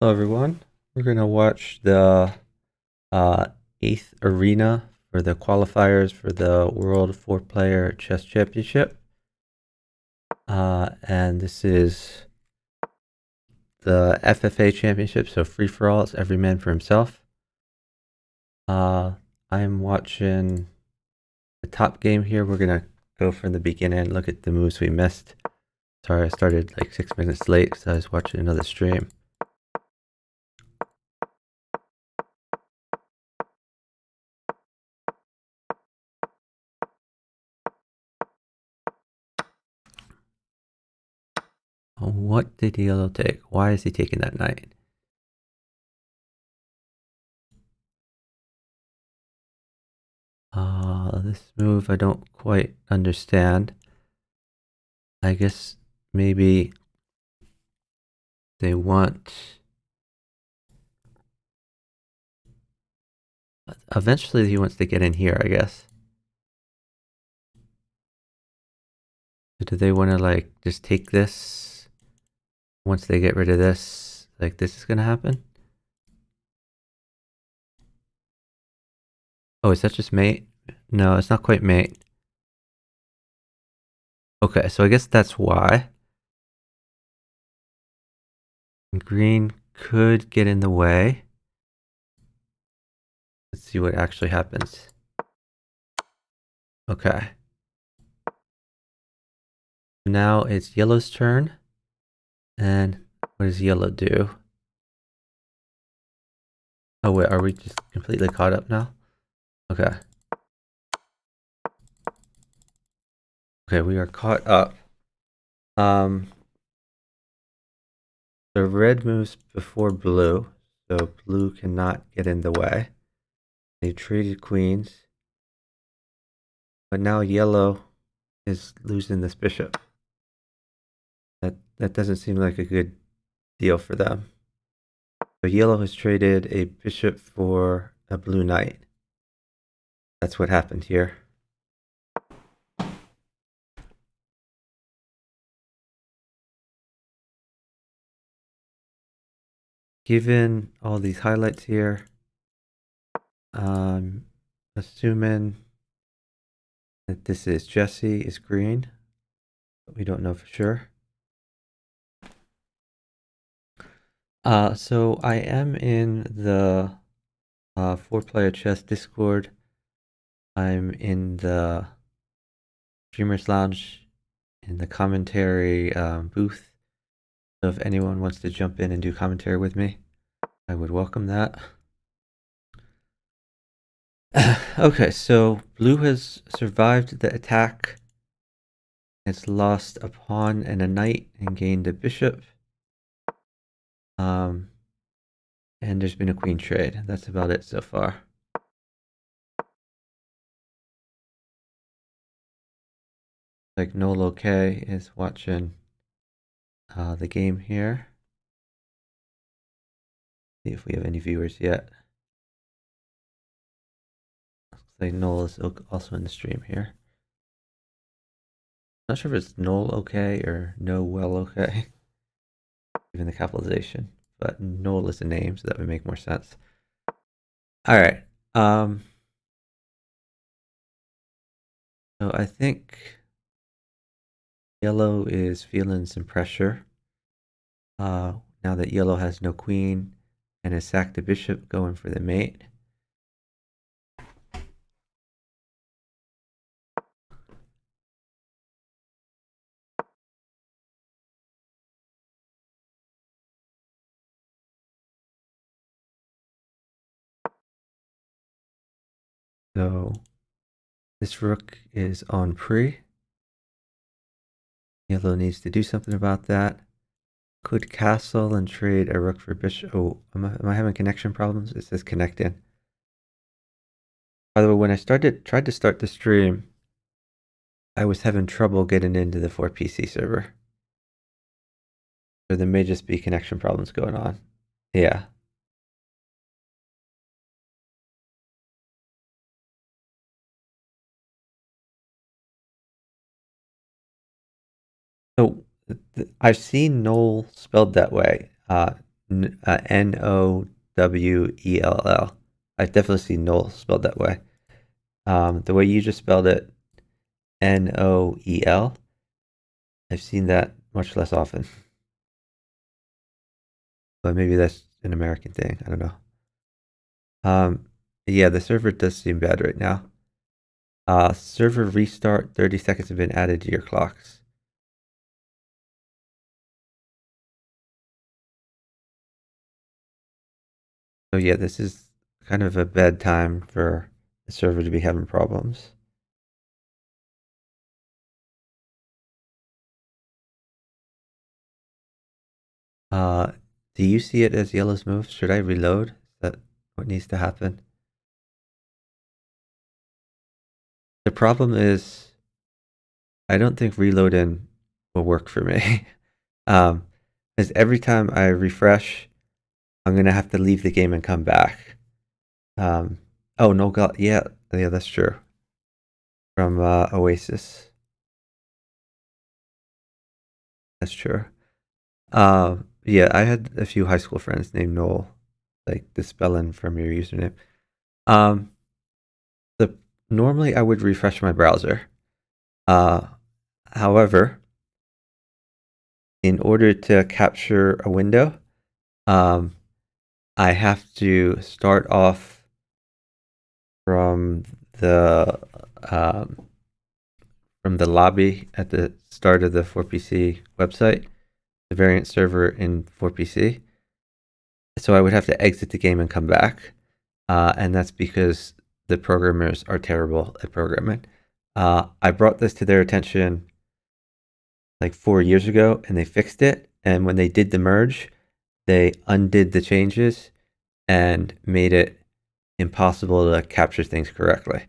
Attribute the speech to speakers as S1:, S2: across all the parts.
S1: Hello everyone. We're gonna watch the uh, 8th arena for the qualifiers for the World 4-Player Chess Championship. And this is the FFA Championship, so free for all. It's every man for himself. I'm watching the top game here. We're gonna go from the beginning, look at the moves we missed. Sorry, I started like 6 minutes late because I was watching another stream. What did yellow take? Why is he taking that knight? This move I don't quite understand. I guess maybe they want... Eventually he wants to get in here, I guess. Do they want to like just take this? Once they get rid of this, like this is gonna happen? Oh, is that just mate? No, it's not quite mate. Okay, so I guess that's why. Green could get in the way. Let's see what actually happens. Okay. Now it's yellow's turn. And what does yellow do? Oh wait, are we just completely caught up now? Okay. Okay, we are caught up. The red moves before blue, so blue cannot get in the way. They traded queens. But now yellow is losing this bishop. That doesn't seem like a good deal for them. So yellow has traded a bishop for a blue knight. That's what happened here. Given all these highlights here, assuming that this is Jesse is green, but we don't know for sure. So I am in the 4-Player Chess Discord. I'm in the Streamers Lounge in the commentary booth. So if anyone wants to jump in and do commentary with me, I would welcome that. Okay, so blue has survived the attack. It's lost a pawn and a knight and gained a bishop. And there's been a queen trade. That's about it so far. Like Nolo K is watching the game here. See if we have any viewers yet. Looks like Noel is also in the stream here. Not sure if it's Noel okay or No Well okay, given the capitalization. But Noel is a name, so that would make more sense. All right. So I think yellow is feeling some pressure. Now that yellow has no queen and has sacked the bishop, going for the mate. So this rook is on pre. Yellow needs to do something about that. Could castle and trade a rook for bishop. Oh, am I having connection problems? It says connecting. By the way, when I tried to start the stream, I was having trouble getting into the 4PC server. So there may just be connection problems going on. Yeah. So I've seen Noel spelled that way. Nowell. I've definitely seen Noel spelled that way. The way you just spelled it, Noel, I've seen that much less often. But maybe that's an American thing. I don't know. Um, yeah, the server does seem bad right now. Server restart, 30 seconds have been added to your clocks. So yeah, this is kind of a bad time for the server to be having problems. Uh, do you see it as yellow's move? Should I reload? Is that what needs to happen? The problem is I don't think reloading will work for me. Because every time I refresh, I'm gonna have to leave the game and come back. Um, oh no, God, yeah, that's true. From Oasis, that's true. Yeah, I had a few high school friends named Noel, like the spelling from your username. Um, the Normally I would refresh my browser. Uh, However, in order to capture a window, um, I have to start off from the um, from the lobby at the start of the 4PC website, the variant server in 4PC. So I would have to exit the game and come back, and that's because the programmers are terrible at programming. I brought this to their attention like 4 years ago, and they fixed it. And when they did the merge, they undid the changes and made it impossible to capture things correctly,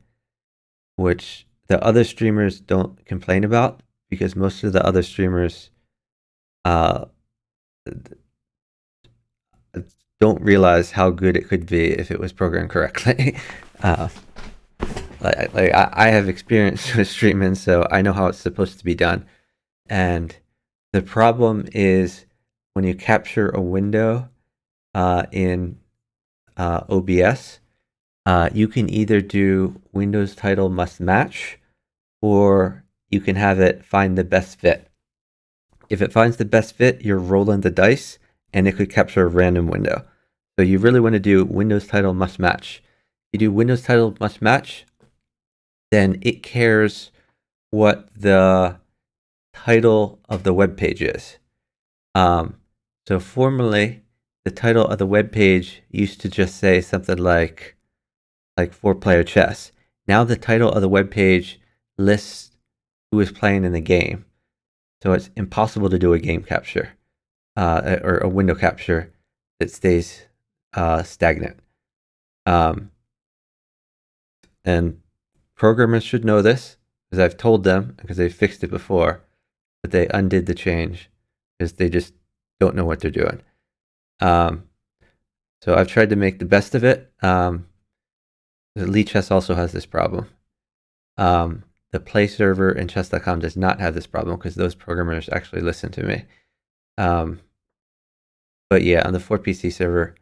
S1: which the other streamers don't complain about because most of the other streamers uh, don't realize how good it could be if it was programmed correctly. uh, I have experience with streaming, so I know how it's supposed to be done. And the problem is when you capture a window in OBS, you can either do Windows title must match, or you can have it find the best fit. If it finds the best fit, you're rolling the dice, and it could capture a random window. So you really want to do Windows title must match. If you do Windows title must match, then it cares what the title of the web page is. Um, so formerly, the title of the web page used to just say something like 4-player chess. Now the title of the web page lists who is playing in the game, so it's impossible to do a game capture or a window capture that stays stagnant. And programmers should know this because I've told them because they've fixed it before, but they undid the change because they just don't know what they're doing. Um, so I've tried to make the best of it. The Chess also has this problem. The Play server in chess.com does not have this problem because those programmers actually listen to me. But yeah, on the 4PC server,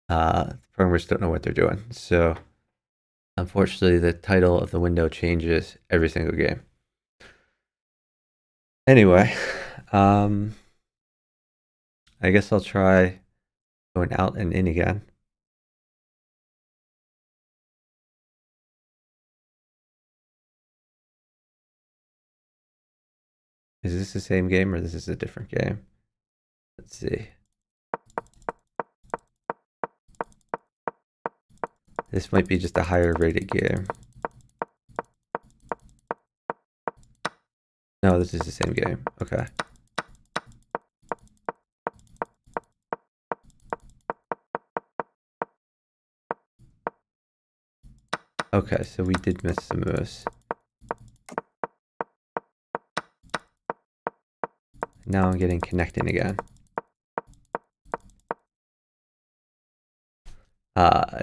S1: programmers don't know what they're doing. So unfortunately, the title of the window changes every single game. Anyway, I guess I'll try going out and in again. Is this the same game or this is a different game? Let's see. This might be just a higher rated game. No, this is the same game. Okay. Okay, so we did miss some moves. Now I'm getting connecting again.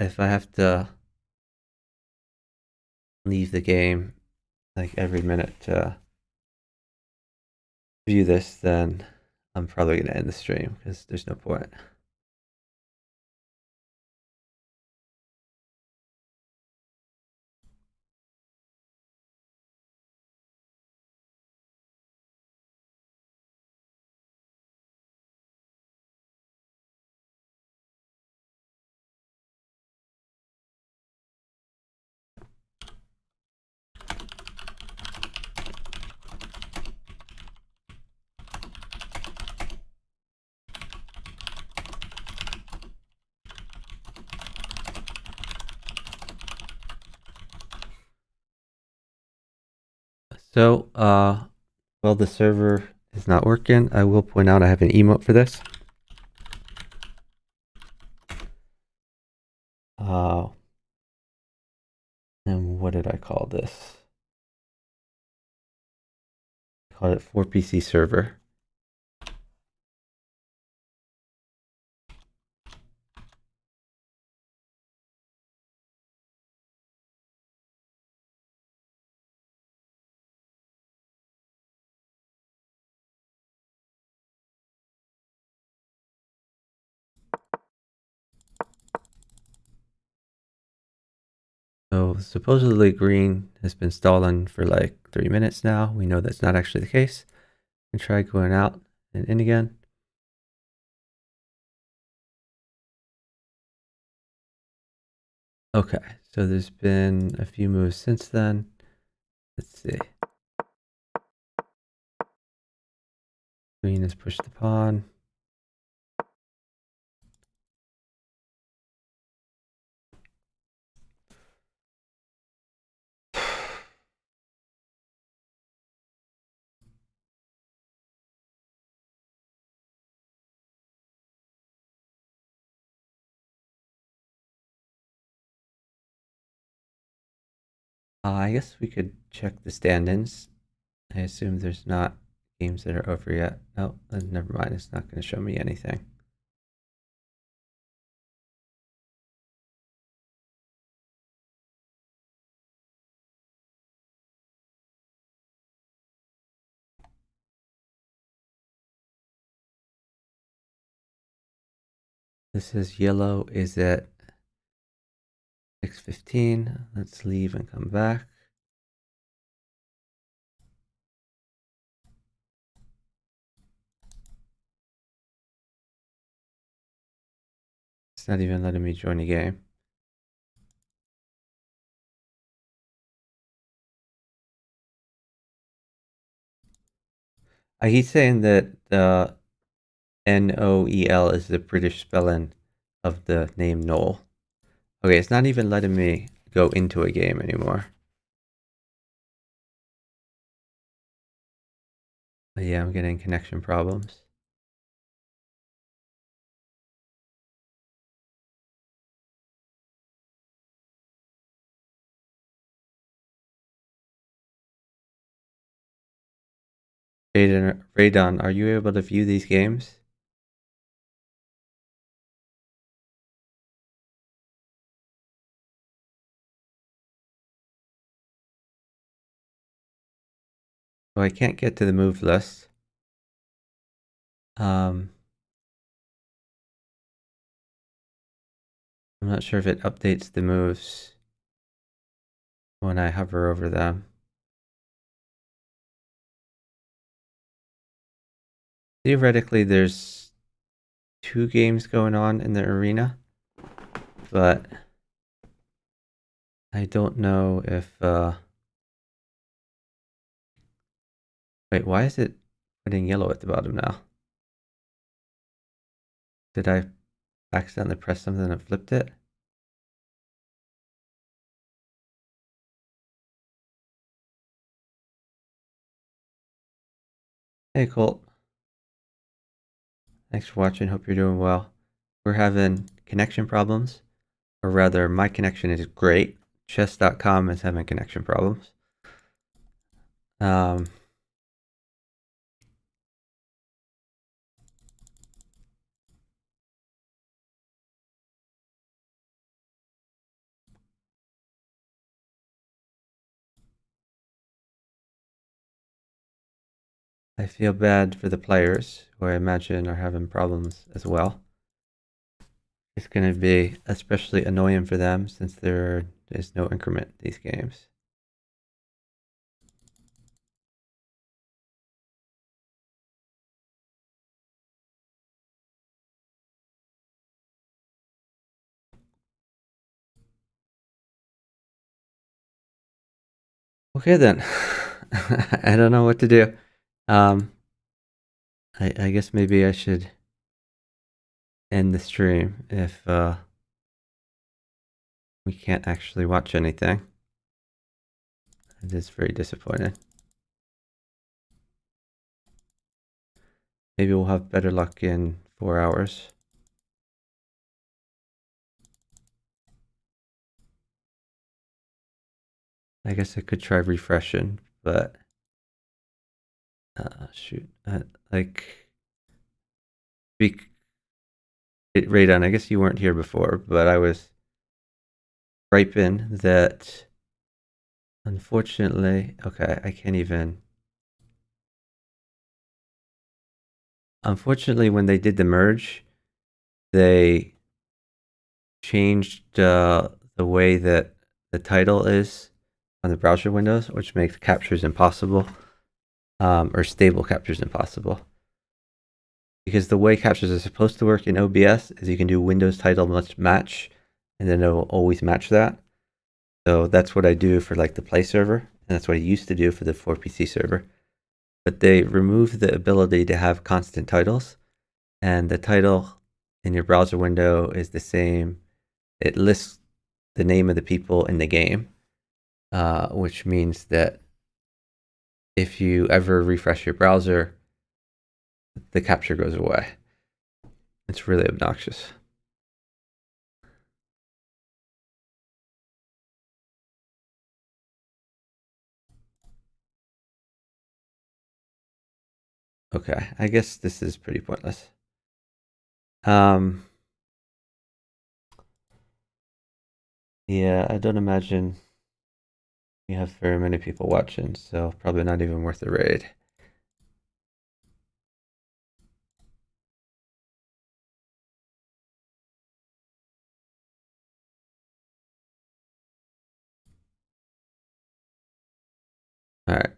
S1: If I have to leave the game like every minute to view this, then I'm probably going to end the stream because there's no point. So, well, the server is not working. I will point out I have an emote for this. And what did I call this? I called it 4PC server. So supposedly green has been stalling for like 3 minutes now. We know that's not actually the case. And try going out and in again. Okay, so there's been a few moves since then. Let's see. Queen has pushed the pawn. I guess we could check the stand-ins. I assume there's not games that are over yet. Oh, never mind. It's not going to show me anything. This is yellow is at 6:15. Let's leave and come back. It's not even letting me join a game. He's saying that the Noel is the British spelling of the name Noel. Okay, it's not even letting me go into a game anymore. But yeah, I'm getting connection problems. Radon, are you able to view these games? Oh, I can't get to the move list. I'm not sure if it updates the moves when I hover over them. Theoretically, there's 2 games going on in the arena, but I don't know if, wait, why is it putting yellow at the bottom now? Did I accidentally press something and flipped it? Hey Colt, thanks for watching, hope you're doing well. We're having connection problems, or rather my connection is great. Chess.com is having connection problems. I feel bad for the players, who I imagine are having problems as well. It's going to be especially annoying for them since there is no increment in these games. Okay then, I don't know what to do. I guess maybe I should end the stream if we can't actually watch anything. It is very disappointing. Maybe we'll have better luck in 4 hours. I guess I could try refreshing, but shoot, like Radon. I guess you weren't here before, but I was griping that unfortunately. Okay, I can't even. Unfortunately, when they did the merge, they changed the way that the title is on the browser windows, which makes captures impossible, or stable captures impossible. Because the way captures are supposed to work in OBS is you can do Windows title match, and then it'll always match that. So that's what I do for like the Play server, and that's what I used to do for the 4PC server. But they removed the ability to have constant titles, and the title in your browser window is the same. It lists the name of the people in the game, which means that if you ever refresh your browser, the capture goes away. It's really obnoxious. Okay, I guess this is pretty pointless. Yeah, I don't imagine we have very many people watching, so probably not even worth the raid. All right.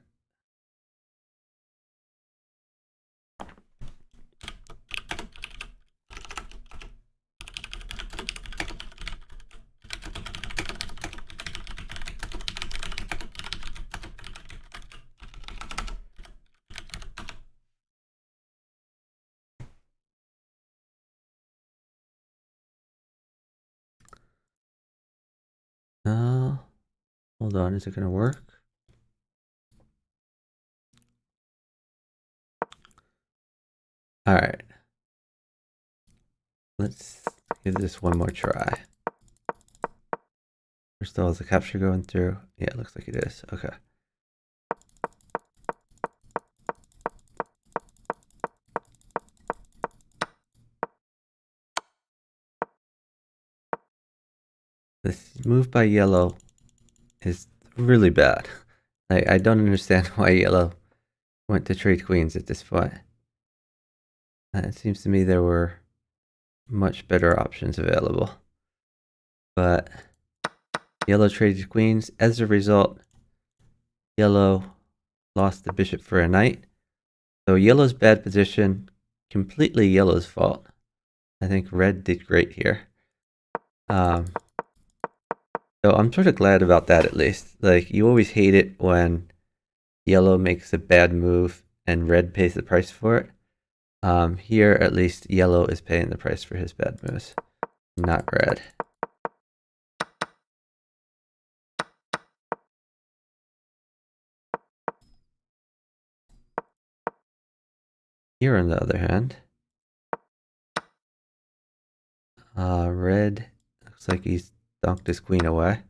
S1: Hold on, is it gonna work? All right. Let's give this one more try. First of all, is the capture going through? Yeah, it looks like it is. Okay. This move by yellow is really bad. I don't understand why yellow went to trade queens at this point. It seems to me there were much better options available. But yellow traded queens. As a result, yellow lost the bishop for a knight. So yellow's bad position, completely yellow's fault. I think red did great here. So I'm sort of glad about that at least. Like, you always hate it when yellow makes a bad move and red pays the price for it. Here, at least, yellow is paying the price for his bad moves, not red. Here, on the other hand, red looks like he's dunked his queen away.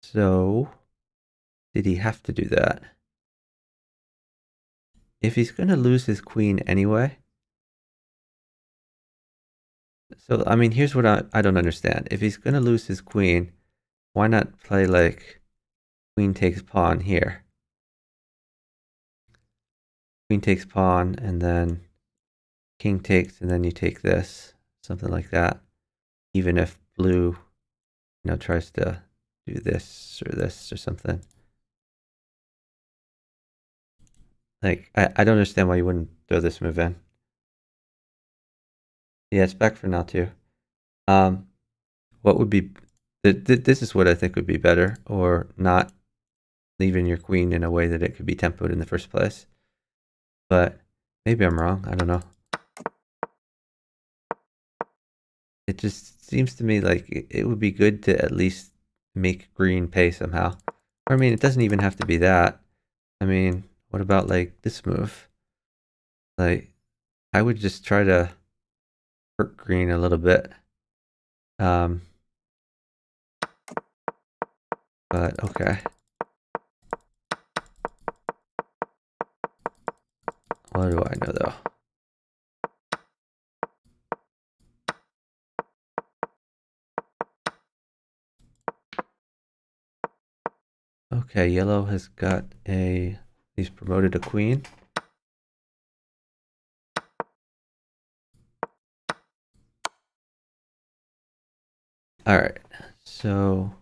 S1: So, did he have to do that? If he's going to lose his queen anyway, so, I mean, here's what I don't understand. If he's going to lose his queen, why not play like queen takes pawn here? Queen takes pawn, and then king takes, and then you take this, something like that. Even if blue, tries to do this or something. Like, I don't understand why you wouldn't throw this move in. Yeah, it's back for now too. What would be, this is what I think would be better, or not leaving your queen in a way that it could be tempoed in the first place. But maybe I'm wrong, I don't know. It just seems to me like it would be good to at least make green pay somehow. Or, I mean, it doesn't even have to be that. I mean, What about like this move? Like, I would just try to hurt green a little bit. Um, but okay. What do I know though? Okay, yellow has got he's promoted a queen. All right, so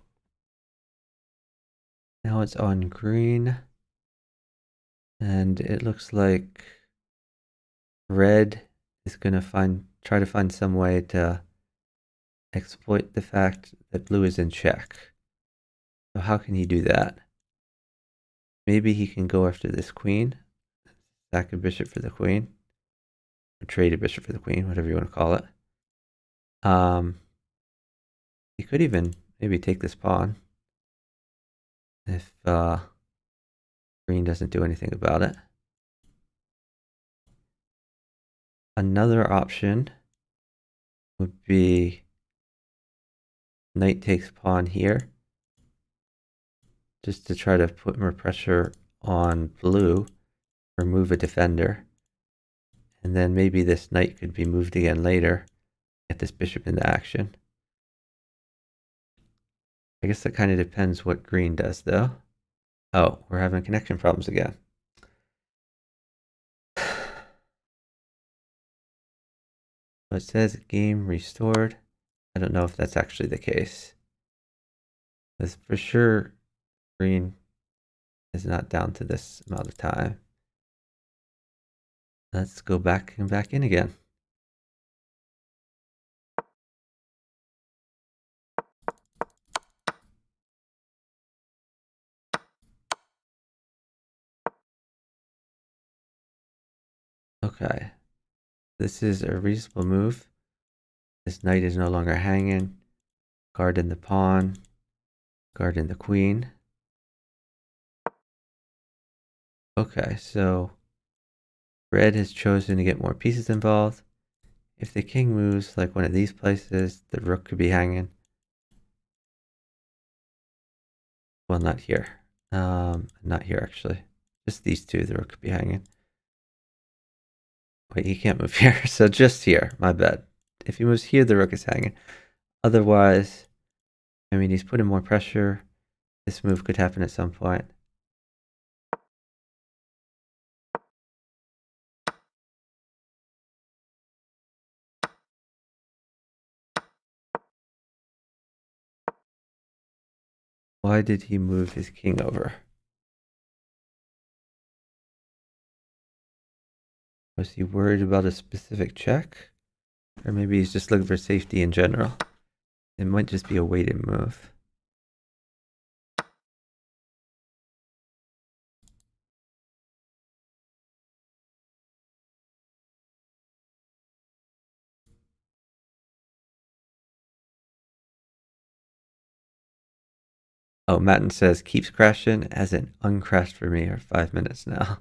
S1: now it's on green, and it looks like red is gonna try to find some way to exploit the fact that blue is in check. So how can he do that? Maybe he can go after this queen, sack a bishop for the queen, or trade a bishop for the queen, whatever you want to call it. He could even maybe take this pawn if green doesn't do anything about it. Another option would be knight takes pawn here, just to try to put more pressure on blue, remove a defender, and then maybe this knight could be moved again later, get this bishop into action. I guess that kind of depends what green does though. Oh, we're having connection problems again. It says game restored. I don't know if that's actually the case. Because for sure, green is not down to this amount of time. Let's go back and back in again. Okay, this is a reasonable move. This knight is no longer hanging. Guarding the pawn, guarding the queen. Okay, so red has chosen to get more pieces involved. If the king moves like one of these places, the rook could be hanging. Well, not here. Not here actually. Just these two, the rook could be hanging. Wait, he can't move here, so just here. My bad. If he moves here, the rook is hanging. Otherwise, I mean, he's putting more pressure. This move could happen at some point. Why did he move his king over? Was he worried about a specific check? Or maybe he's just looking for safety in general. It might just be a waiting move. Oh, Matten says keeps crashing, hasn't uncrashed for me for 5 minutes now.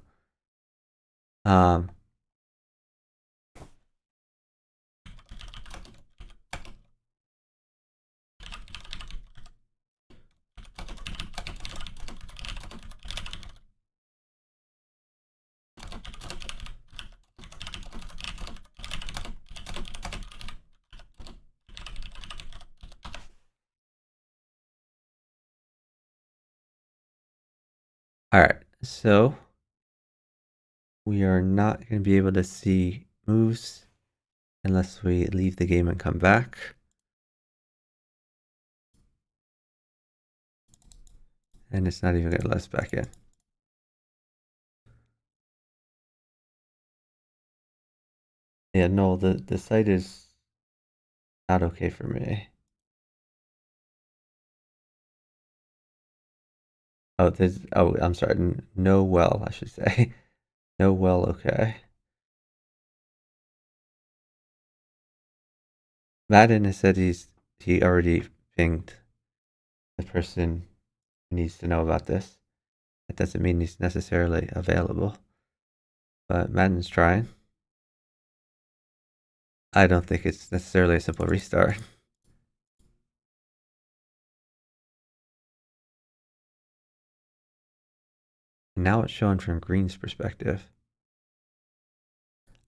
S1: Um, all right, so we are not going to be able to see moves unless we leave the game and come back. And it's not even going to let us back in. Yeah, no, the site is not okay for me. Oh, I'm sorry. No well, I should say. No well, okay. Madden has said he already pinged the person who needs to know about this. That doesn't mean he's necessarily available. But Madden's trying. I don't think it's necessarily a simple restart. And now it's shown from Green's perspective.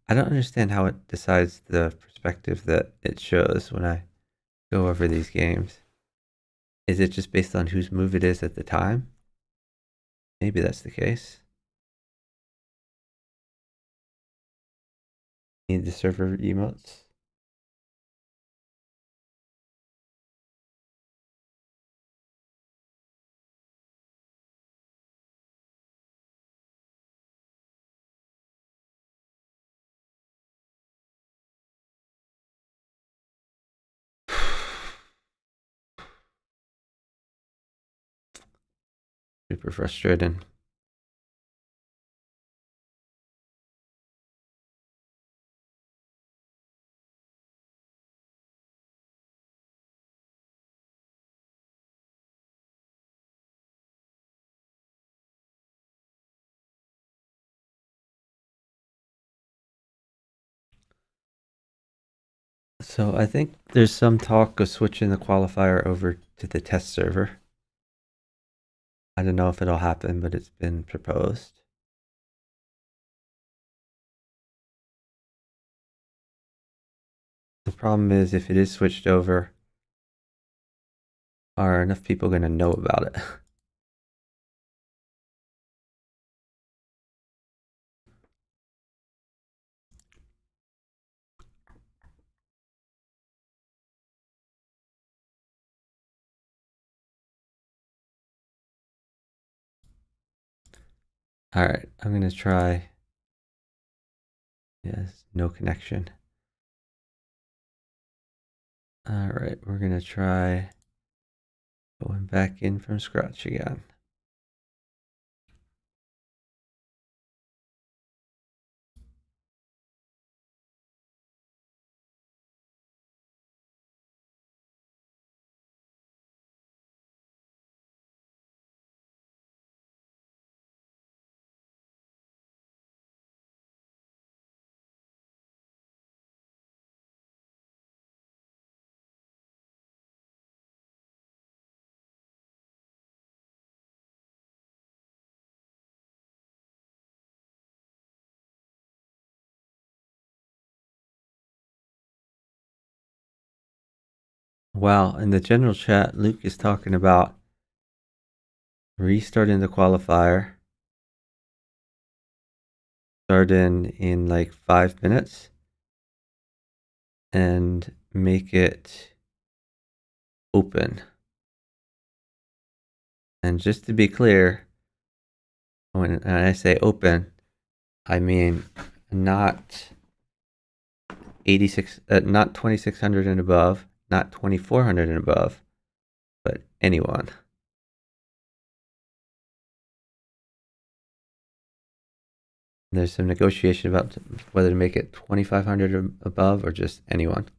S1: I don't understand how it decides the perspective that it shows when I go over these games. Is it just based on whose move it is at the time? Maybe that's the case. Need the server emotes. Super frustrating. So I think there's some talk of switching the qualifier over to the test server. I don't know if it'll happen, but it's been proposed. The problem is if it is switched over, are enough people going to know about it? All right, I'm going to try. Yes, no connection. All right, we're going to try going back in from scratch again. Wow, in the general chat, Luke is talking about restarting the qualifier, starting in like 5 minutes, and make it open. And just to be clear, when I say open, I mean not not 2600 and above, not 2400 and above, but anyone. There's some negotiation about whether to make it 2500 above or just anyone.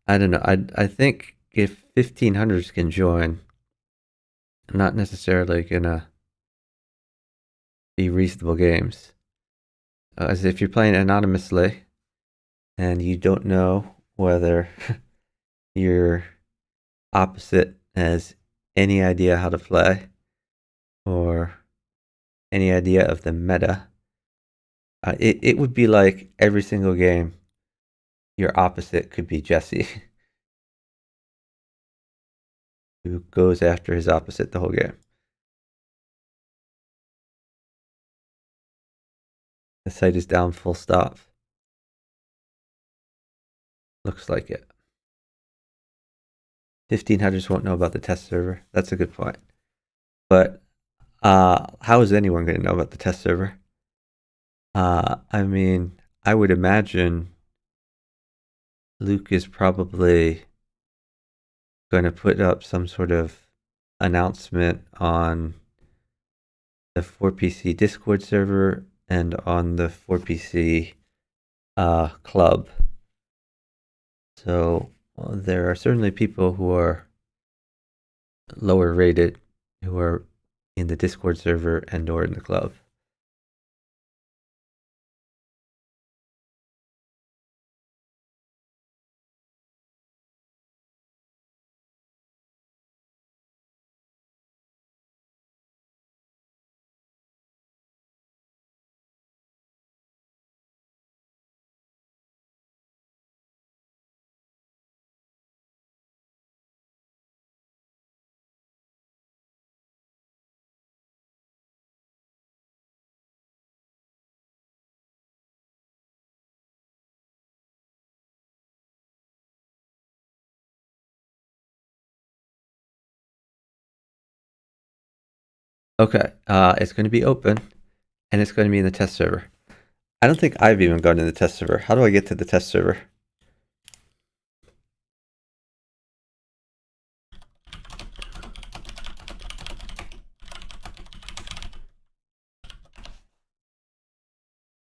S1: I don't know. I think if 1500s can join, not necessarily gonna be reasonable games. As if you're playing anonymously and you don't know whether your opposite has any idea how to play or any idea of the meta, it would be like every single game your opposite could be Jesse, who goes after his opposite the whole game. The site is down full stop. Looks like it. 1500s won't know about the test server. That's a good point. But how is anyone going to know about the test server? I mean, I would imagine Luke is probably going to put up some sort of announcement on the 4PC Discord server and on the 4PC club. So there are certainly people who are lower rated who are in the Discord server and or in the club. Okay, it's going to be open, and it's going to be in the test server. I don't think I've even gone to the test server. How do I get to the test server?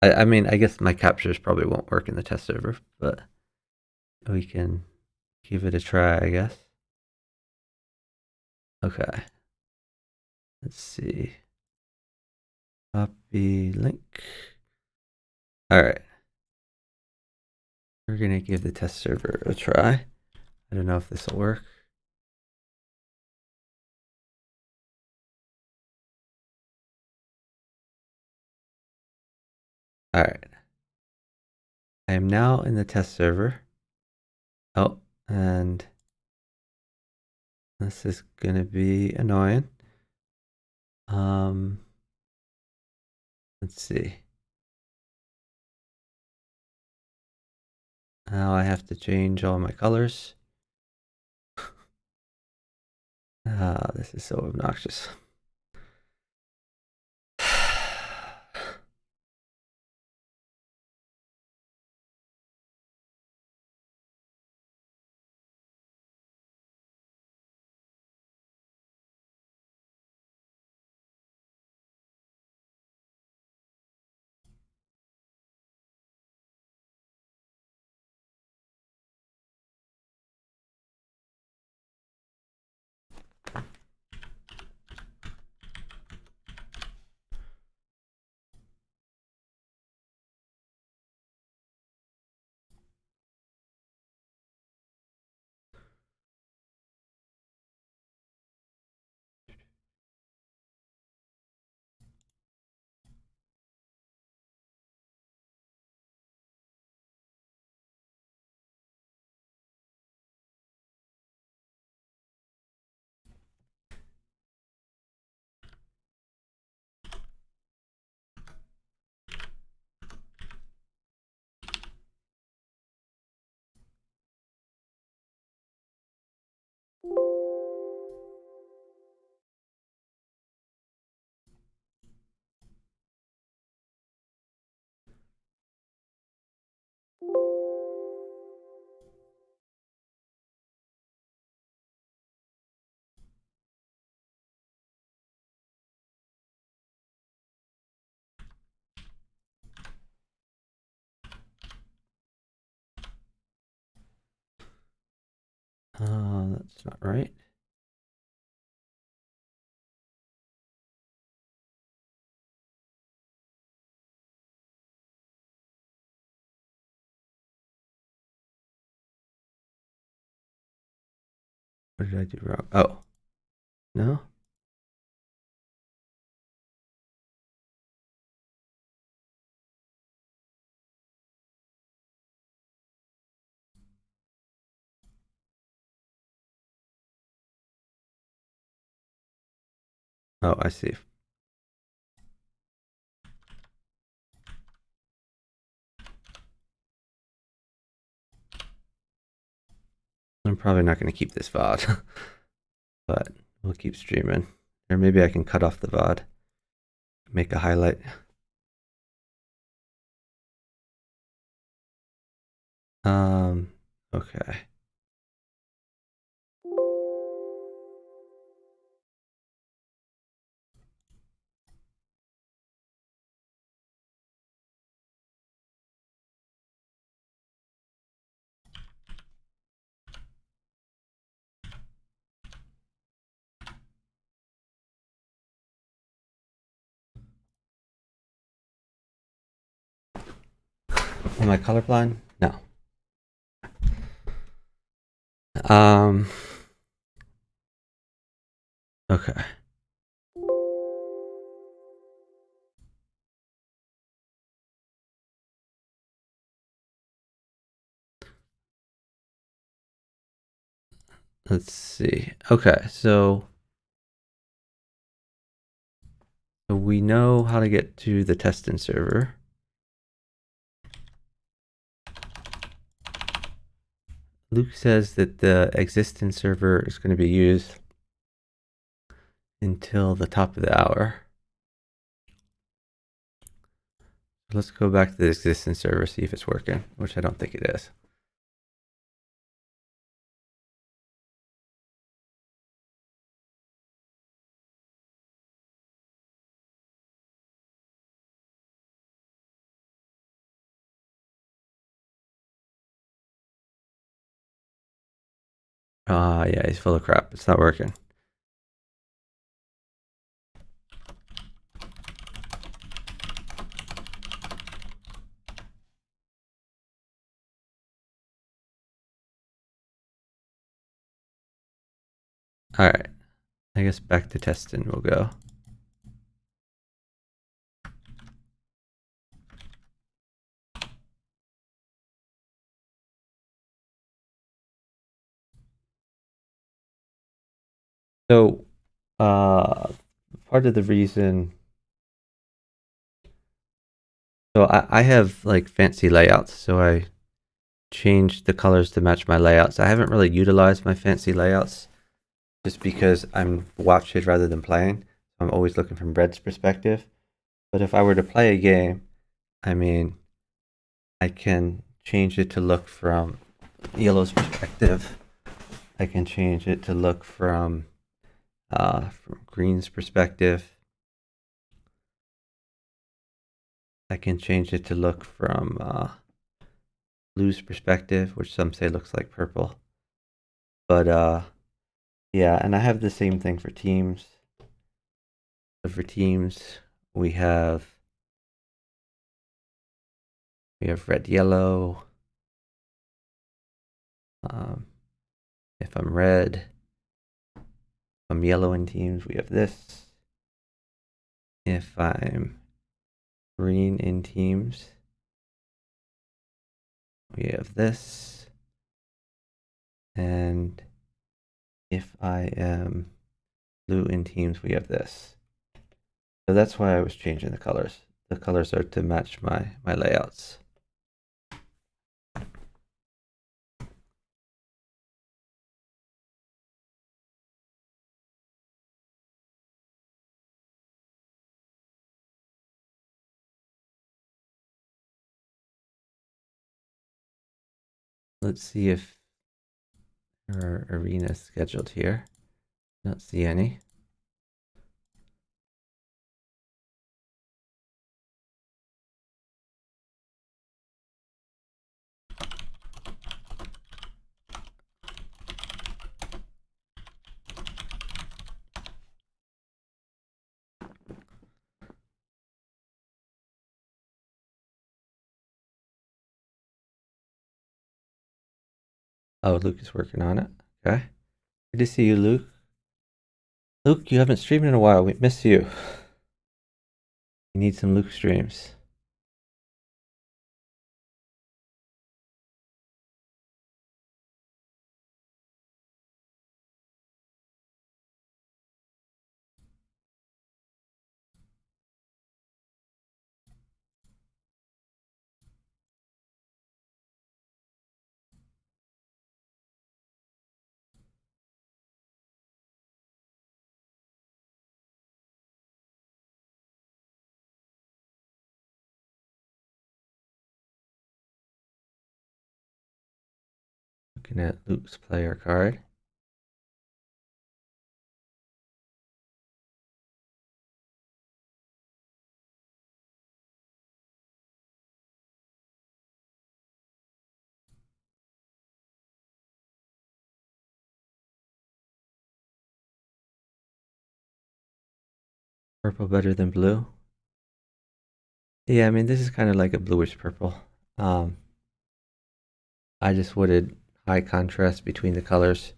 S1: I mean, I guess my captures probably won't work in the test server, but we can give it a try, I guess. Okay. Let's see. Copy link. All right. We're going to give the test server a try. I don't know if this will work. All right. I am now in the test server. Oh, and this is going to be annoying. Let's see. Now I have to change all my colors. This is so obnoxious. That's not right. What did I do wrong? Oh, no? Oh, I see. I'm probably not going to keep this VOD, but we'll keep streaming. Or maybe I can cut off the VOD, make a highlight. Okay. Am I colorblind? No. Um. Okay. Let's see. Okay, so we know how to get to the testing server. Luke says that the existing server is going to be used until the top of the hour. Let's go back to the existing server, see if it's working, which I don't think it is. Yeah, he's full of crap. It's not working. All right, I guess back to testing we'll go. So, part of the reason, so I have like fancy layouts, so I changed the colors to match my layouts. I haven't really utilized my fancy layouts just because I'm watching rather than playing. I'm always looking from Red's perspective. But if I were to play a game, I mean, I can change it to look from Yellow's perspective. I can change it to look from Green's perspective. I can change it to look from Blue's perspective, which some say looks like purple. But yeah, and I have the same thing for teams. So for teams, we have red, yellow. If I'm red, if I'm yellow in teams, we have this. If I'm green in teams, we have this. And if I am blue in teams, we have this. So that's why I was changing the colors. The colors are to match my layouts. Let's see if our arena is scheduled here. Don't see any. Oh, Luke is working on it. Okay. Good to see you, Luke. Luke, you haven't streamed in a while. We miss you. We need some Luke streams. Looking at Luke's player card. Purple better than blue? Yeah, I mean, this is kind of like a bluish purple. I just wanted high contrast between the colors.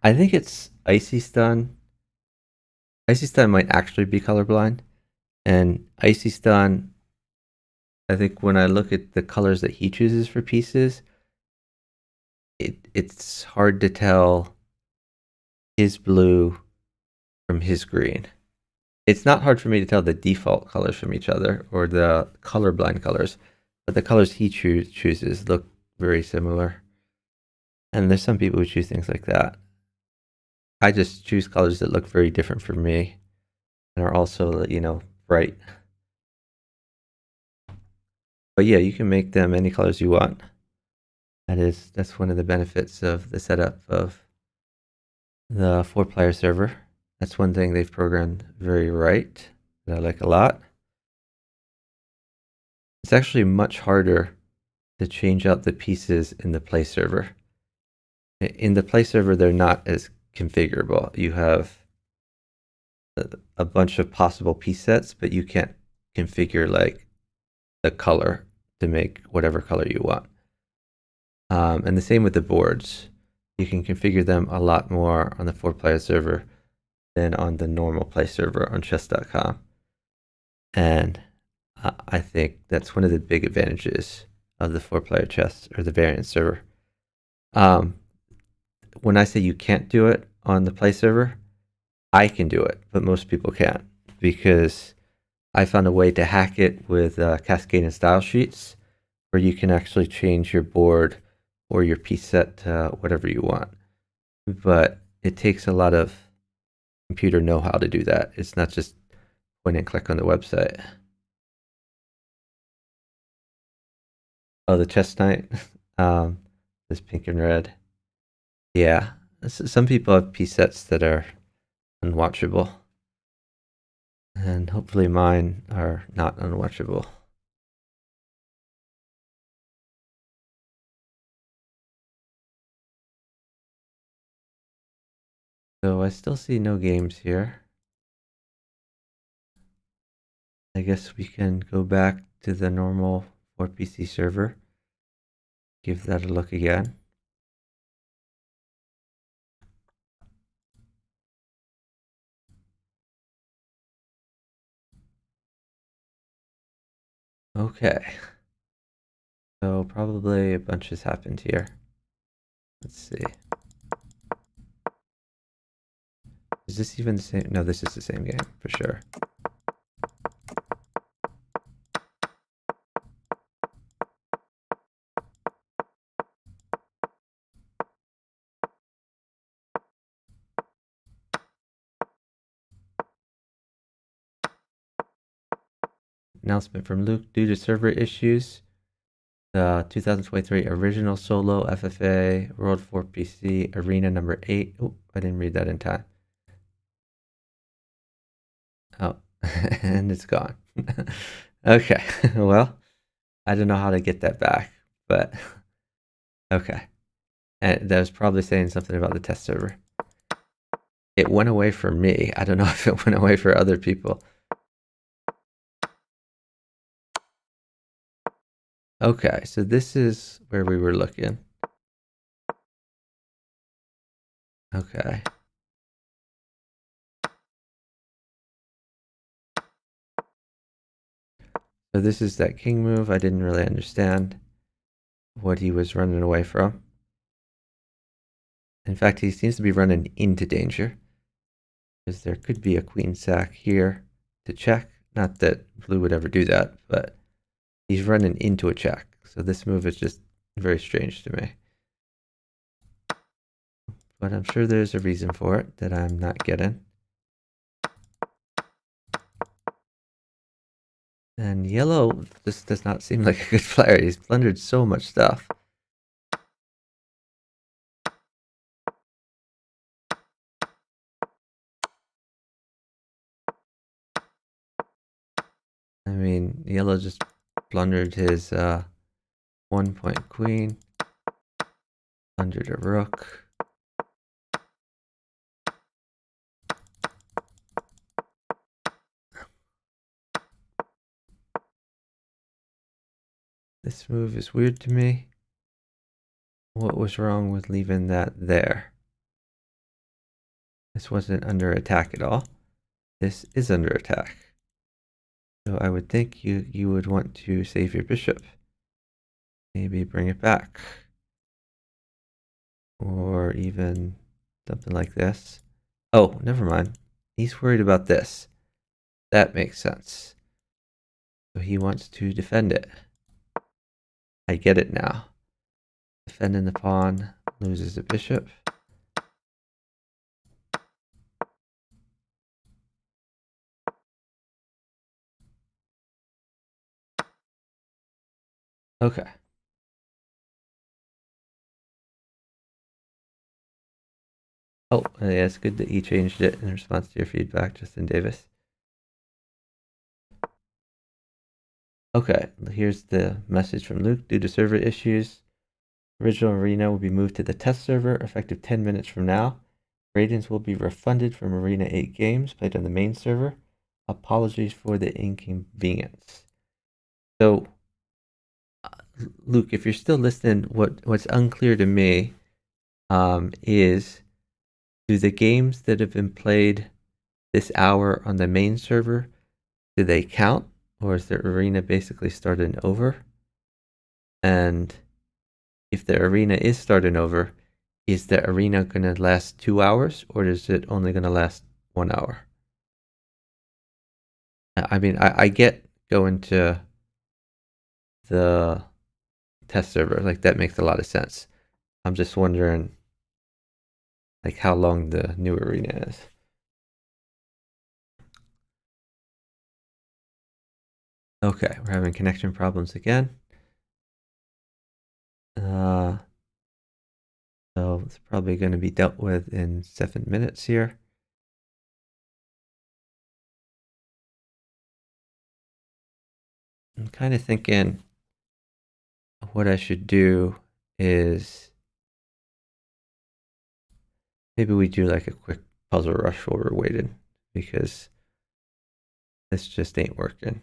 S1: I think it's Icy Stun. Icy Stun might actually be colorblind. And Icy Stun, I think when I look at the colors that he chooses for pieces, it's hard to tell his blue from his green. It's not hard for me to tell the default colors from each other or the colorblind colors, but the colors he chooses look very similar. And there's some people who choose things like that. I just choose colors that look very different from me and are also, bright. But yeah, you can make them any colors you want. That's one of the benefits of the setup of the 4-player server. That's one thing they've programmed very right that I like a lot. It's actually much harder to change out the pieces in the play server. In the play server, they're not as configurable. You have a bunch of possible piece sets, but you can't configure like the color to make whatever color you want. And the same with the boards. You can configure them a lot more on the 4-player server than on the normal play server on chess.com. And I think that's one of the big advantages of the 4-player chess or the variant server. When I say you can't do it on the play server, I can do it, but most people can't because I found a way to hack it with cascade and style sheets where you can actually change your board or your piece set to whatever you want. But it takes a lot of computer know-how to do that. It's not just point and click on the website. Oh, the chess knight. This pink and red. Yeah, some people have piece sets that are unwatchable, and hopefully mine are not unwatchable. So I still see no games here. I guess we can go back to the normal 4PC server. Give that a look again. Okay. So probably a bunch has happened here. Let's see. Is this even the same? No, this is the same game for sure. Announcement from Luke: due to server issues, the 2023 original solo FFA World 4PC Arena number 8. Oh, I didn't read that in time. Oh, and it's gone. Okay, well, I don't know how to get that back, but okay. And that was probably saying something about the test server. It went away for me. I don't know if it went away for other people. Okay, so this is where we were looking. Okay. So this is that king move. I didn't really understand what he was running away from. In fact, he seems to be running into danger because there could be a queen sack here to check. Not that blue would ever do that, but he's running into a check. So this move is just very strange to me. But I'm sure there's a reason for it that I'm not getting. And yellow just does not seem like a good player. He's blundered so much stuff. I mean, yellow just blundered his 1-point queen, blundered a rook. This move is weird to me. What was wrong with leaving that there? This wasn't under attack at all. This is under attack. So I would think you would want to save your bishop. Maybe bring it back. Or even something like this. Oh, never mind. He's worried about this. That makes sense. So he wants to defend it. I get it now. Defending the pawn, loses the bishop. Okay. Oh, yeah, it's good that you changed it in response to your feedback, Justin Davis. Okay, here's the message from Luke. Due to server issues, original arena will be moved to the test server effective 10 minutes from now. Ratings will be refunded from Arena 8 games played on the main server. Apologies for the inconvenience. So, Luke, if you're still listening, what's unclear to me is, do the games that have been played this hour on the main server, do they count? Or is the arena basically starting over? And if the arena is starting over, is the arena going to last 2 hours or is it only going to last 1 hour? I mean, I get going to the test server. Like, that makes a lot of sense. I'm just wondering, like, how long the new arena is. Okay, we're having connection problems again. So it's probably going to be dealt with in 7 minutes here. I'm kind of thinking what I should do is maybe we do like a quick puzzle rush while we're waiting, because this just ain't working.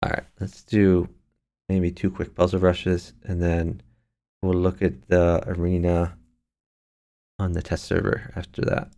S1: All right, let's do maybe 2 quick puzzle rushes, and then we'll look at the arena on the test server after that.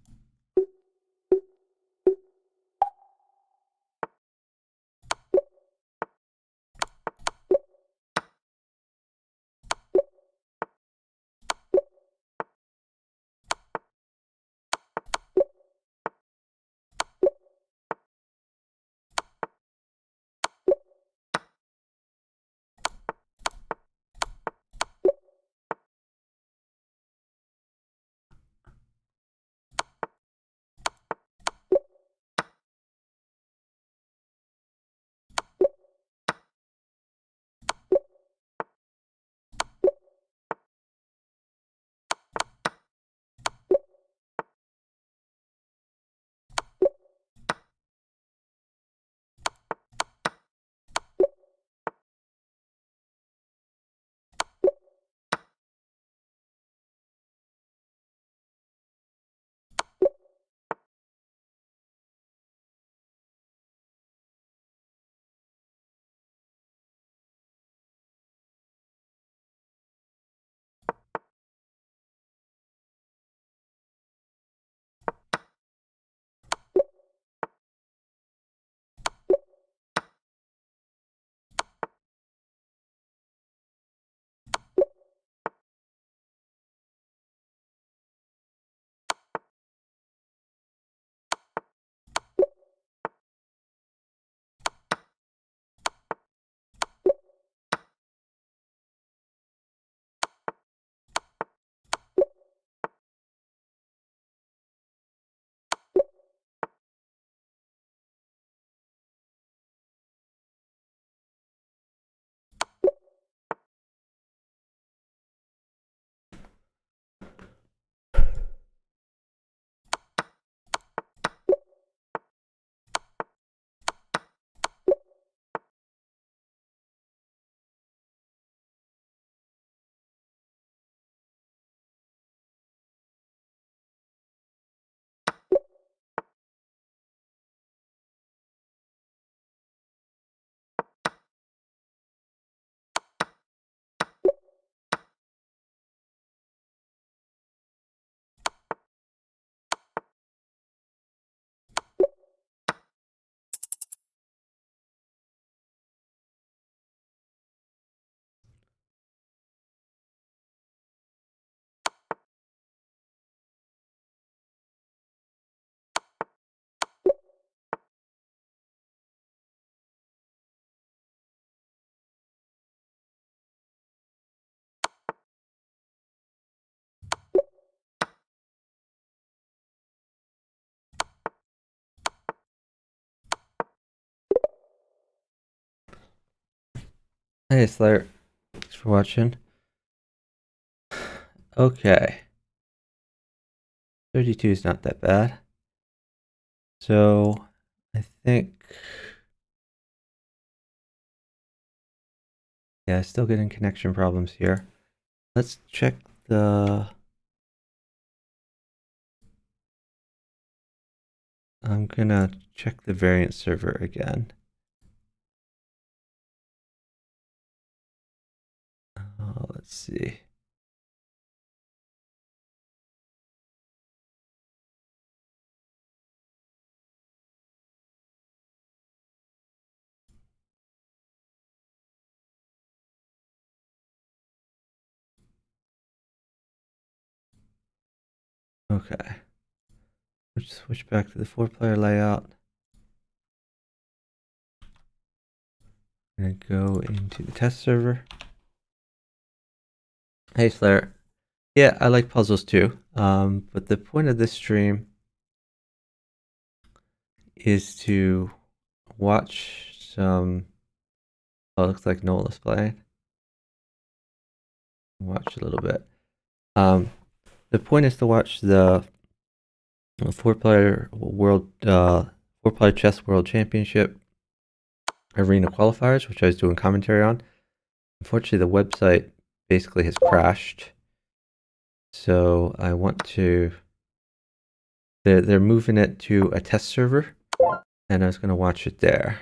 S1: Hey Slayer, thanks for watching. Okay, 32 is not that bad. So I think, yeah, still getting connection problems here. Let's check the, I'm gonna check the variant server again. Let's see. Okay, let's switch back to the 4-player layout. I'm gonna go into the test server. Hey Slayer. Yeah, I like puzzles too. But the point of this stream is to watch some. Oh, it looks like Noel is playing. Watch a little bit. The point is to watch the 4-player world, 4-player chess world championship arena qualifiers, which I was doing commentary on. Unfortunately, the website basically has crashed, so I want to. They're moving it to a test server, and I was going to watch it there.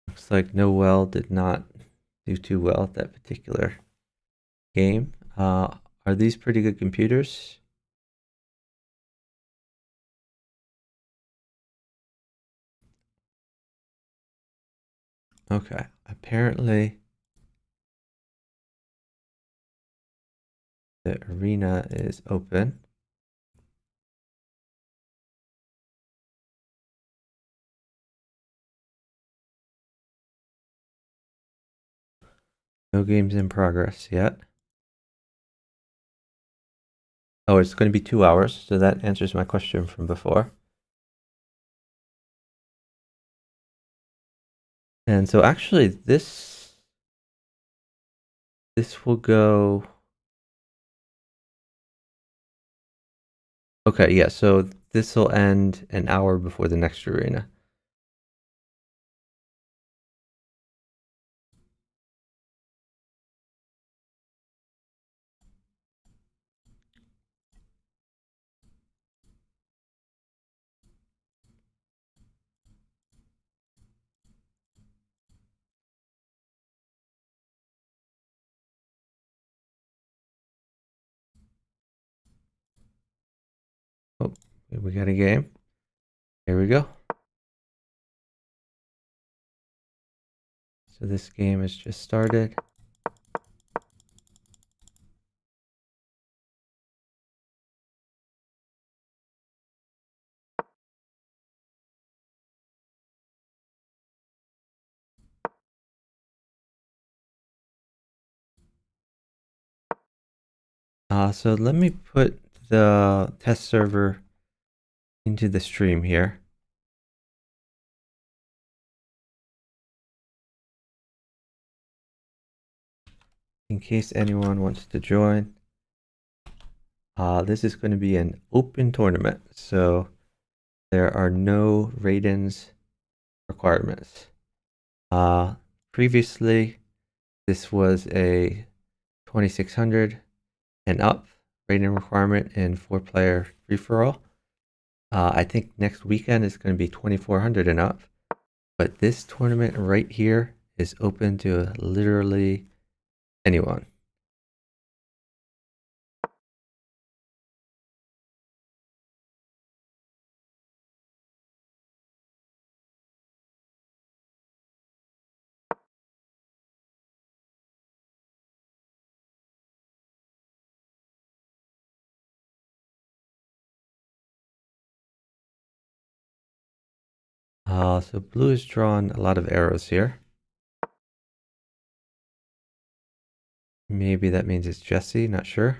S1: Looks like Noel did not do too well at that particular game. Are these pretty good computers? Okay, apparently the arena is open. No games in progress yet. Oh, it's going to be 2 hours, so that answers my question from before. And so actually this will go. Okay, yeah, so this will end an hour before the next arena. Oh, we got a game. Here we go. So this game has just started. So let me put the test server into the stream here. In case anyone wants to join. This is going to be an open tournament, so there are no ratings requirements. Previously, this was a 2600 and up rating requirement in 4-player free-for-all. I think next weekend is going to be 2400 and up, but this tournament right here is open to literally anyone. So blue has drawn a lot of arrows here. Maybe that means it's Jesse, not sure.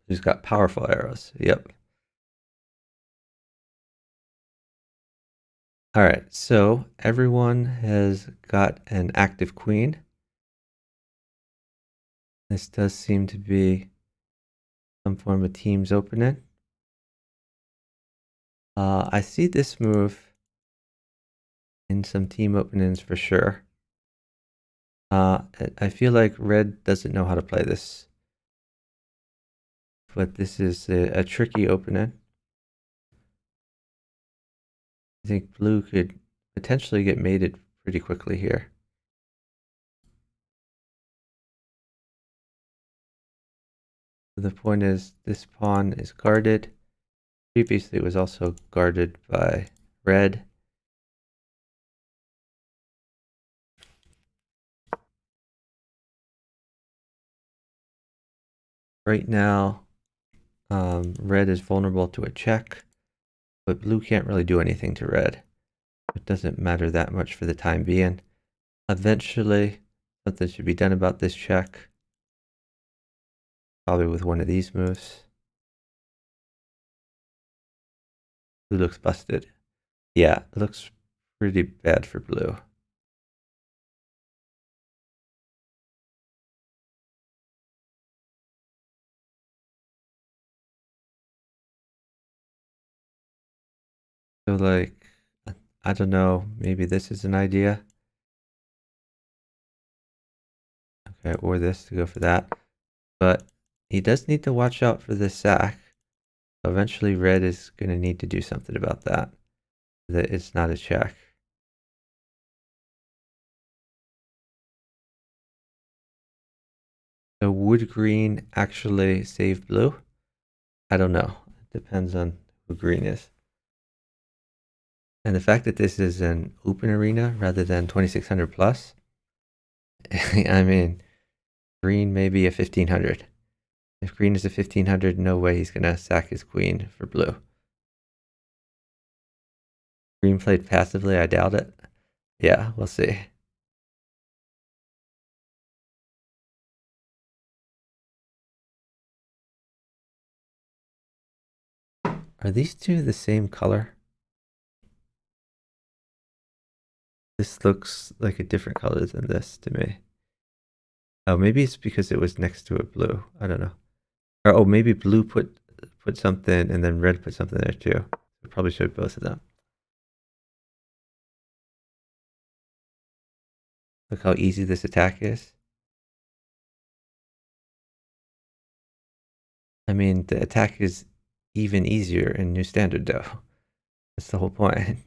S1: He's got powerful arrows. Yep. All right, so everyone has got an active queen. This does seem to be some form of teams opening. I see this move in some team openings for sure. I feel like red doesn't know how to play this, but this is a tricky opening. I think blue could potentially get mated pretty quickly here. The point is, this pawn is guarded. Previously, it was also guarded by red. Right now, red is vulnerable to a check, but blue can't really do anything to red. It doesn't matter that much for the time being. Eventually, something should be done about this check. Probably with one of these moves. Blue looks busted. Yeah, it looks pretty bad for blue. So like, I don't know, maybe this is an idea. Okay, or this to go for that. But he does need to watch out for this sack. Eventually red is going to need to do something about that. That it's not a check. So would green actually save blue? I don't know. It depends on who green is. And the fact that this is an open arena rather than 2600 plus, I mean, green may be a 1500. If green is a 1500, no way he's going to sack his queen for blue. Green played passively, I doubt it. Yeah, we'll see. Are these two the same color? This looks like a different color than this to me. Oh, maybe it's because it was next to a blue. I don't know. Or oh, maybe blue put something and then red put something there too. We probably showed both of them. Look how easy this attack is. I mean, the attack is even easier in New Standard though. That's the whole point.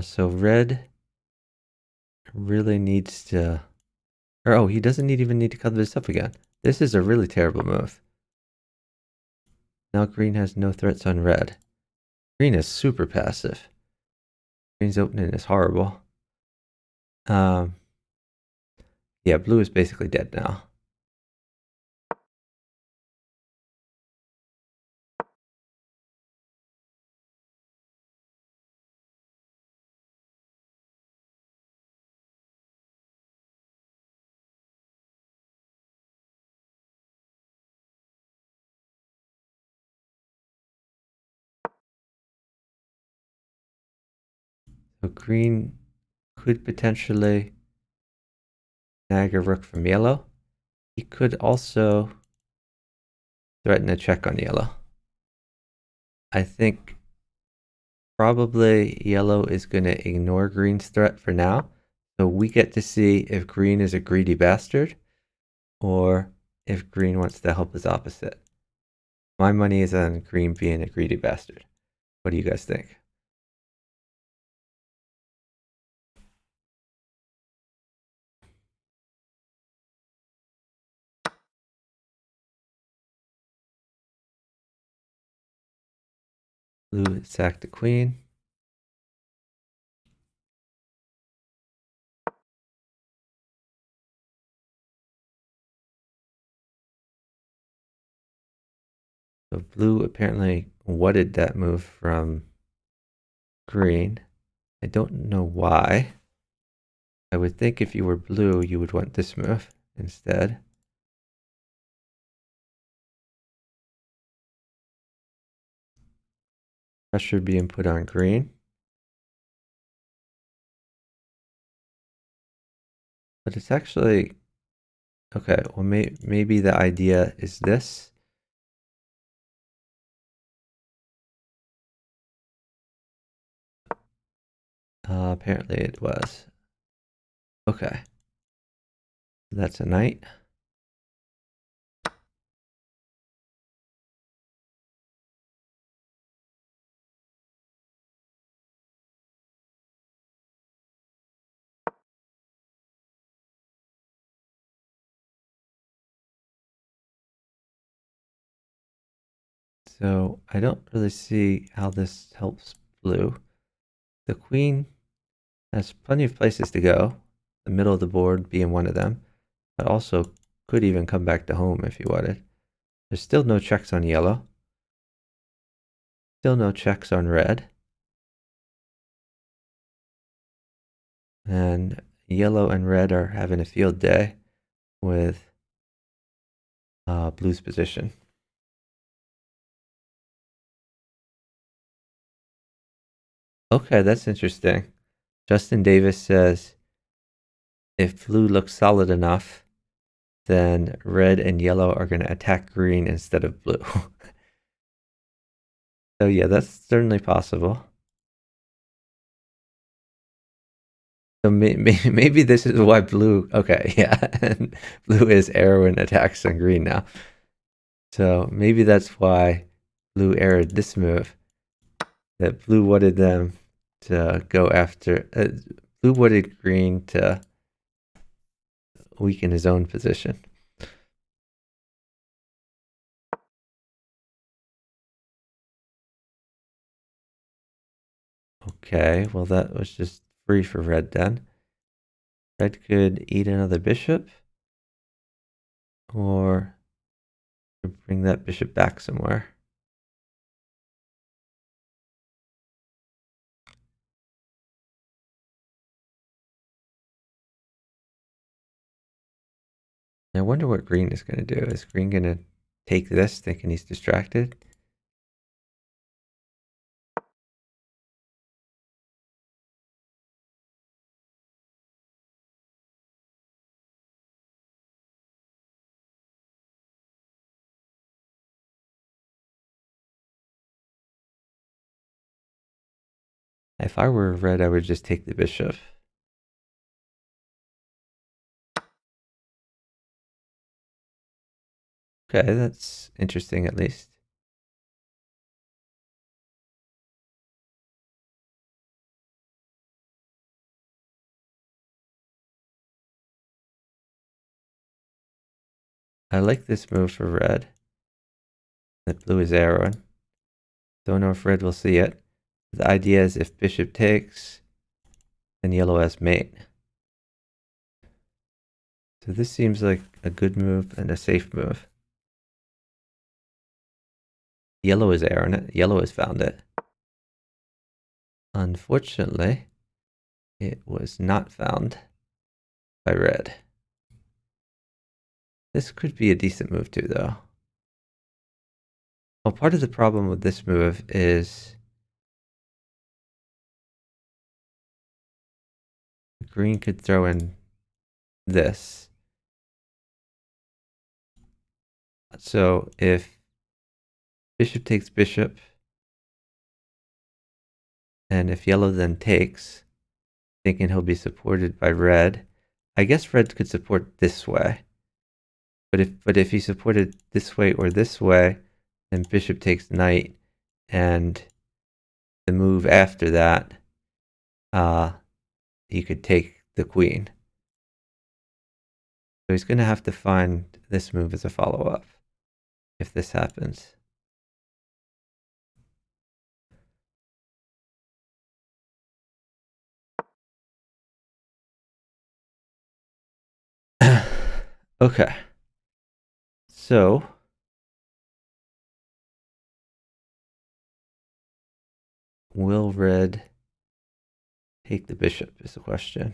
S1: So red really needs to, or oh, he doesn't even need to cover this up again. This is a really terrible move. Now green has no threats on red. Green is super passive. Green's opening is horrible. Yeah, blue is basically dead now. So green could potentially snag a rook from yellow. He could also threaten a check on yellow. I think probably yellow is going to ignore green's threat for now. So we get to see if green is a greedy bastard or if green wants to help his opposite. My money is on green being a greedy bastard. What do you guys think? Blue sacked the queen. So blue apparently whatted that move from green. I don't know why. I would think if you were blue, you would want this move instead. Pressure being put on green. But it's actually, okay, well, maybe the idea is this. Apparently it was. Okay. That's a knight. So I don't really see how this helps blue. The queen has plenty of places to go, the middle of the board being one of them, but also could even come back to home if you wanted. There's still no checks on yellow. Still no checks on red. And yellow and red are having a field day with blue's position. Okay, that's interesting. Justin Davis says if blue looks solid enough, then red and yellow are going to attack green instead of blue. So yeah, that's certainly possible. So maybe this is why blue. Okay, yeah, and blue is arrowing attacks on green now. So maybe that's why blue arrowed this move. That blue wanted them to go after. Blue wanted green to weaken his own position. Okay, well that was just free for red then. Red could eat another bishop, or bring that bishop back somewhere. I wonder what green is going to do. Is green going to take this, thinking he's distracted? If I were red, I would just take the bishop. Okay, that's interesting at least. I like this move for red. That blue is arrowing. Don't know if red will see it. The idea is if bishop takes, then yellow has mate. So this seems like a good move and a safe move. Yellow is arrowing it. Yellow has found it. Unfortunately, it was not found by red. This could be a decent move too, though. Well, part of the problem with this move is green could throw in this. So if bishop takes bishop, and if yellow then takes, thinking he'll be supported by red, I guess red could support this way. But if he supported this way or this way, then bishop takes knight, and the move after that, he could take the queen. So he's going to have to find this move as a follow-up if this happens. Okay. So will red take the bishop is the question.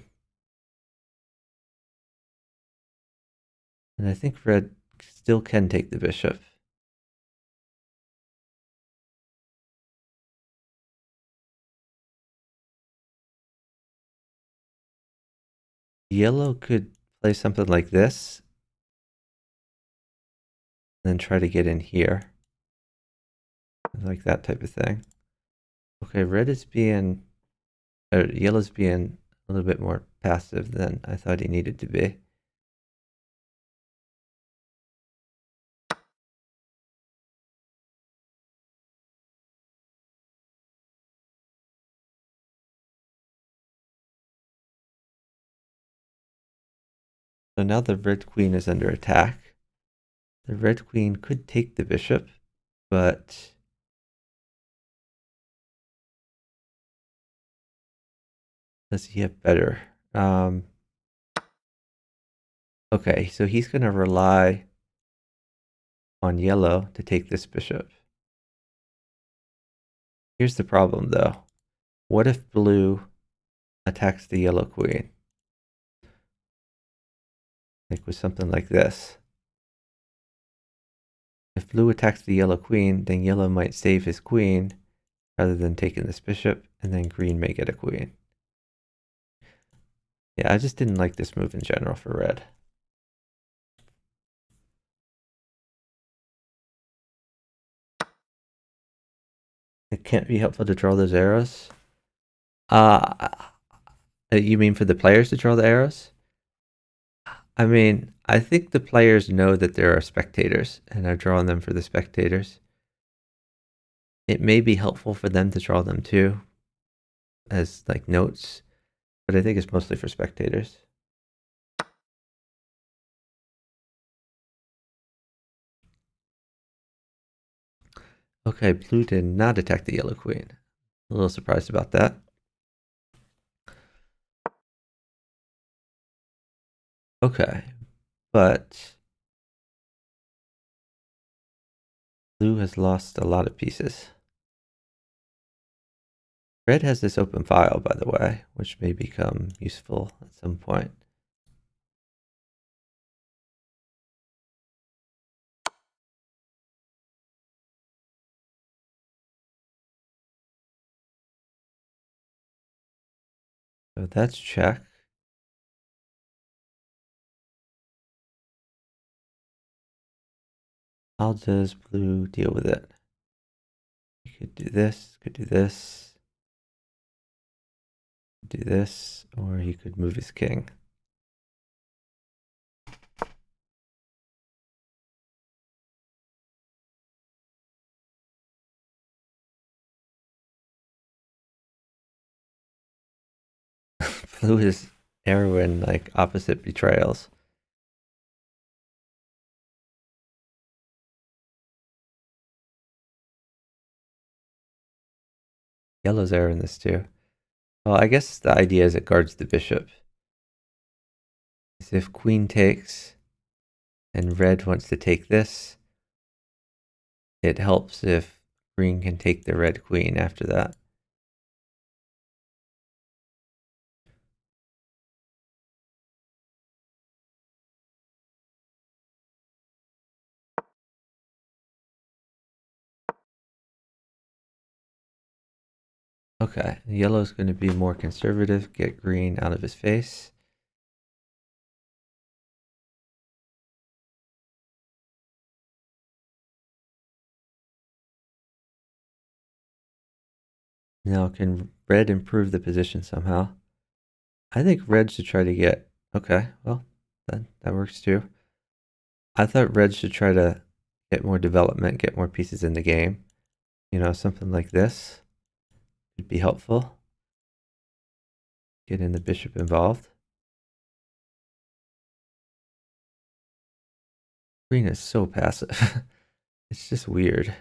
S1: And I think red still can take the bishop. Yellow could play something like this, and then try to get in here. Like that type of thing. Okay, red is being, yellow's being a little bit more passive than I thought he needed to be. So now the red queen is under attack. The red queen could take the bishop, but does he have better? Okay, so he's going to rely on yellow to take this bishop. Here's the problem, though. What if blue attacks the yellow queen? Like with something like this. If blue attacks the yellow queen, then yellow might save his queen rather than taking this bishop, and then green may get a queen. Yeah, I just didn't like this move in general for red. It can't be helpful to draw those arrows. You mean for the players to draw the arrows? I mean, I think the players know that there are spectators and are drawing them for the spectators. It may be helpful for them to draw them too, as like notes, but I think it's mostly for spectators. Okay, blue did not attack the yellow queen. A little surprised about that. Okay, but blue has lost a lot of pieces. Red has this open file, by the way, which may become useful at some point. So that's check. How does blue deal with it? You could do this, could do this, do this, or he could move his king. Blue is arrowing like opposite betrayals. Yellow's arrowing this too. Well, I guess the idea is it guards the bishop. So if queen takes and red wants to take this, it helps if green can take the red queen after that. Okay, yellow's going to be more conservative, get green out of his face. Now, can red improve the position somehow? I think red should try to get... Okay, well, that works too. I thought red should try to get more development, get more pieces in the game. You know, something like this would be helpful. Getting the bishop involved. Green is so passive. It's just weird.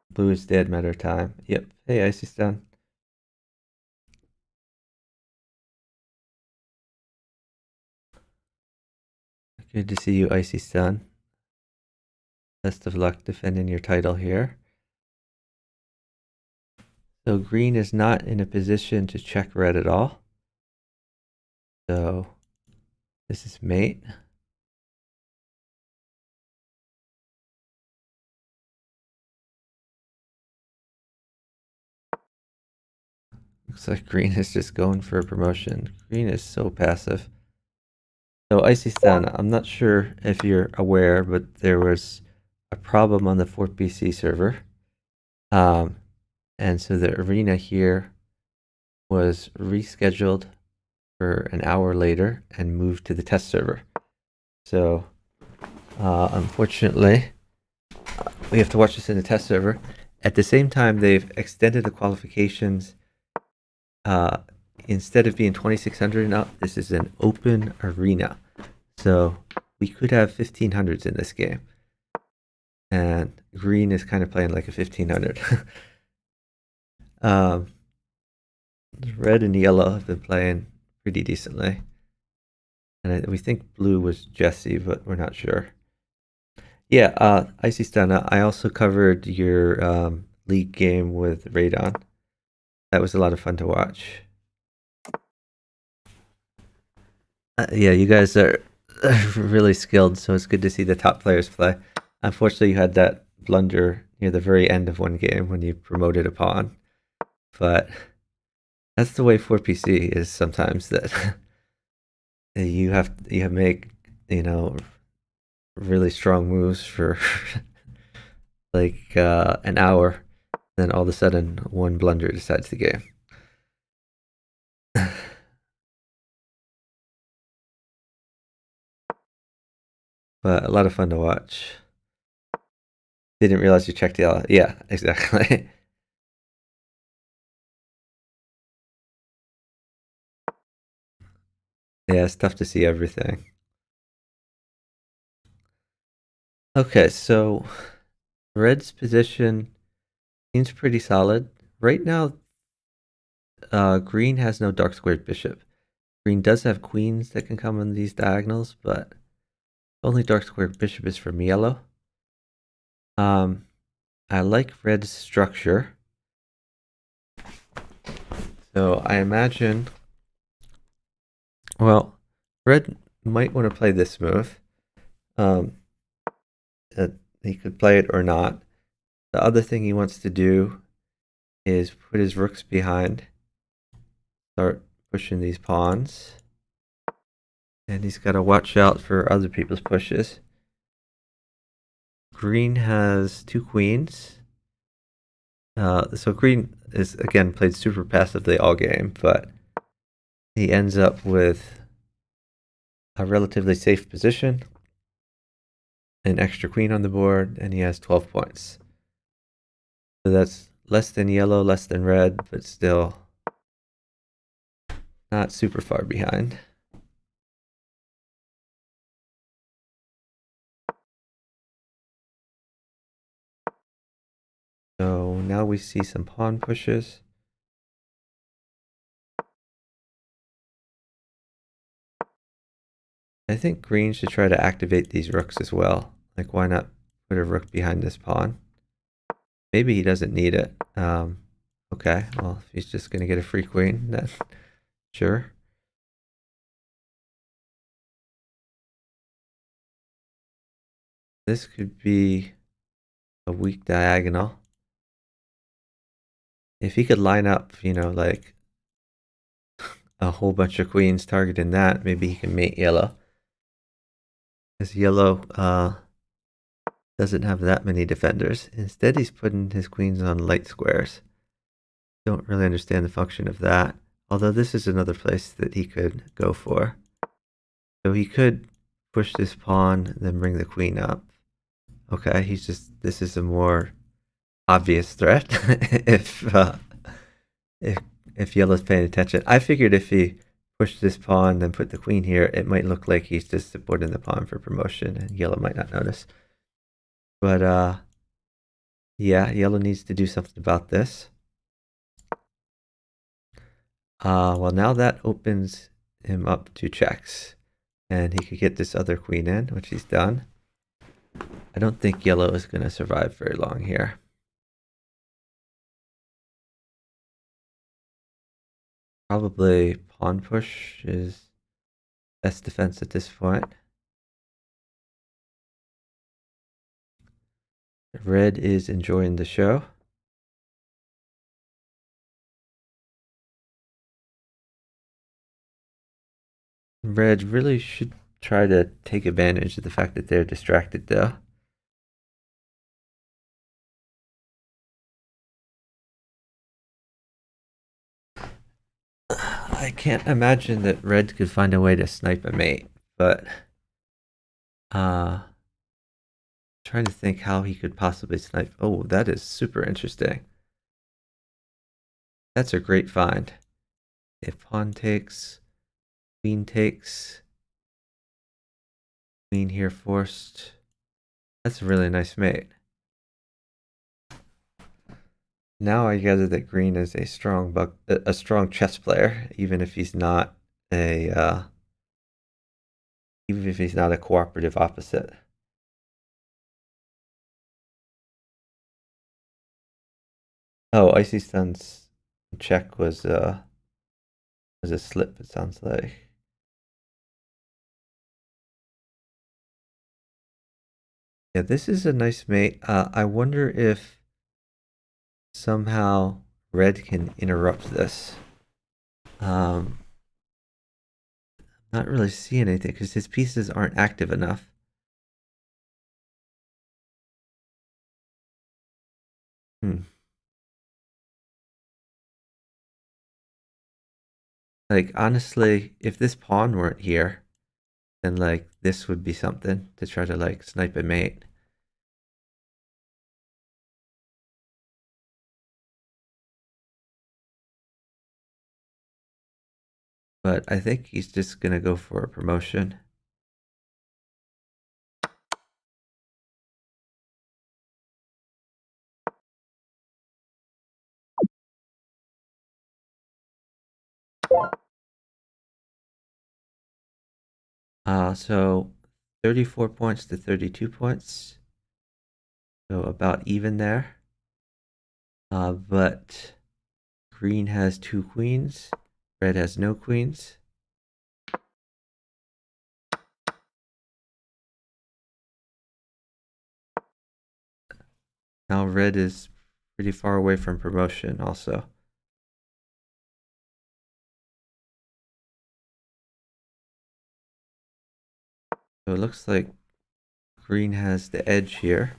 S1: Blue is dead, matter of time. Yep. Hey, Icy's done. Good to see you, Icy's done. Best of luck defending your title here. So green is not in a position to check red at all. So this is mate. Looks like green is just going for a promotion. Green is so passive. So Icy Stun, I'm not sure if you're aware, but there was a problem on the Fort BC server. And so the arena here was rescheduled for an hour later and moved to the test server. So unfortunately, we have to watch this in the test server. At the same time, they've extended the qualifications. Instead of being 2,600 and up, this is an open arena. So we could have 1,500s in this game. And green is kind of playing like a 1,500. Red and yellow have been playing pretty decently. And we think blue was Jesse, but we're not sure. Yeah, Icy Stun, I also covered your league game with Radon. That was a lot of fun to watch. Yeah, you guys are really skilled, so it's good to see the top players play. Unfortunately, you had that blunder near the very end of one game when you promoted a pawn. But that's the way 4PC is sometimes, that you have make, really strong moves for like an hour, then all of a sudden one blunder decides the game. But a lot of fun to watch. Didn't realize you checked the yeah, exactly. Yeah, it's tough to see everything. Okay, so red's position seems pretty solid. Right now, green has no dark squared bishop. Green does have queens that can come on these diagonals, but only dark squared bishop is from yellow. I like red's structure. So I imagine, well, red might want to play this move. He could play it or not. The other thing he wants to do is put his rooks behind, start pushing these pawns. And he's got to watch out for other people's pushes. Green has two queens. So green is, again, played super passively all game, but he ends up with a relatively safe position, an extra queen on the board, and he has 12 points. So that's less than yellow, less than red, but still not super far behind. So now we see some pawn pushes. I think green should try to activate these rooks as well. Like, why not put a rook behind this pawn? Maybe he doesn't need it. Okay, well, if he's just going to get a free queen, then sure. This could be a weak diagonal. If he could line up, like a whole bunch of queens targeting that, maybe he can mate yellow. Because yellow doesn't have that many defenders. Instead, he's putting his queens on light squares. Don't really understand the function of that. Although this is another place that he could go for. So he could push this pawn, then bring the queen up. Okay, this is a more obvious threat if yellow's paying attention. I figured if he pushed this pawn, then put the queen here, it might look like he's just supporting the pawn for promotion, and yellow might not notice. But yeah, yellow needs to do something about this. Well, now that opens him up to checks, and he could get this other queen in, which he's done. I don't think yellow is going to survive very long here. Probably pawn push is best defense at this point. Red is enjoying the show. Red really should try to take advantage of the fact that they're distracted though. I can't imagine that red could find a way to snipe a mate, but trying to think how he could possibly snipe. Oh, that is super interesting. That's a great find. If pawn takes, queen takes, queen here forced. That's a really nice mate. Now I gather that green is a strong chess player, even if he's not a cooperative opposite. Oh, Icy Sun's check was a slip, it sounds like. Yeah, this is a nice mate. I wonder if somehow red can interrupt this. Not really seeing anything because his pieces aren't active enough. Like, honestly, if this pawn weren't here, then, like, this would be something to try to, like, snipe a mate. But I think he's just gonna go for a promotion. So 34 points to 32 points. So about even there. But green has 2 queens. Red has no queens. Now red is pretty far away from promotion also. So it looks like green has the edge here.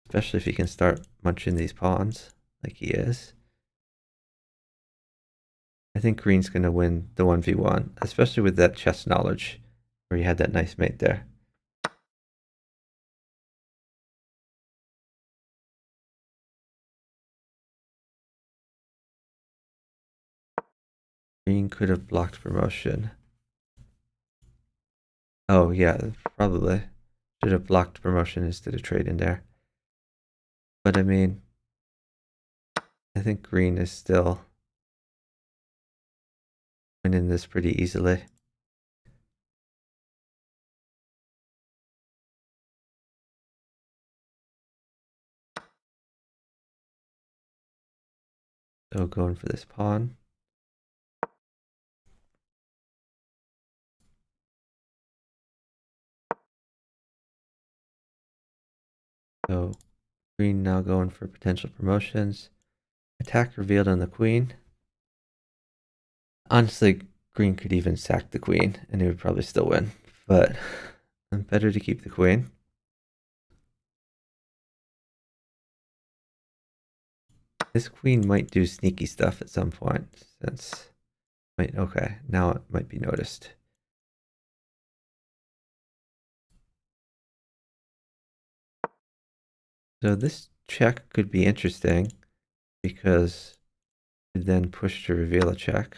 S1: Especially if he can start munching these pawns like he is. I think green's going to win the 1v1, especially with that chess knowledge where he had that nice mate there. Green could have blocked promotion. Oh, yeah, probably. Should have blocked promotion instead of trading there. But I mean, I think green is still winning this pretty easily. So going for this pawn. So green now going for potential promotions. Attack revealed on the queen. Honestly, green could even sack the queen and it would probably still win. But better to keep the queen. This queen might do sneaky stuff at some point since... Wait, okay, now it might be noticed. So this check could be interesting because it then push to reveal a check.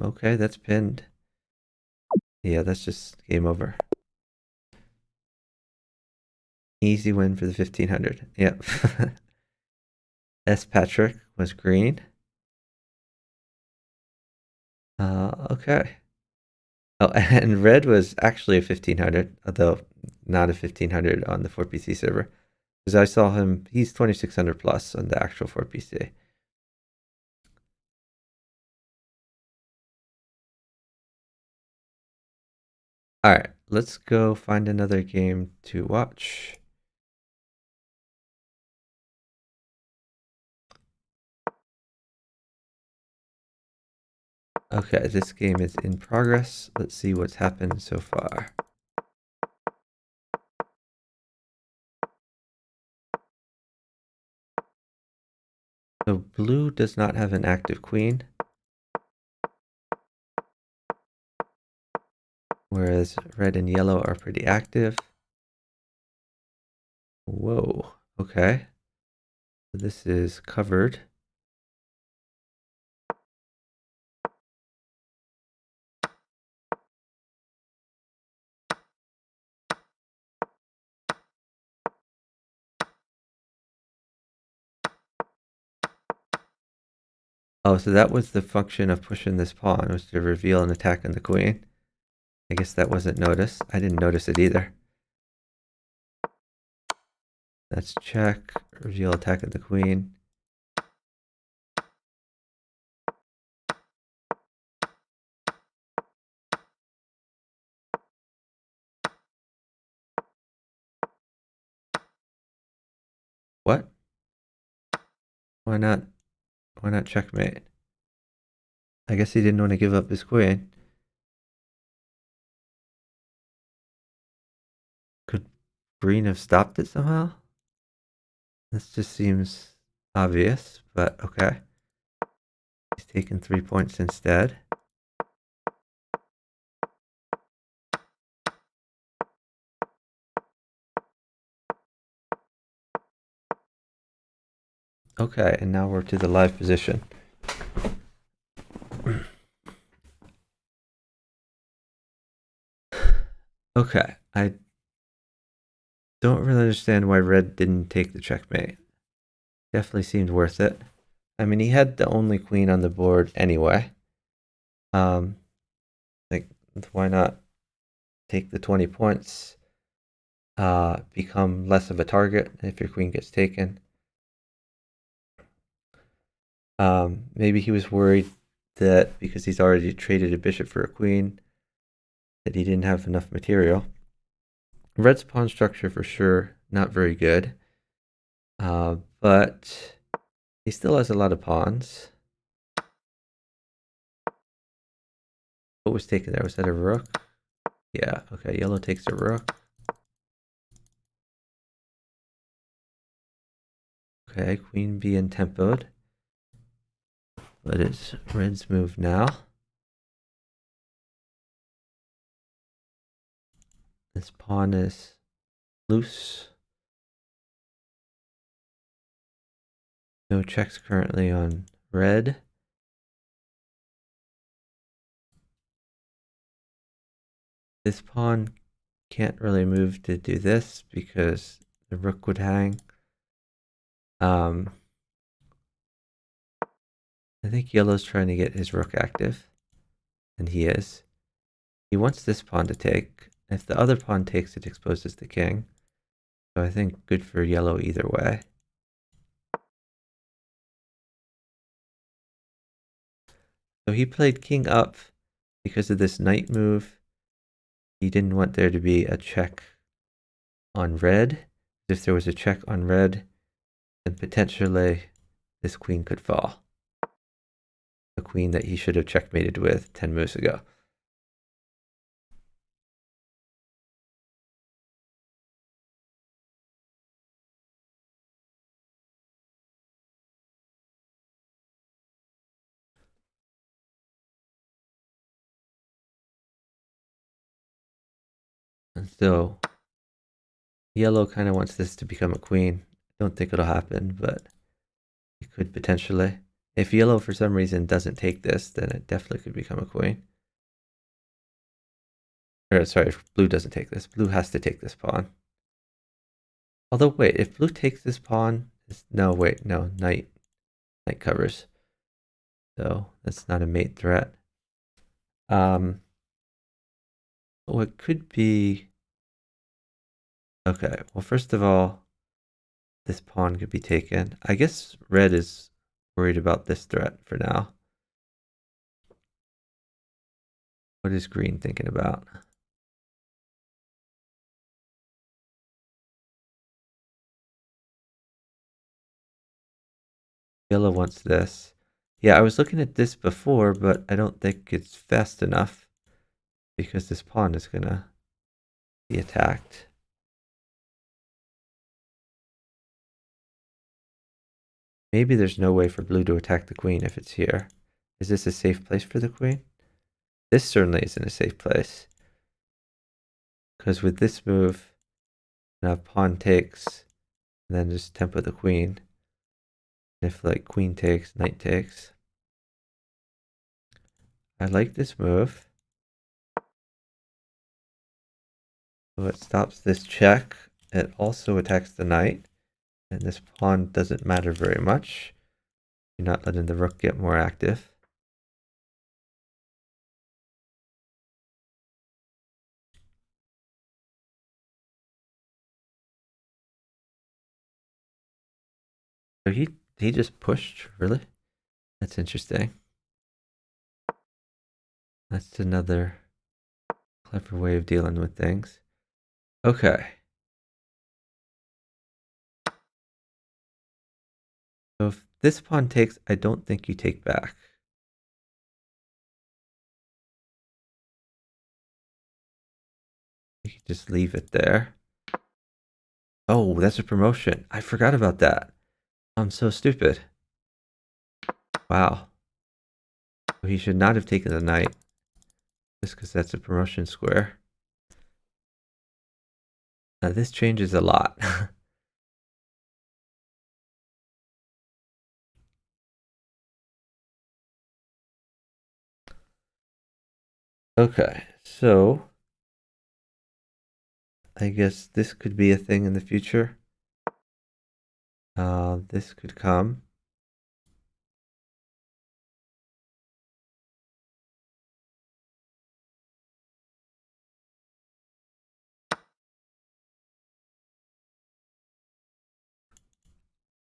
S1: Okay, that's pinned. Yeah, that's just game over. Easy win for the 1500. Yep. S. Patrick was green. Okay. Oh, and red was actually a 1500, although not a 1500 on the 4PC server. Because I saw him, he's 2600 plus on the actual 4PC. All right, let's go find another game to watch. Okay, this game is in progress. Let's see what's happened so far. So blue does not have an active queen, whereas red and yellow are pretty active. Whoa, okay. So this is covered. Oh, so that was the function of pushing this pawn, was to reveal an attack on the queen. I guess that wasn't noticed. I didn't notice it either. Let's check, reveal attack of the queen. What? Why not? Why not checkmate? I guess he didn't want to give up his queen. Could green have stopped it somehow? This just seems obvious, but okay. He's taken 3 points instead. Okay, and now we're to the live position. Okay, I don't really understand why red didn't take the checkmate. Definitely seemed worth it. I mean, he had the only queen on the board anyway. Like, why not take the 20 points? Become less of a target if your queen gets taken. Maybe he was worried that because he's already traded a bishop for a queen, that he didn't have enough material. Red's pawn structure for sure not very good, but he still has a lot of pawns. What was taken there? Was that a rook? Yeah, okay, yellow takes a rook. Okay, queen being tempoed. But it's red's move now. This pawn is loose. No checks currently on red. This pawn can't really move to do this because the rook would hang. I think yellow's trying to get his rook active, and he is. He wants this pawn to take. If the other pawn takes, it exposes the king. So I think good for yellow either way. So he played king up because of this knight move. He didn't want there to be a check on red. If there was a check on red, then potentially this queen could fall. The queen that he should have checkmated with 10 moves ago. And so yellow kind of wants this to become a queen. I don't think it'll happen, but it could potentially. If yellow for some reason doesn't take this, then it definitely could become a queen. Or sorry, if blue doesn't take this, blue has to take this pawn. Although wait, if blue takes this pawn, no, wait, no, knight covers. So that's not a mate threat. Oh, it could be... Okay, well, first of all, this pawn could be taken. I guess red is worried about this threat for now. What is green thinking about? Yellow wants this. Yeah, I was looking at this before, but I don't think it's fast enough because this pawn is gonna be attacked. Maybe there's no way for blue to attack the queen if it's here. Is this a safe place for the queen? This certainly isn't a safe place. Because with this move, now pawn takes, and then just tempo the queen. And if like queen takes, knight takes. I like this move. So it stops this check. It also attacks the knight. And this pawn doesn't matter very much. You're not letting the rook get more active. So he just pushed, really? That's interesting. That's another clever way of dealing with things. Okay. So if this pawn takes, I don't think you take back. You can just leave it there. Oh, that's a promotion. I forgot about that. I'm so stupid. Wow. He should not have taken the knight. Just because that's a promotion square. Now this changes a lot. Okay, so I guess this could be a thing in the future. This could come.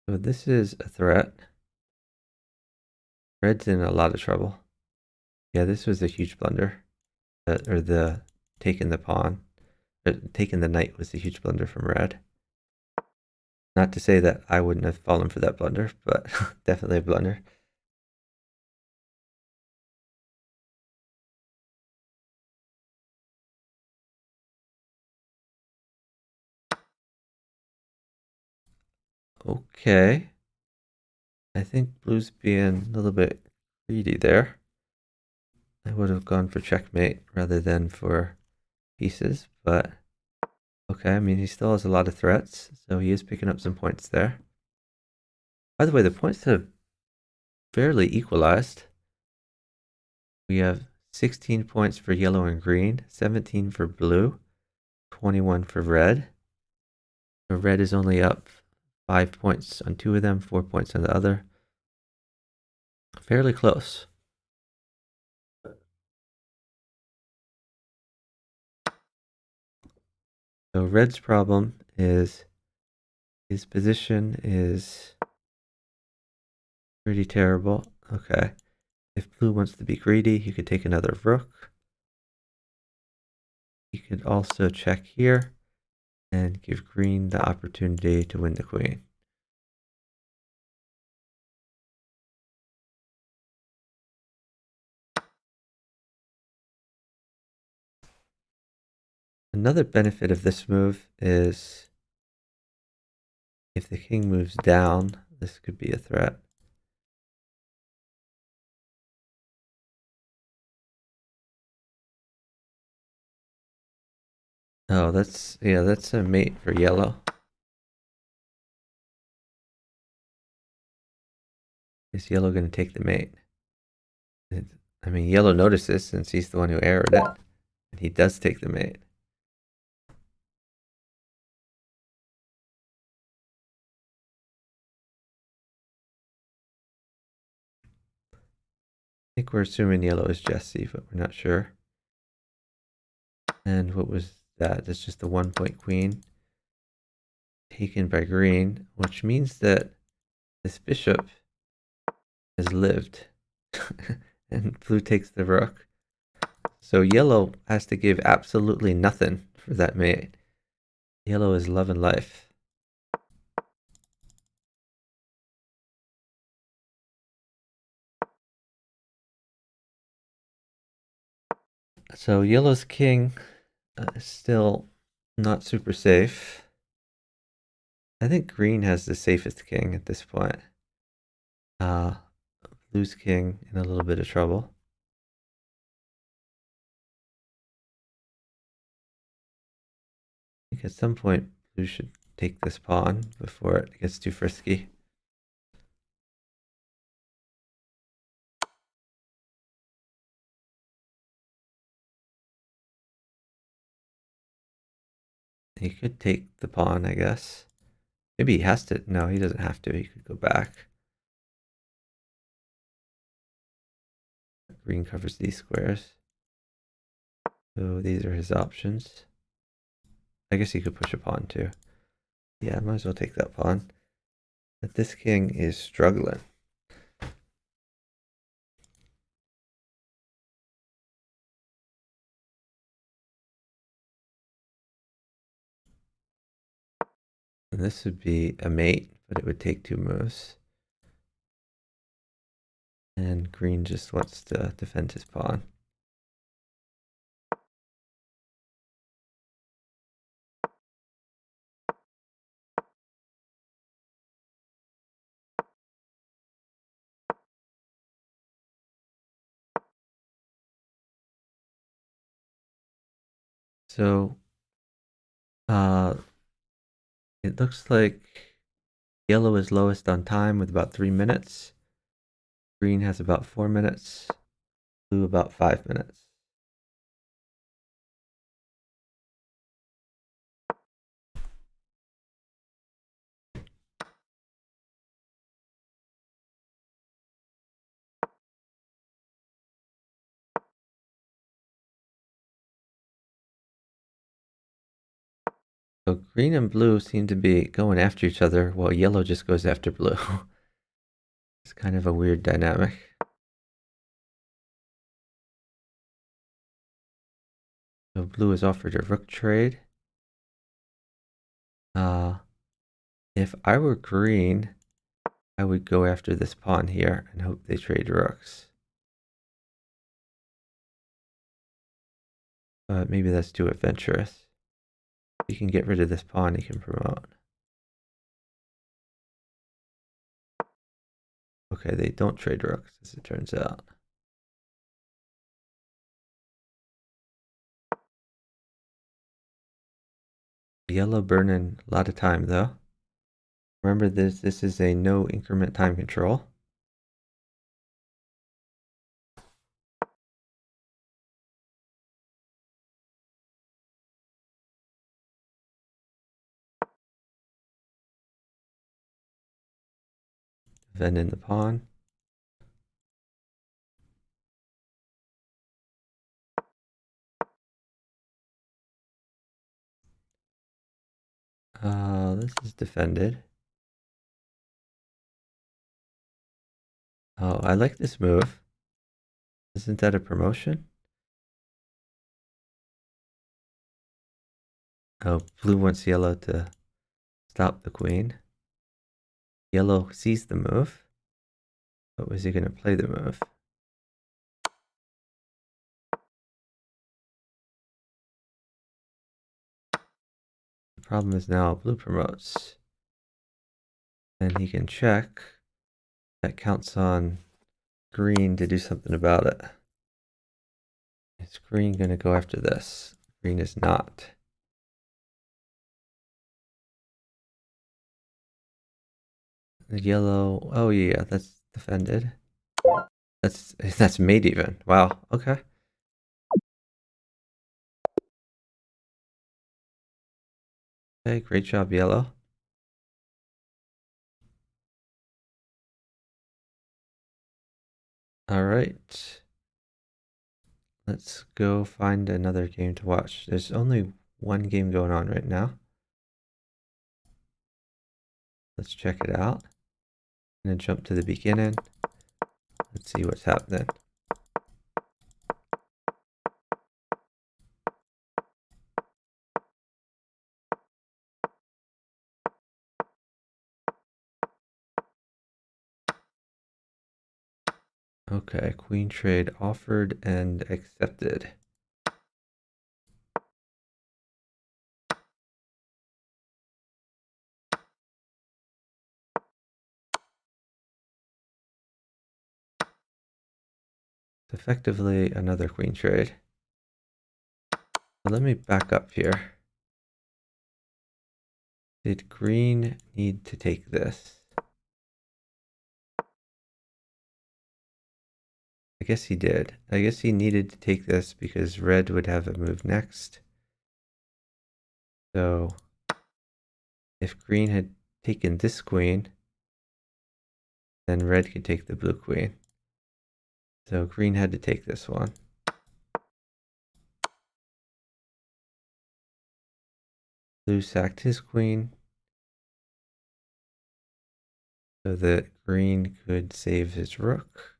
S1: So this is a threat. Red's in a lot of trouble. Yeah, this was a huge blunder. Or the taking the pawn. Taking the knight was a huge blunder from red. Not to say that I wouldn't have fallen for that blunder, but definitely a blunder. Okay. I think blue's being a little bit greedy there. I would have gone for checkmate rather than for pieces, but okay. I mean, he still has a lot of threats, so he is picking up some points there. By the way, the points have fairly equalized. We have 16 points for yellow and green, 17 for blue, 21 for red. So red is only up 5 points on two of them, 4 points on the other. Fairly close. So red's problem is his position is pretty terrible. Okay. If blue wants to be greedy, he could take another rook. He could also check here and give green the opportunity to win the queen. Another benefit of this move is if the king moves down, this could be a threat. Oh, that's a mate for yellow. Is yellow going to take the mate? I mean, yellow notices since he's the one who arrowed it. And he does take the mate. I think we're assuming yellow is Jesse, but we're not sure. And what was that? That's just a 1-point queen taken by green, which means that this bishop has lived. And blue takes the rook. So yellow has to give absolutely nothing for that mate. Yellow is love and life. So yellow's king is still not super safe. I think green has the safest king at this point. Blue's king in a little bit of trouble. I think at some point blue should take this pawn before it gets too frisky. He could take the pawn, I guess. Maybe he has to. No, he doesn't have to. He could go back. Green covers these squares. So these are his options. I guess he could push a pawn too. Yeah, might as well take that pawn. But this king is struggling. And this would be a mate, but it would take 2 moves. And green just wants to defend his pawn. So it looks like yellow is lowest on time with about 3 minutes. Green has about 4 minutes. Blue about 5 minutes. So green and blue seem to be going after each other while yellow just goes after blue. It's kind of a weird dynamic. So blue has offered a rook trade. If I were green, I would go after this pawn here and hope they trade rooks. But maybe that's too adventurous. If he can get rid of this pawn, he can promote. Okay, they don't trade rooks, as it turns out. Yellow burning a lot of time, though. Remember this is a no increment time control. Defending the pawn. This is defended. Oh, I like this move. Isn't that a promotion? Oh, blue wants yellow to stop the queen. Yellow sees the move. But was he going to play the move? The problem is now blue promotes. And he can check. That counts on green to do something about it. Is green going to go after this? Green is not. The yellow, oh yeah, that's defended. That's mate even. Wow, okay. Okay, great job, yellow. All right. Let's go find another game to watch. There's only one game going on right now. Let's check it out. I'm gonna jump to the beginning. Let's see what's happening. Okay, queen trade offered and accepted. It's effectively another queen trade. Let me back up here. Did green need to take this? I guess he did. I guess he needed to take this because red would have a move next. So if green had taken this queen, then red could take the blue queen. So green had to take this one. Blue sacked his queen so that green could save his rook.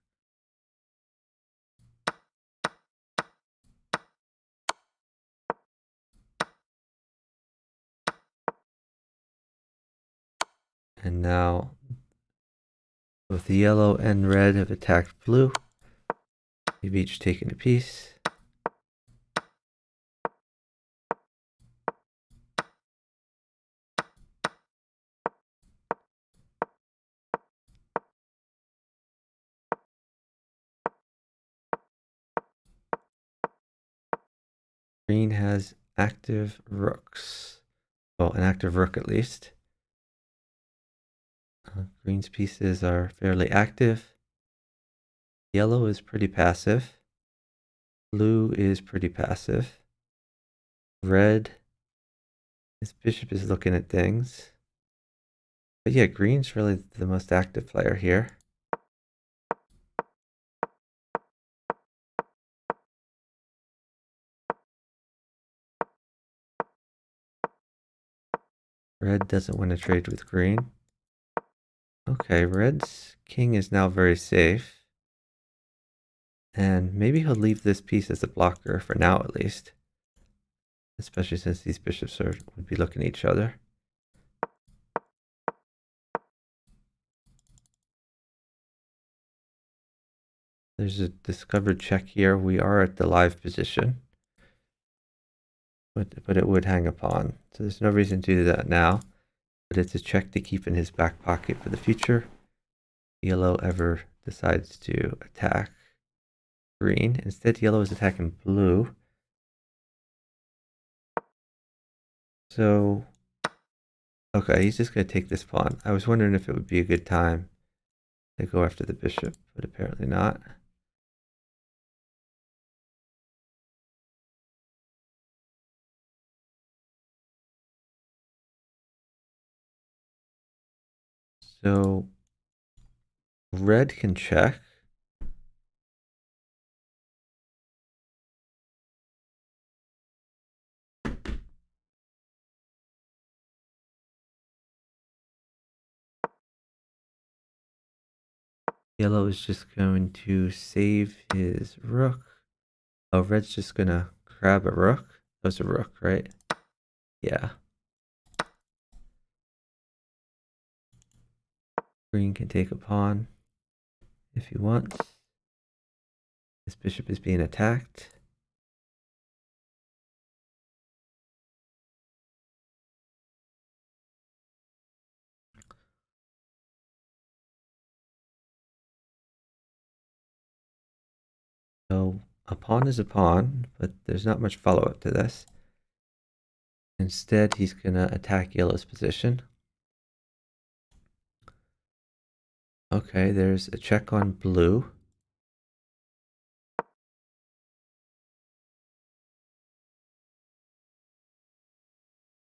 S1: And now both yellow and red have attacked blue. They've each taken a piece. Green has active rooks. Well, an active rook at least. Green's pieces are fairly active. Yellow is pretty passive. Blue is pretty passive. Red, his bishop is looking at things. But yeah, green's really the most active player here. Red doesn't want to trade with green. Okay, red's king is now very safe. And maybe he'll leave this piece as a blocker for now at least. Especially since these bishops would be looking at each other. There's a discovered check here. We are at the live position. But it would hang a pawn. So there's no reason to do that now. But it's a check to keep in his back pocket for the future. Yellow ever decides to attack green. Instead, yellow is attacking blue. So, okay, he's just going to take this pawn. I was wondering if it would be a good time to go after the bishop, but apparently not. So, red can check. Yellow is just going to save his rook. Oh, red's just going to grab a rook. That's a rook, right? Yeah. Green can take a pawn if he wants. This bishop is being attacked. So a pawn is a pawn, but there's not much follow-up to this. Instead, he's going to attack yellow's position. Okay, there's a check on blue.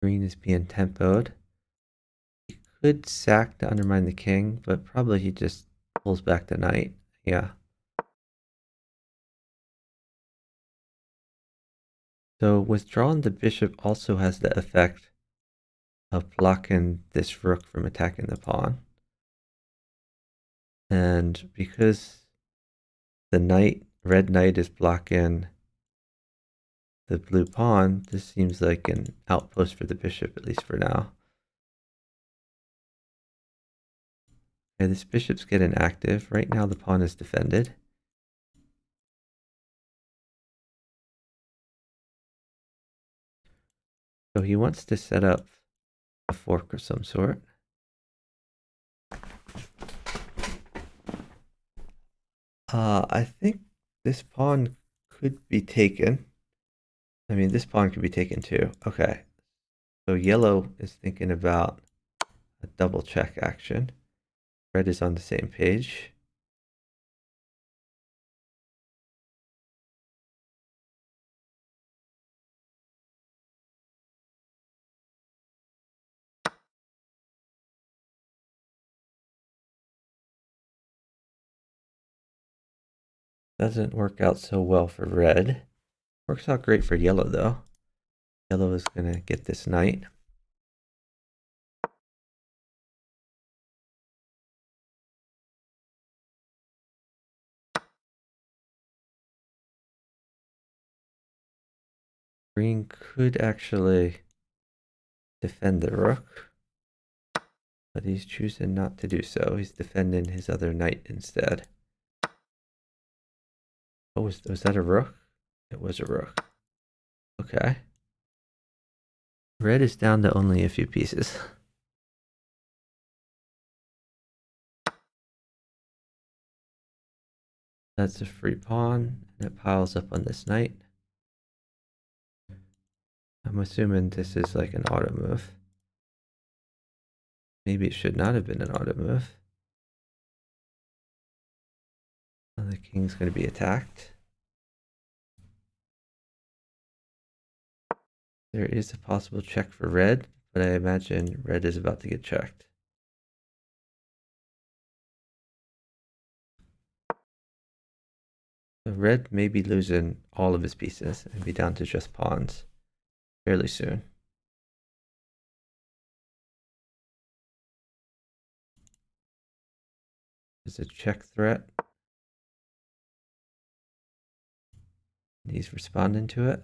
S1: Green is being tempoed. He could sack to undermine the king, but probably he just pulls back the knight. Yeah. So withdrawing the bishop also has the effect of blocking this rook from attacking the pawn. And because the red knight is blocking the blue pawn, this seems like an outpost for the bishop, at least for now. Okay, this bishop's getting active. Right now the pawn is defended. So he wants to set up a fork of some sort. I think this pawn could be taken. I mean, this pawn could be taken too. Okay. So yellow is thinking about a double check action. Red is on the same page. Doesn't work out so well for red. Works out great for yellow though. Yellow is going to get this knight. Green could actually defend the rook, but he's choosing not to do so. He's defending his other knight instead. Oh, was that a rook? It was a rook. Okay. Red is down to only a few pieces. That's a free pawn, and it piles up on this knight. I'm assuming this is like an auto move. Maybe it should not have been an auto move. Now the king's going to be attacked. There is a possible check for red, but I imagine red is about to get checked. So red may be losing all of his pieces and be down to just pawns fairly soon. There's a check threat. He's responding to it.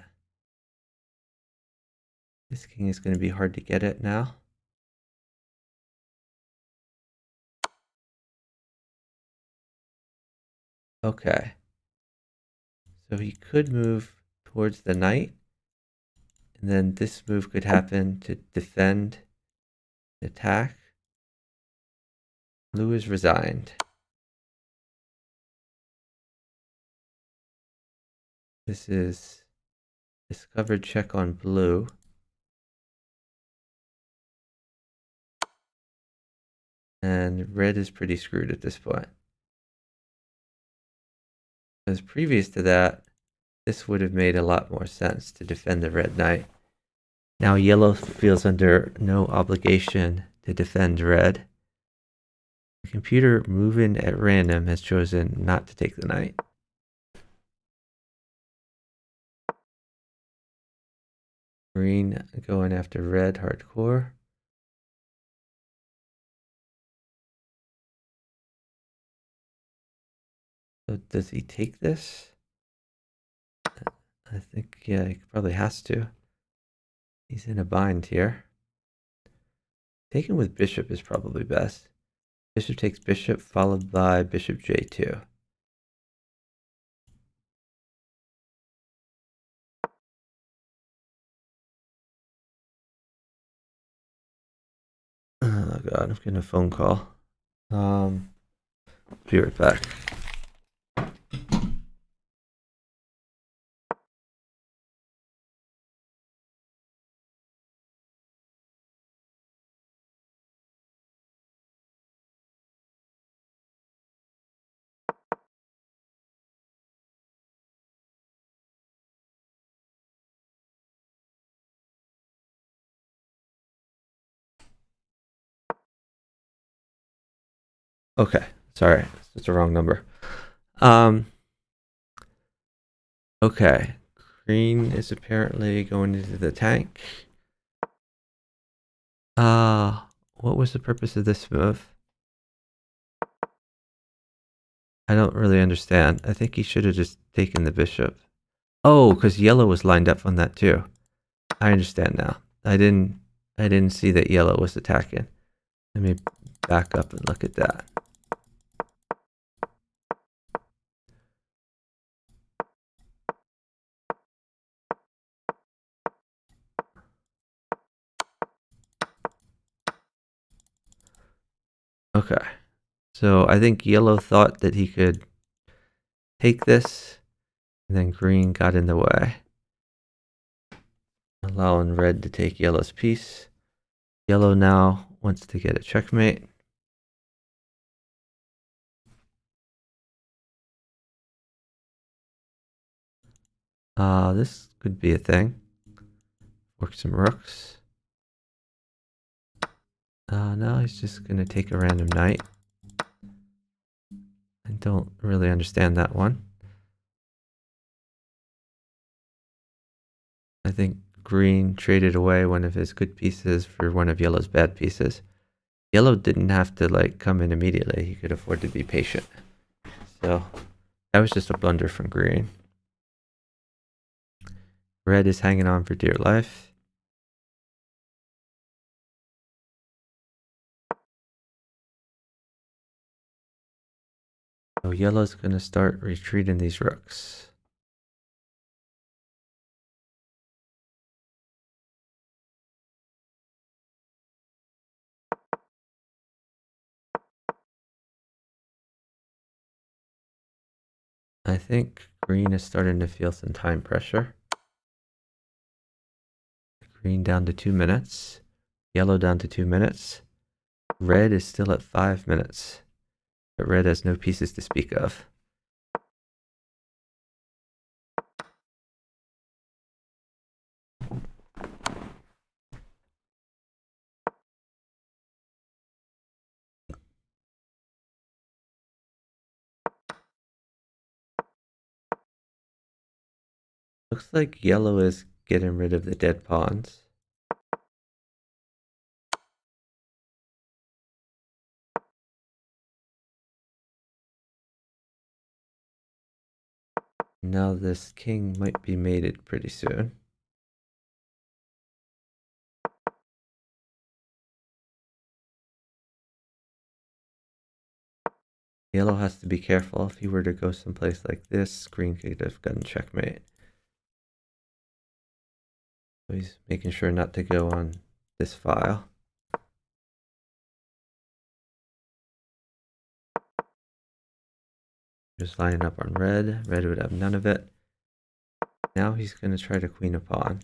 S1: This king is going to be hard to get at now. Okay. So he could move towards the knight. And then this move could happen to defend, attack. Blue is resigned. This is discovered check on blue. And red is pretty screwed at this point. Because previous to that, this would have made a lot more sense to defend the red knight. Now yellow feels under no obligation to defend red. The computer moving at random has chosen not to take the knight. Green going after red hardcore. So does he take this? I think, yeah, he probably has to. He's in a bind here. Taking with bishop is probably best. Bishop takes bishop, followed by bishop j2. Oh god, I'm getting a phone call. Be right back. Okay, sorry, it's the wrong number. Okay, Green is apparently going into the tank. What was the purpose of this move? I don't really understand. I think he should have just taken the bishop. Oh, because yellow was lined up on that too. I understand now. I didn't see that yellow was attacking. Let me back up and look at that. Okay. So I think yellow thought that he could take this, and then green got in the way, allowing red to take yellow's piece. Yellow now wants to get a checkmate. This could be a thing. Work some rooks. Now he's just going to take a random knight. I don't really understand that one. I think green traded away one of his good pieces for one of yellow's bad pieces. Yellow didn't have to like come in immediately. He could afford to be patient. So that was just a blunder from green. Red is hanging on for dear life. So yellow's going to start retreating these rooks. I think green is starting to feel some time pressure. Green down to 2 minutes. Yellow down to 2 minutes. Red is still at 5 minutes. But red has no pieces to speak of. Looks like yellow is getting rid of the dead pawns. Now this king might be mated pretty soon. Yellow has to be careful. If he were to go someplace like this, green could have gotten checkmate. So he's making sure not to go on this file. Just lining up on red. Red would have none of it. Now he's going to try to queen a pawn.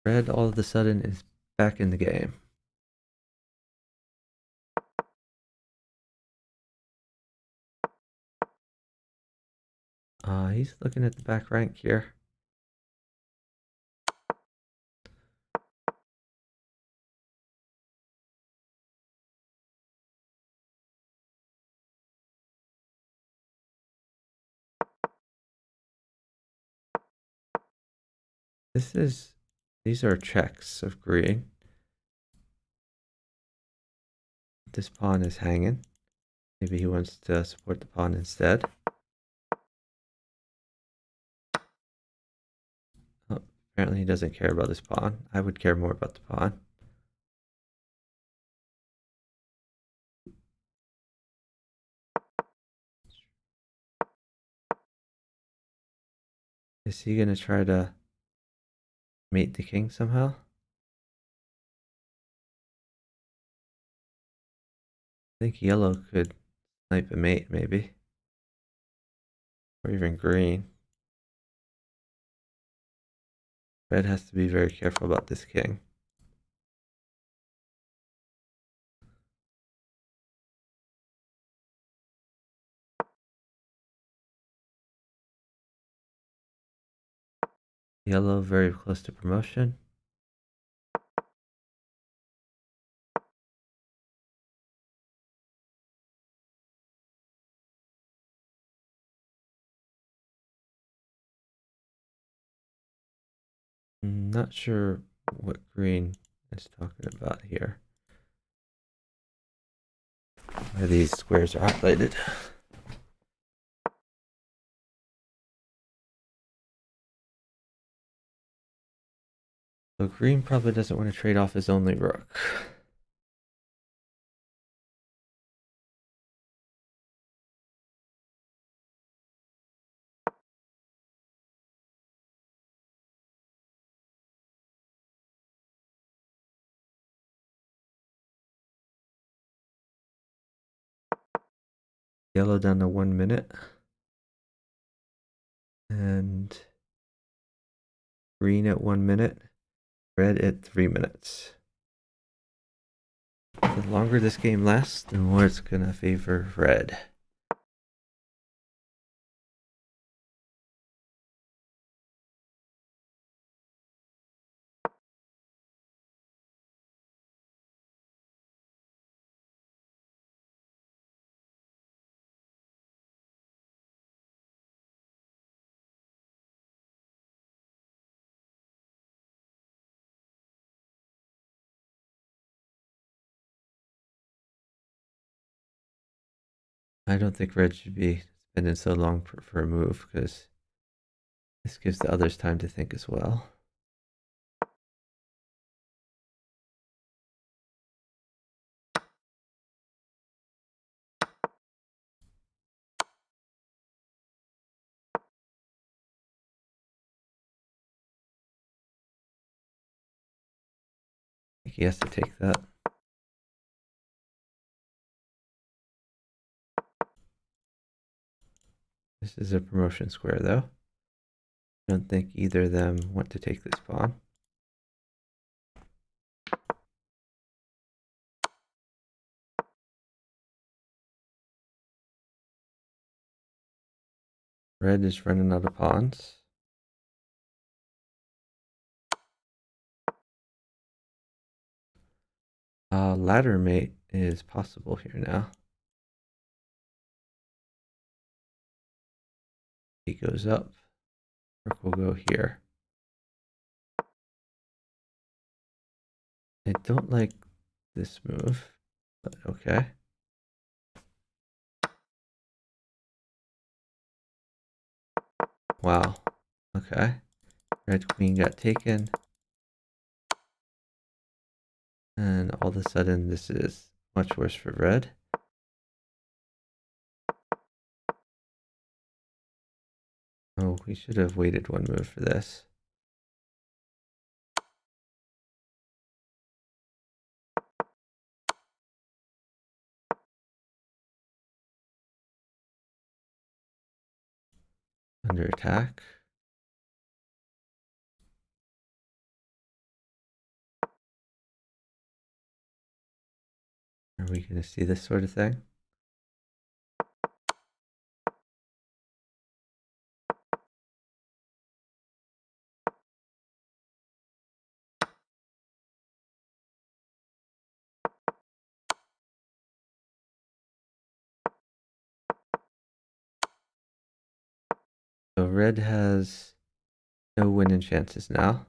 S1: Red all of a sudden is back in the game. He's looking at the back rank here. These are checks of green. This pawn is hanging. Maybe he wants to support the pawn instead. Oh, apparently he doesn't care about this pawn. I would care more about the pawn. Is he going to try to mate the king somehow? I think yellow could snipe a mate, maybe. Or even green. Red has to be very careful about this king. Yellow very close to promotion. I'm not sure what green is talking about here. Why these squares are highlighted. So green probably doesn't want to trade off his only rook. Yellow down to 1 minute. And green at 1 minute. Red at 3 minutes. The longer this game lasts, the more it's going to favor red. I don't think red should be spending so long for a move, because this gives the others time to think as well. I think he has to take that. This is a promotion square, though. I don't think either of them want to take this pawn. Red is running out of pawns. Ladder mate is possible here now. He goes up. Rook will go here. I don't like this move, but okay. Wow. Okay. Red queen got taken. And all of a sudden, this is much worse for red. Oh, we should have waited one move for this. Under attack. Are we going to see this sort of thing? So red has no winning chances now.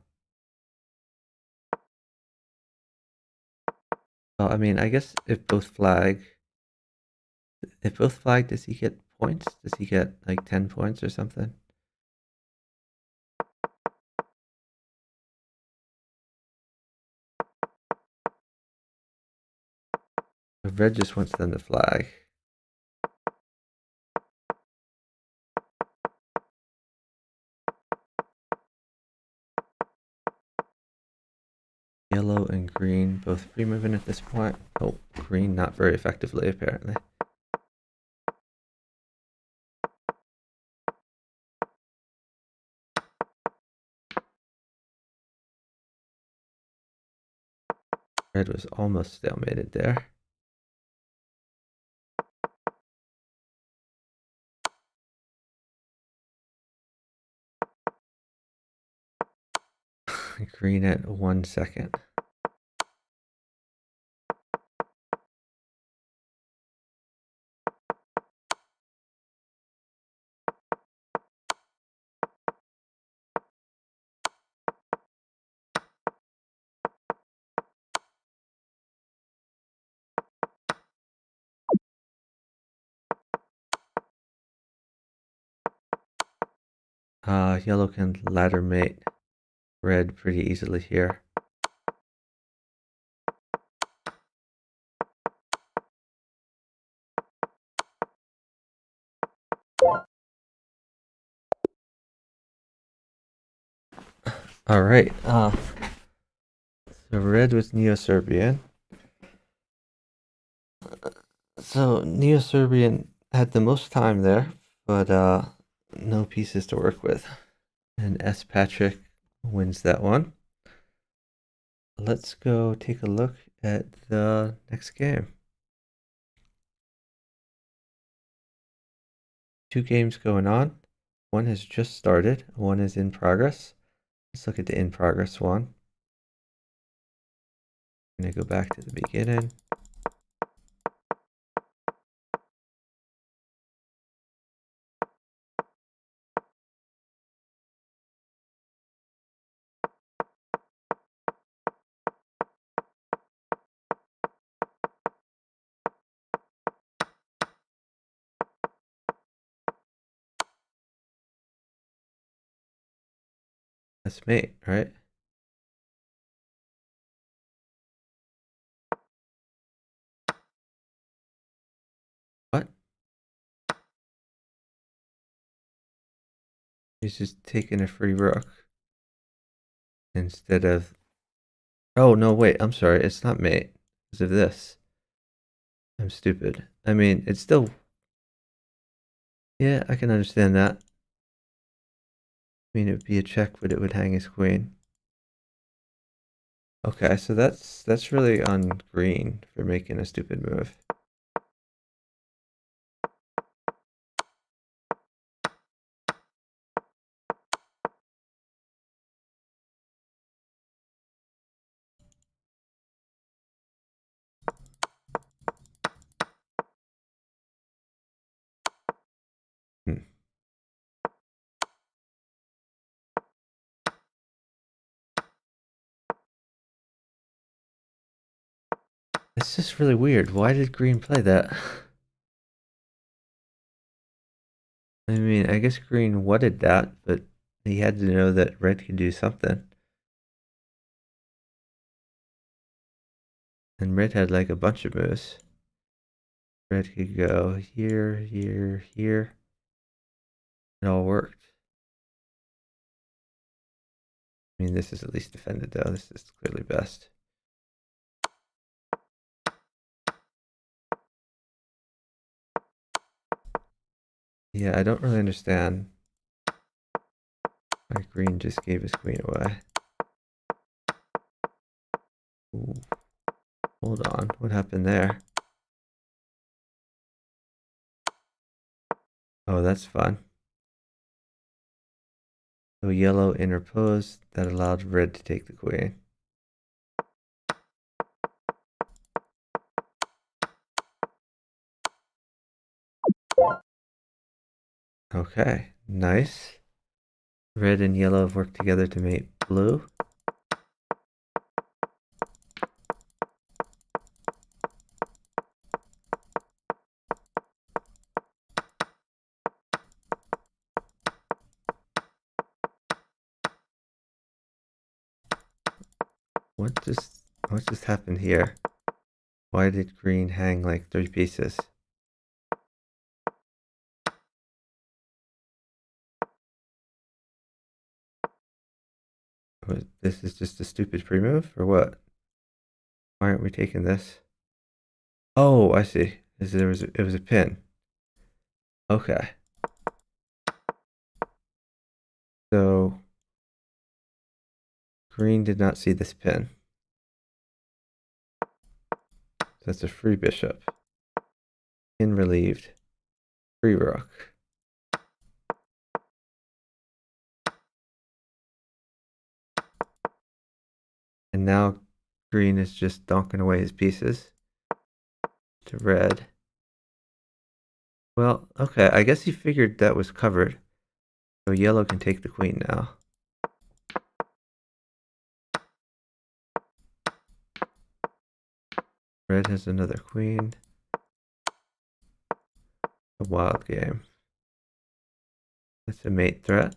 S1: Well, I mean, I guess if both flag, does he get points? Does he get like 10 points or something? If red just wants them to flag. Yellow and green both free moving at this point. Oh, green not very effectively apparently. Red was almost stalemated there. Green at 1 second. Yellow can ladder mate red pretty easily here. All right. So red was Neo-Serbian. So Neo-Serbian had the most time there, but no pieces to work with. And S. Patrick wins that one. Let's go take a look at the next game. 2 games going on. One has just started, one is in progress. Let's look at the in progress one. I'm gonna go back to the beginning. That's mate, right? What? He's just taking a free rook instead of. Oh no, wait, I'm sorry, it's not mate. Because of this. I'm stupid. I mean, it's still. Yeah, I can understand that. I mean, it would be a check, but it would hang his queen. Okay, so that's really on green for making a stupid move. Hmm. It's just really weird. Why did green play that? I mean, I guess green wanted that, but he had to know that red could do something. And red had like a bunch of moves. Red could go here, here, here. It all worked. I mean, this is at least defended though. This is clearly best. Yeah, I don't really understand why green just gave his queen away. Ooh. Hold on, what happened there? Oh, that's fun. So yellow interposed, that allowed red to take the queen. Okay, nice. Red and yellow have worked together to mate blue. What just happened here? Why did green hang like 3 pieces? This is just a stupid pre-move or what? Why aren't we taking this? Oh, I see. It was a pin. Okay. So green did not see this pin. That's a free bishop. In relieved. Free rook. And now green is just donking away his pieces to red. Well, okay, I guess he figured that was covered. So yellow can take the queen now. Red has another queen. A wild game. That's a mate threat.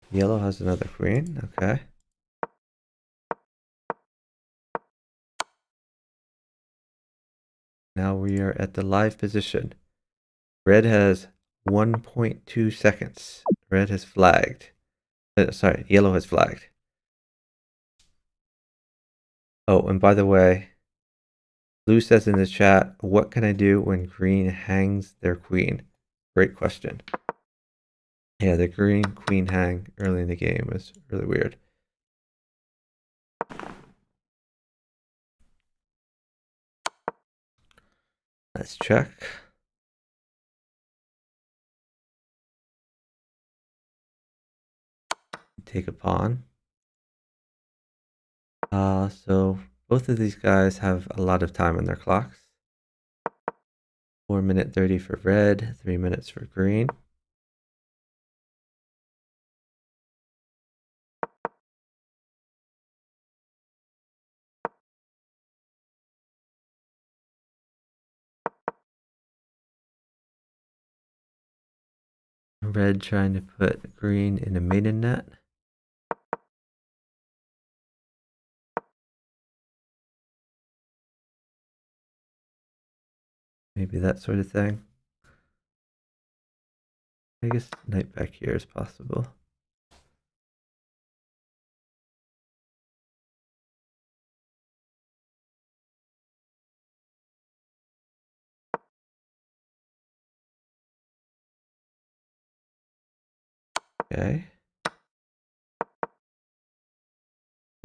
S1: Yellow has another queen, okay. Now we are at the live position. Red has 1.2 seconds. Red has flagged. Sorry, yellow has flagged. Oh, and by the way, Blue says in the chat, what can I do when green hangs their queen? Great question. Yeah, the green queen hang early in the game was really weird. Let's check. Take a pawn. So both of these guys have a lot of time on their clocks. 4 minute 30 for red, 3 minutes for green. Red trying to put green in a maiden net. Maybe that sort of thing. I guess knight back here is possible. Okay.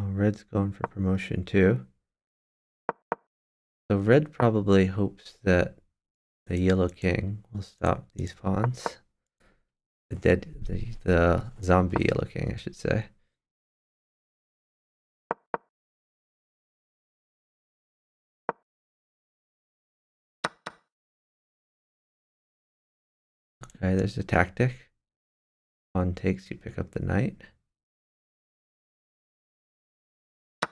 S1: Oh, red's going for promotion too. So red probably hopes that the yellow king will stop these pawns. The zombie yellow king, I should say. Okay, there's a tactic. Pawn takes, you pick up the knight.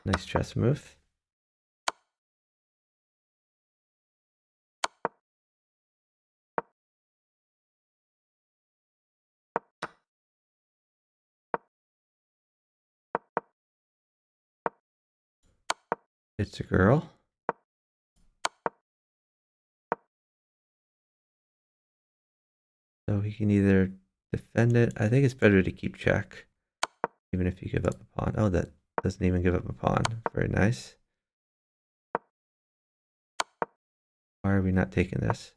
S1: Nice chess move. It's a girl. So he can either defend it. I think it's better to keep check, even if you give up a pawn. Oh, that doesn't even give up a pawn. Very nice. Why are we not taking this?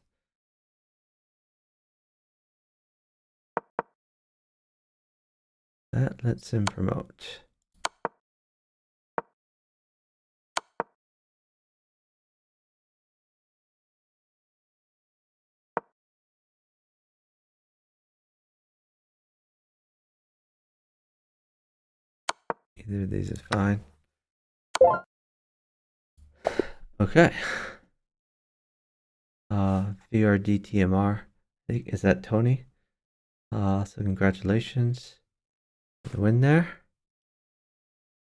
S1: That lets him promote. Either of these is fine. Okay. VRDTMR. I think, is that Tony? So congratulations for the win there.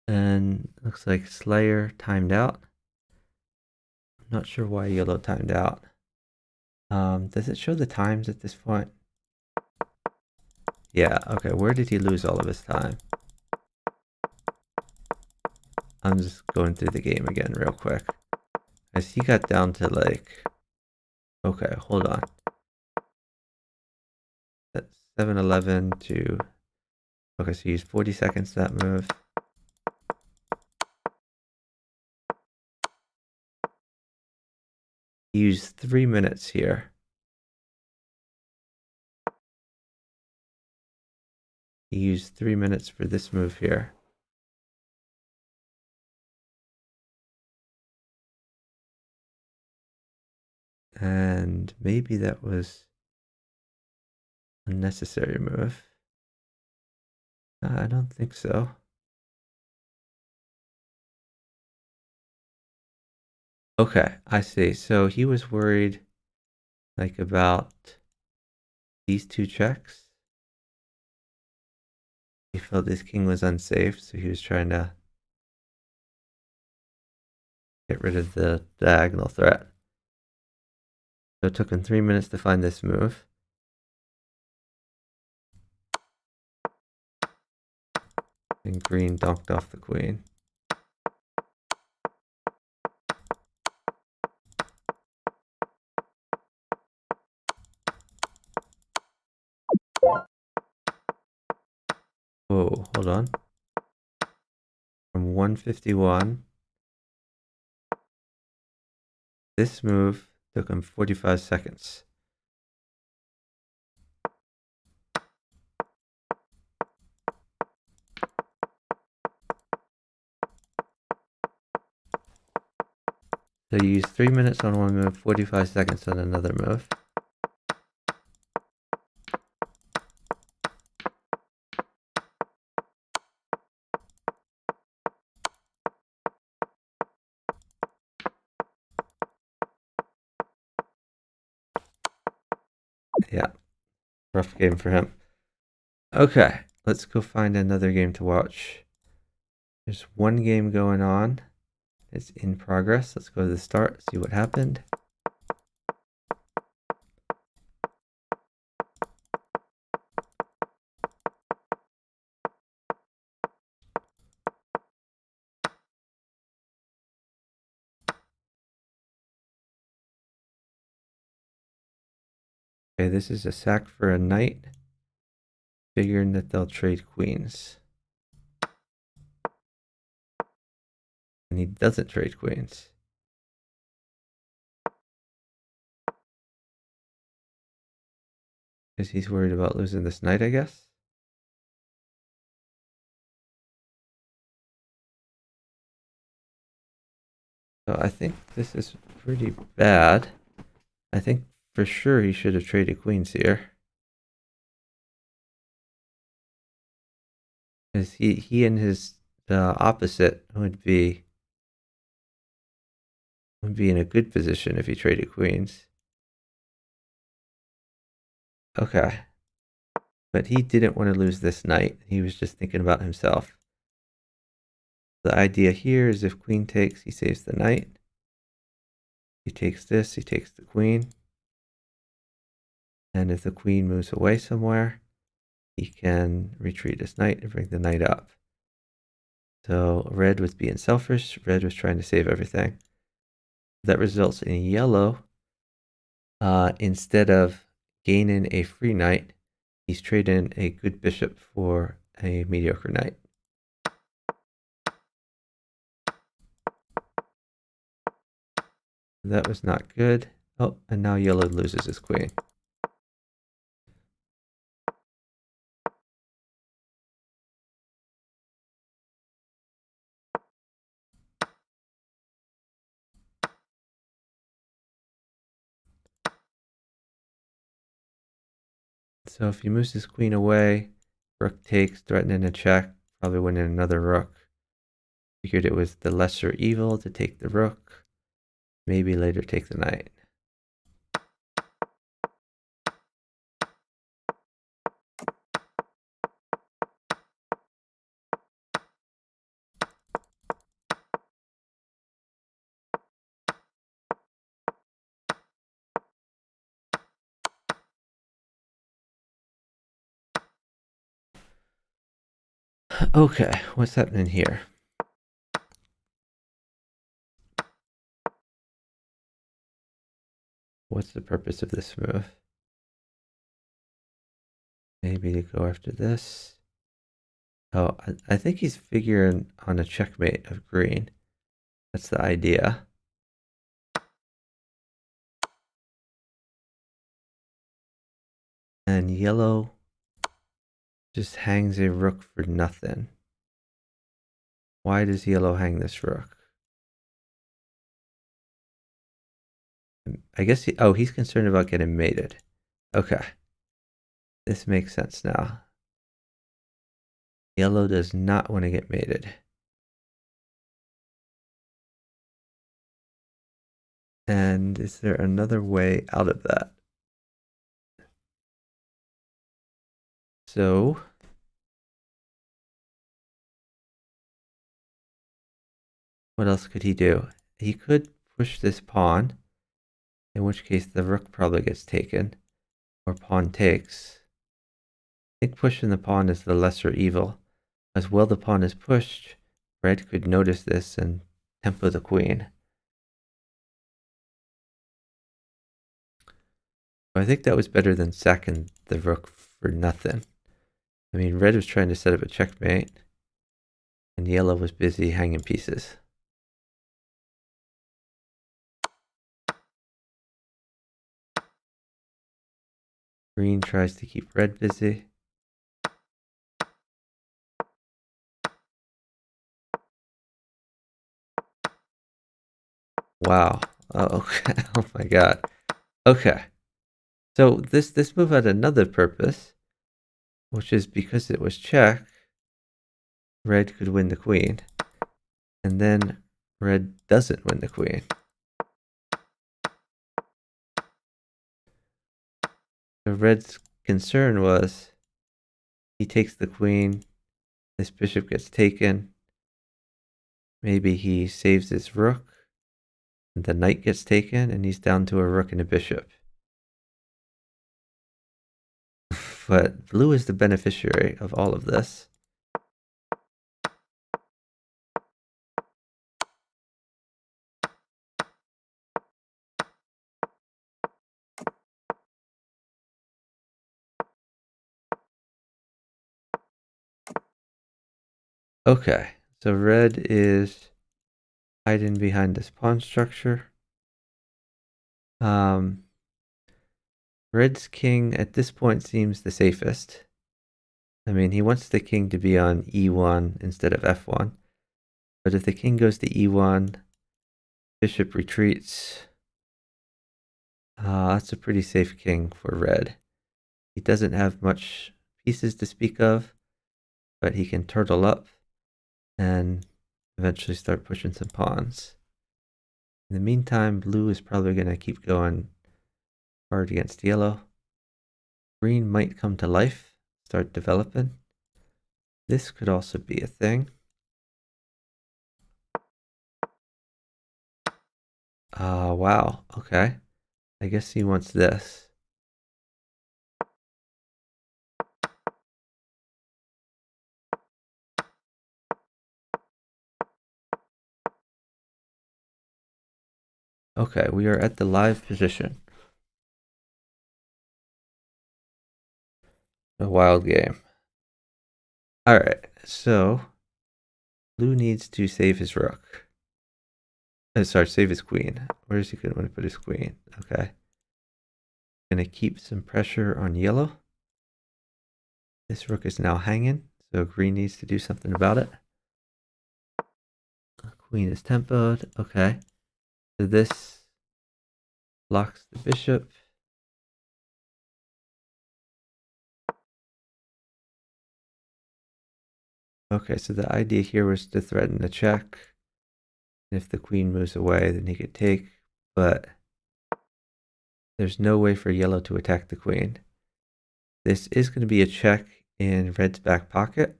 S1: And looks like Slayer timed out. I'm not sure why yellow timed out. Does it show the times at this point? Yeah, okay, where did he lose all of his time? I'm just going through the game again real quick. As he got down to like, okay, hold on. That's 7-11 to, okay, so he used 40 seconds that move. He used 3 minutes here. He used 3 minutes for this move here. And maybe that was a necessary move. I don't think so. Okay, I see. So he was worried like about these two checks. He felt his king was unsafe, so he was trying to get rid of the diagonal threat. So it took him 3 minutes to find this move. And green donked off the queen. Whoa, hold on. From 151, this move took him 45 seconds. So you use 3 minutes on one move, 45 seconds on another move. Yeah, rough game for him. Okay, let's go find another game to watch. There's one game going on. It's in progress. Let's go to the start, see what happened. Okay, this is a sack for a knight, figuring that they'll trade queens. And he doesn't trade queens. Because he's worried about losing this knight, I guess. So I think this is pretty bad. I think for sure he should have traded queens here. Because he and his opposite would be in a good position if he traded queens. Okay. But he didn't want to lose this knight. He was just thinking about himself. The idea here is if queen takes, he saves the knight. He takes this, he takes the queen. And if the queen moves away somewhere, he can retreat his knight and bring the knight up. So red was being selfish. Red was trying to save everything. That results in yellow, instead of gaining a free knight, he's trading a good bishop for a mediocre knight. That was not good. Oh, and now yellow loses his queen. So if he moves his queen away, rook takes, threatening a check, probably winning another rook. Figured it was the lesser evil to take the rook, maybe later take the knight. Okay, what's happening here? What's the purpose of this move? Maybe to go after this. Oh, I think he's figuring on a checkmate of green. That's the idea. And yellow just hangs a rook for nothing. Why does yellow hang this rook? I guess he's concerned about getting mated. Okay. This makes sense now. Yellow does not want to get mated. And is there another way out of that? So what else could he do? He could push this pawn, in which case the rook probably gets taken, or pawn takes. I think pushing the pawn is the lesser evil. As well the pawn is pushed, red could notice this and tempo the queen. I think that was better than sacking the rook for nothing. I mean, red was trying to set up a checkmate, and yellow was busy hanging pieces. Green tries to keep red busy. Wow. Oh, okay. Oh my god. Okay. So this move had another purpose, which is because it was check, red could win the queen. And then red doesn't win the queen. So red's concern was he takes the queen, this bishop gets taken, maybe he saves his rook, and the knight gets taken, and he's down to a rook and a bishop. But blue is the beneficiary of all of this. Okay, so red is hiding behind this pawn structure. Red's king at this point seems the safest. I mean, he wants the king to be on e1 instead of f1. But if the king goes to e1, bishop retreats. That's a pretty safe king for red. He doesn't have much pieces to speak of, but he can turtle up and eventually start pushing some pawns. In the meantime, blue is probably going to keep going hard against yellow. Green might come to life, start developing. This could also be a thing. Wow, okay. I guess he wants this. Okay, we are at the live position. A wild game. Alright, so blue needs to save his rook. Sorry, save his queen. Where is he going to want to put his queen? Okay. Going to keep some pressure on yellow. This rook is now hanging, so green needs to do something about it. Queen is tempoed. Okay. So this blocks the bishop. Okay, so the idea here was to threaten the check. If the queen moves away, then he could take, but there's no way for yellow to attack the queen. This is going to be a check in red's back pocket.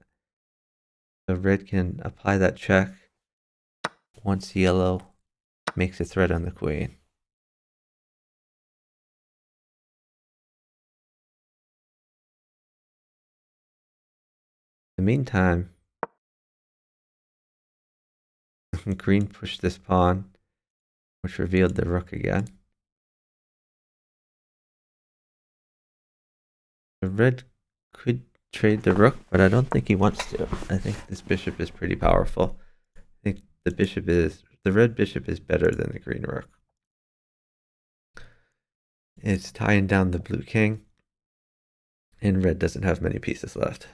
S1: So red can apply that check once yellow makes a threat on the queen. In the meantime, green pushed this pawn, which revealed the rook again. The red could trade the rook, but I don't think he wants to. I think this bishop is pretty powerful. I think the red bishop is better than the green rook. It's tying down the blue king. And red doesn't have many pieces left.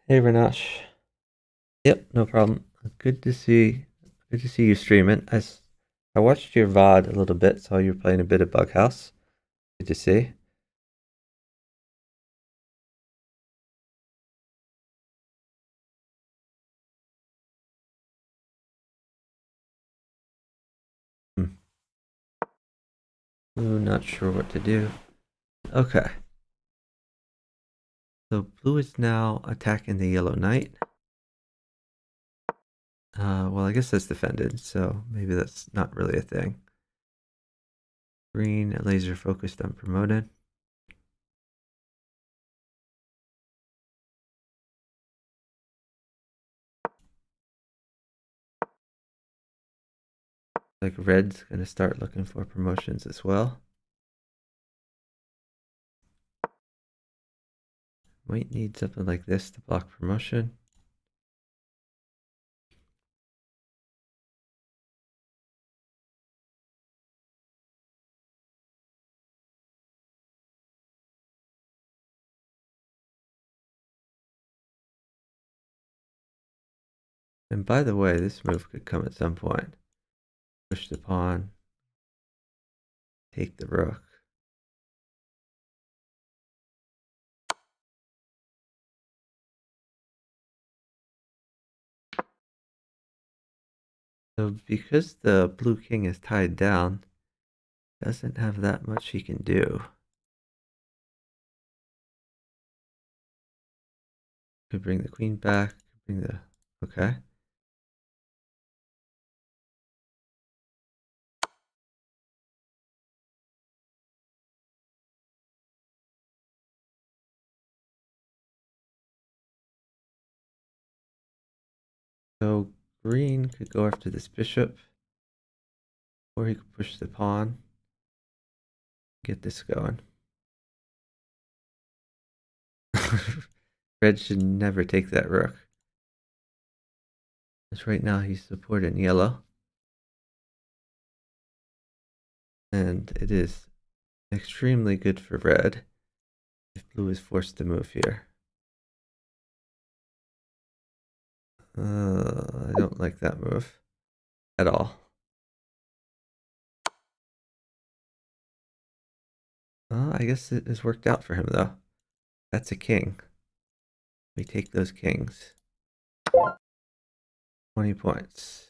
S1: Hey Renash. Yep, no problem. Good to see you streaming. I watched your VOD a little bit, saw you were playing a bit of Bug House. Good to see. Hmm. Blue, not sure what to do. Okay. So blue is now attacking the yellow knight. Well, I guess that's defended, so maybe that's not really a thing. Green, laser focused on promoted. Like red's gonna start looking for promotions as well. Might need something like this to block promotion. And by the way, this move could come at some point. Push the pawn, take the rook. So because the blue king is tied down, doesn't have that much he can do. Could bring the queen back, bring the... Okay. So green could go after this bishop, or he could push the pawn, get this going. Red should never take that rook. Because right now he's supporting yellow. And it is extremely good for red if blue is forced to move here. I don't like that move at all. I guess it has worked out for him though. That's a king. We take those kings. 20 points.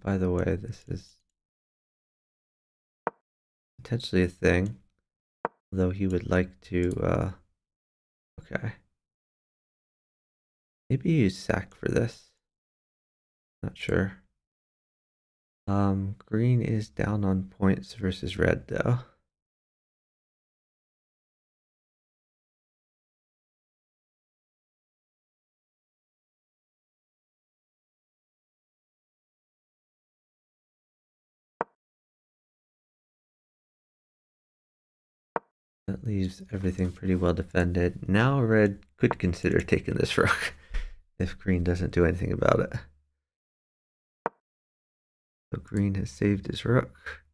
S1: By the way, this is potentially a thing, though he would like to, okay. Maybe use sack for this. Not sure. Green is down on points versus red though. That leaves everything pretty well defended. Now red could consider taking this rook if green doesn't do anything about it. So green has saved his rook.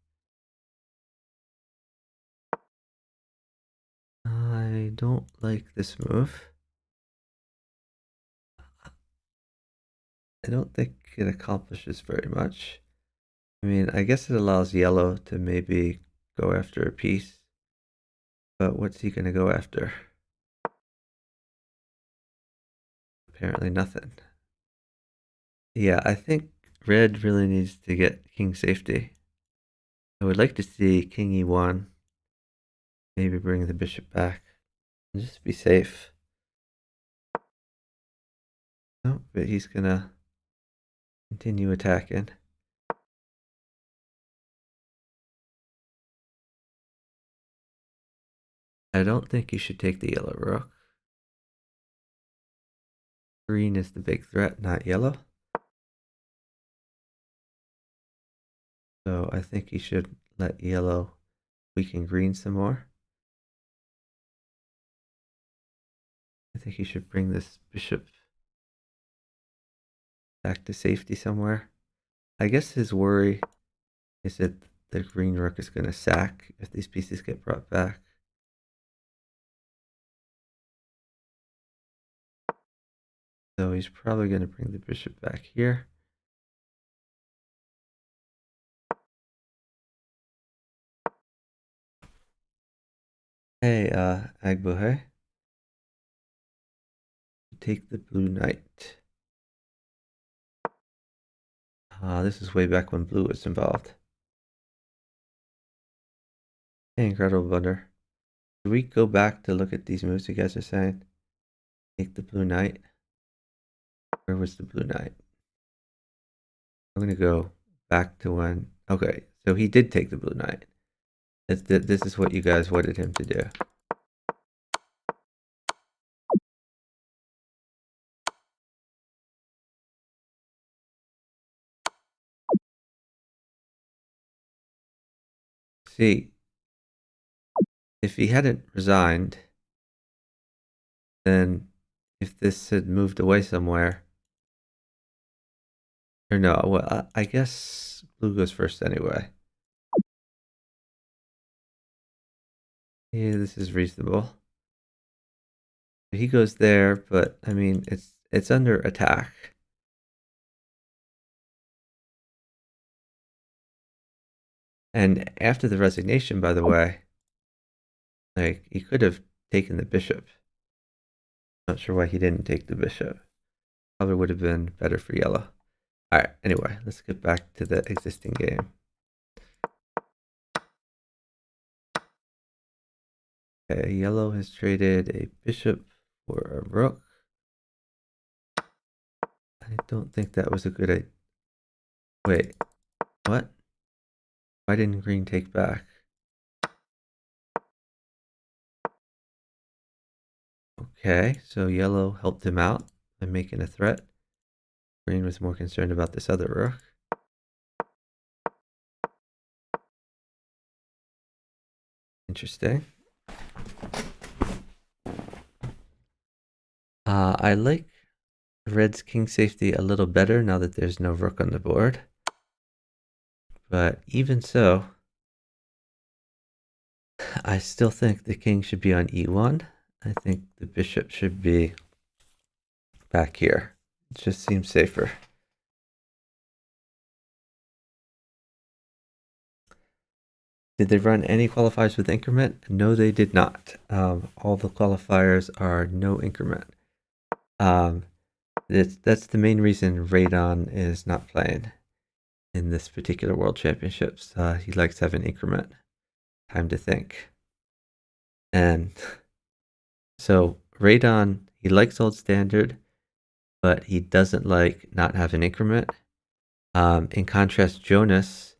S1: I don't like this move. I don't think it accomplishes very much. I mean, I guess it allows yellow to maybe go after a piece. But what's he going to go after? Apparently nothing. Yeah, I think red really needs to get king safety. I would like to see king e1. Maybe bring the bishop back. And just be safe. No, but he's going to continue attacking. I don't think you should take the yellow rook. Green is the big threat, not yellow. So I think he should let yellow weaken green some more. I think he should bring this bishop back to safety somewhere. I guess his worry is that the green rook is going to sack if these pieces get brought back. So he's probably going to bring the bishop back here. Hey, Agbohe. Take the blue knight. This is way back when blue was involved. Hey, incredible blunder. Do we go back to look at these moves you guys are saying? Take the blue knight. Where was the blue knight? I'm going to go back to when... Okay, so he did take the blue knight. This is what you guys wanted him to do. See, if he hadn't resigned, then if this had moved away somewhere... Or no, well, I guess blue goes first anyway. Yeah, this is reasonable. He goes there, but I mean, it's under attack. And after the resignation, by the way, like, he could have taken the bishop. Not sure why he didn't take the bishop. Probably would have been better for yellow. Alright, anyway, let's get back to the existing game. Okay, yellow has traded a bishop for a rook. I don't think that was a good idea. Wait, what? Why didn't green take back? Okay, so yellow helped him out by making a threat. Green was more concerned about this other rook. Interesting. I like red's king safety a little better now that there's no rook on the board. But even so, I still think the king should be on e1. I think the bishop should be back here. It just seems safer. Did they run any qualifiers with increment? No, they did not. All the qualifiers are no increment. That's the main reason Radon is not playing in this particular World Championships. He likes having increment. Time to think. And so Radon, he likes old standard, but he doesn't like not having increment. In contrast, Jonas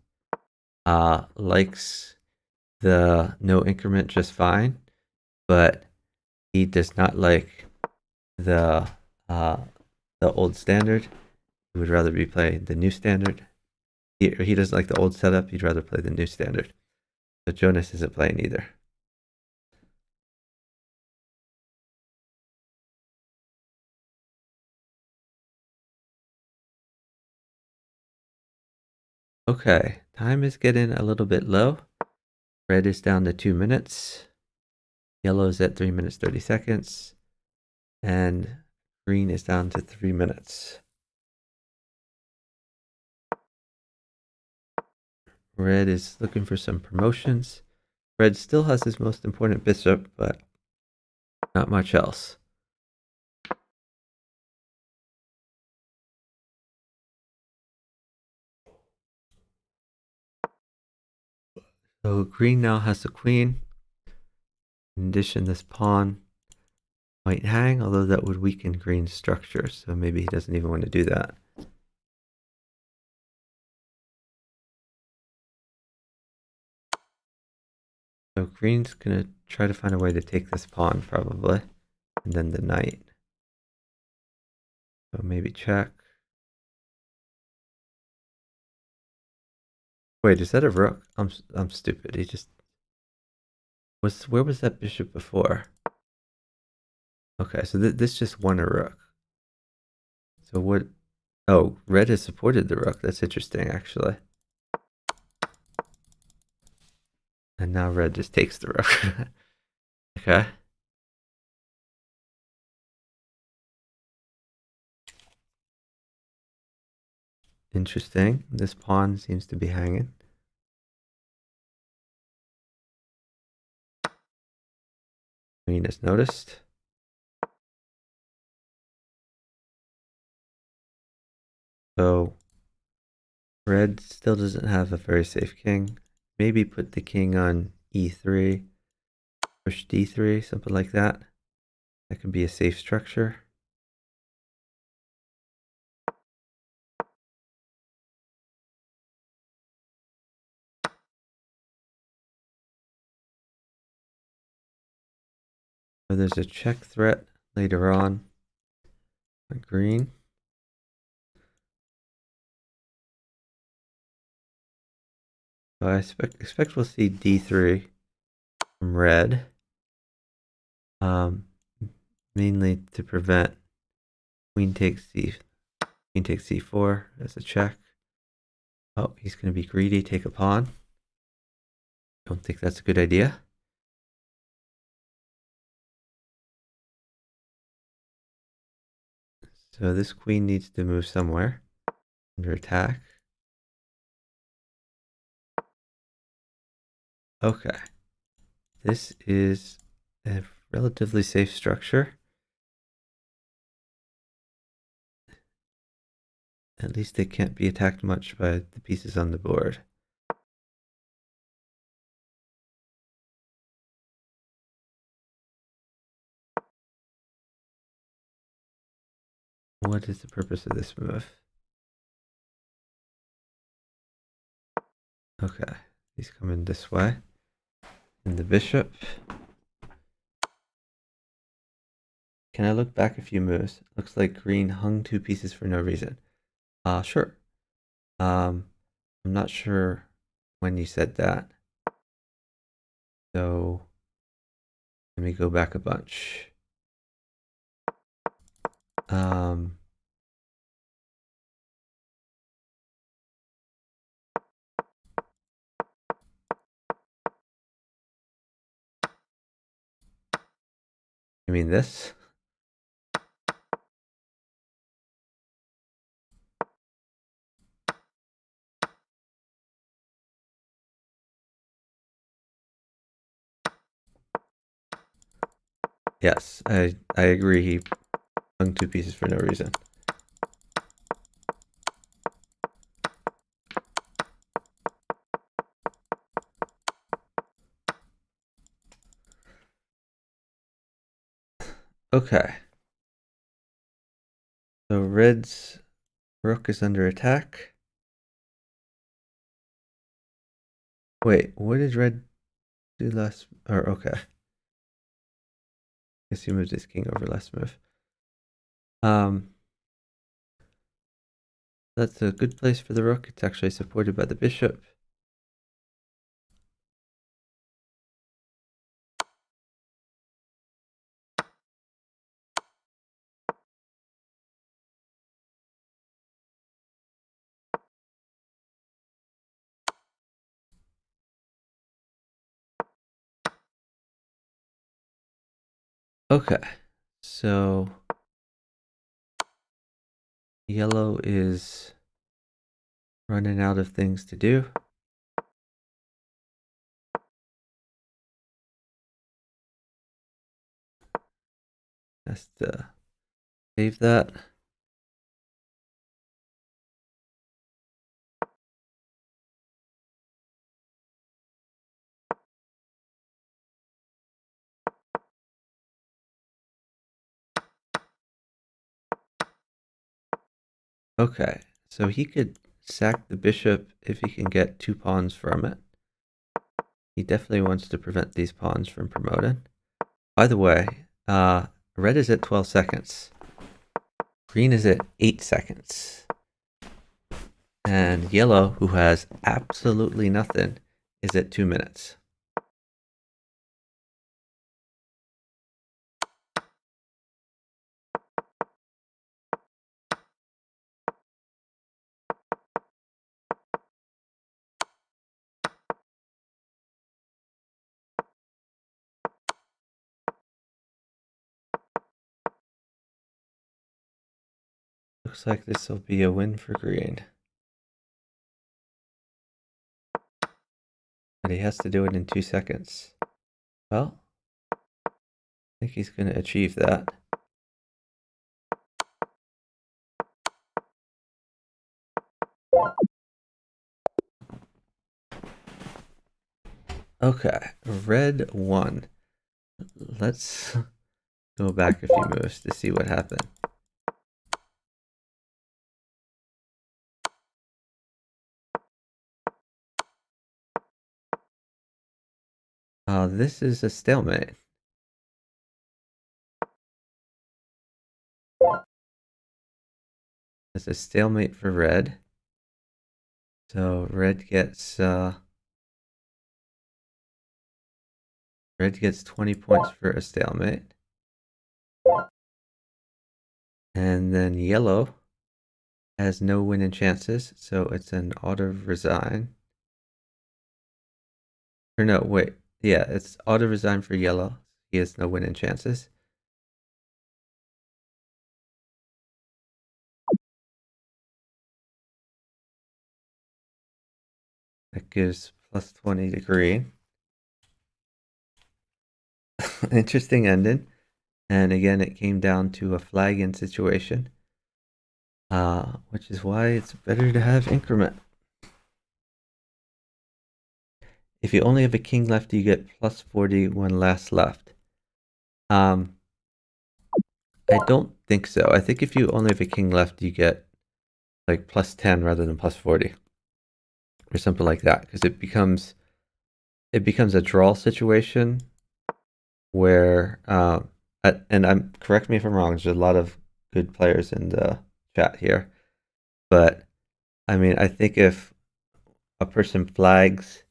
S1: likes the no increment just fine, but he does not like the old standard. He would rather be playing the new standard. He doesn't like the old setup. He'd rather play the new standard. But Jonas isn't playing either. Okay, time is getting a little bit low. Red is down to 2 minutes. Yellow is at 3 minutes 30 seconds. And green is down to 3 minutes. Red is looking for some promotions. Red still has his most important bishop, but not much else. So green now has the queen. In addition, this pawn might hang, although that would weaken green's structure, so maybe he doesn't even want to do that. So green's going to try to find a way to take this pawn, probably, and then the knight. So maybe check. Wait, is that a rook? I'm stupid. He just where was that bishop before? Okay, so this just won a rook. So what? Oh, red has supported the rook. That's interesting, actually. And now red just takes the rook. Okay. Interesting. This pawn seems to be hanging. Queen has noticed. So red still doesn't have a very safe king. Maybe put the king on e3, push d3, something like that. That could be a safe structure. So there's a check threat later on green. So I expect we'll see d3 from red. Mainly to prevent queen takes c4 as a check. Oh, he's going to be greedy, take a pawn. Don't think that's a good idea. So this queen needs to move somewhere under attack. Okay. This is a relatively safe structure. At least they can't be attacked much by the pieces on the board. What is the purpose of this move? Okay, he's coming this way. And the bishop. Can I look back a few moves? Looks like green hung two pieces for no reason. Sure. I'm not sure when you said that. So let me go back a bunch. You mean this? Yes, I agree. He hung two pieces for no reason. Okay. So red's rook is under attack. Wait, what did red do last? Or okay. Guess he moved his king over last move. That's a good place for the rook. It's actually supported by the bishop. Okay, so yellow is running out of things to do. Has to save that. Okay, so he could sack the bishop if he can get two pawns from it. He definitely wants to prevent these pawns from promoting. By the way, red is at 12 seconds. Green is at 8 seconds. And yellow, who has absolutely nothing, is at 2 minutes. Looks like this will be a win for green. But he has to do it in 2 seconds. Well, I think he's going to achieve that. Okay, red won. Let's go back a few moves to see what happened. This is a stalemate. It's a stalemate for red. So red gets 20 points for a stalemate. And then yellow has no winning chances, so it's an auto resign. Or no, wait. Yeah, it's auto resign for yellow. He has no winning chances. That gives plus 20 to green. Interesting ending. And again, it came down to a flag-in situation. Which is why it's better to have increment. If you only have a king left, you get plus 40 when last left. I don't think so. I think if you only have a king left, you get like plus 10 rather than plus 40. Or something like that. Because it becomes a draw situation where and correct me if I'm wrong, there's a lot of good players in the chat here. But I mean, I think if a person flags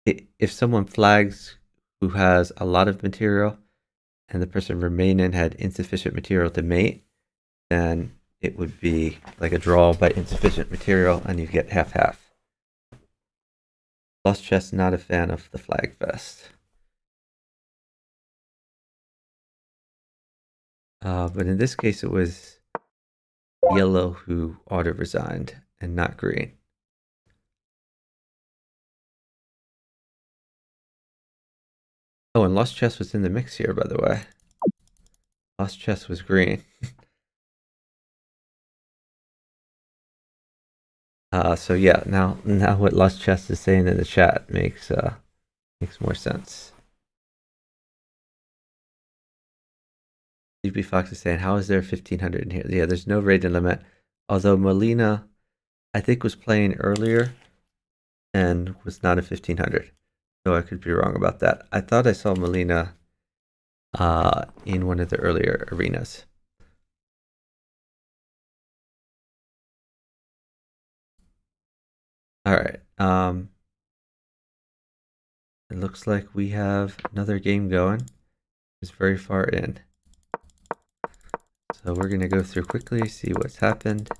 S1: if someone flags who has a lot of material and the person remaining had insufficient material to mate, then it would be like a draw by insufficient material and you get half-half. Lost Chess, not a fan of the flag fest. But in this case, it was yellow who auto-resigned and not green. Oh, and Lost Chess was in the mix here, by the way. Lost Chess was green. So yeah, now what Lost Chess is saying in the chat makes more sense. DB Fox is saying, how is there 1500 in here? Yeah, there's no rating limit. Although Molina, I think, was playing earlier and was not a 1500. So I could be wrong about that. I thought I saw Molina in one of the earlier arenas. All right. It looks like we have another game going. It's very far in. So we're going to go through quickly, see what's happened.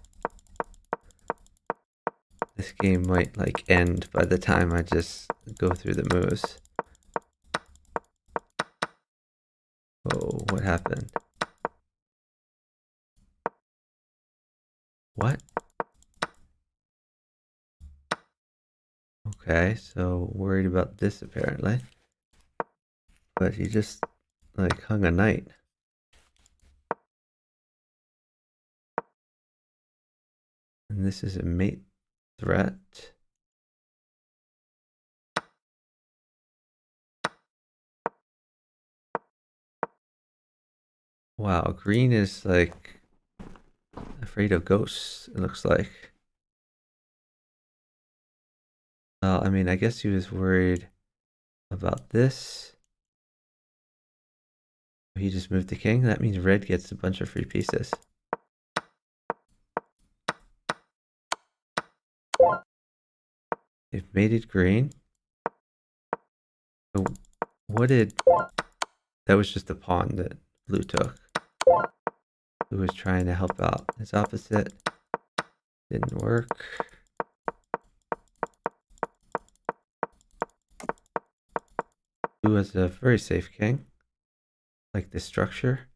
S1: This game might like end by the time I just go through the moves. Oh, what happened? What? Okay, so worried about this apparently. But he just like hung a knight. And this is a mate threat. Wow, green is like afraid of ghosts, it looks like. Well, I mean, I guess he was worried about this. He just moved the king. That means red gets a bunch of free pieces. They've made it green. So what did... That was just a pawn that blue took. Blue was trying to help out his opposite. Didn't work. Blue has a very safe king. Like this structure.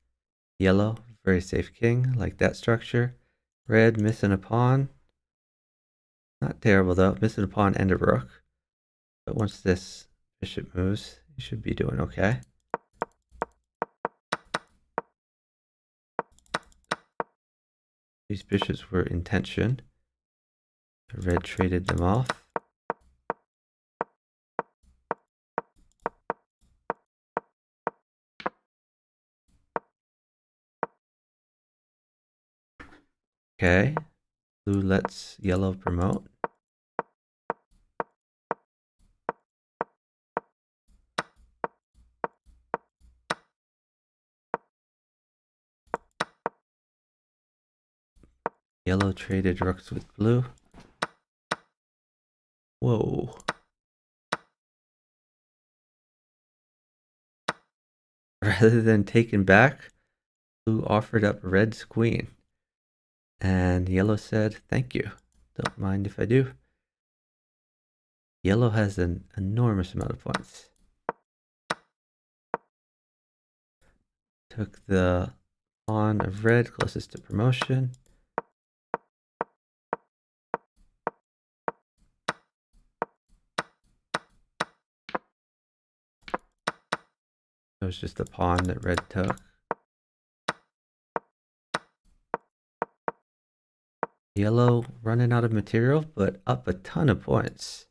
S1: Yellow, very safe king. Like that structure. Red, missing a pawn. Not terrible though. Missing a pawn and a rook. But once this bishop moves, you should be doing okay. These bishops were in tension. Red traded them off. Okay. Blue lets yellow promote. Yellow traded rooks with blue. Whoa. Rather than taken back, blue offered up red's queen. And yellow said, thank you. Don't mind if I do. Yellow has an enormous amount of points. Took the pawn of red closest to promotion. It was just a pawn that red took. Yellow running out of material, but up a ton of points.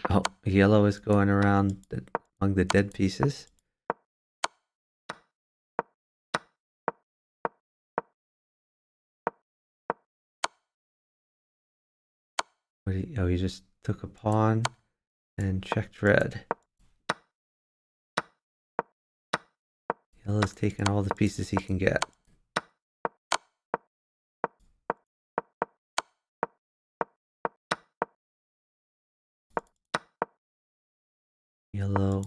S1: Oh, yellow is going around among the dead pieces. Oh, he just took a pawn and checked red. Yellow's taking all the pieces he can get. Yellow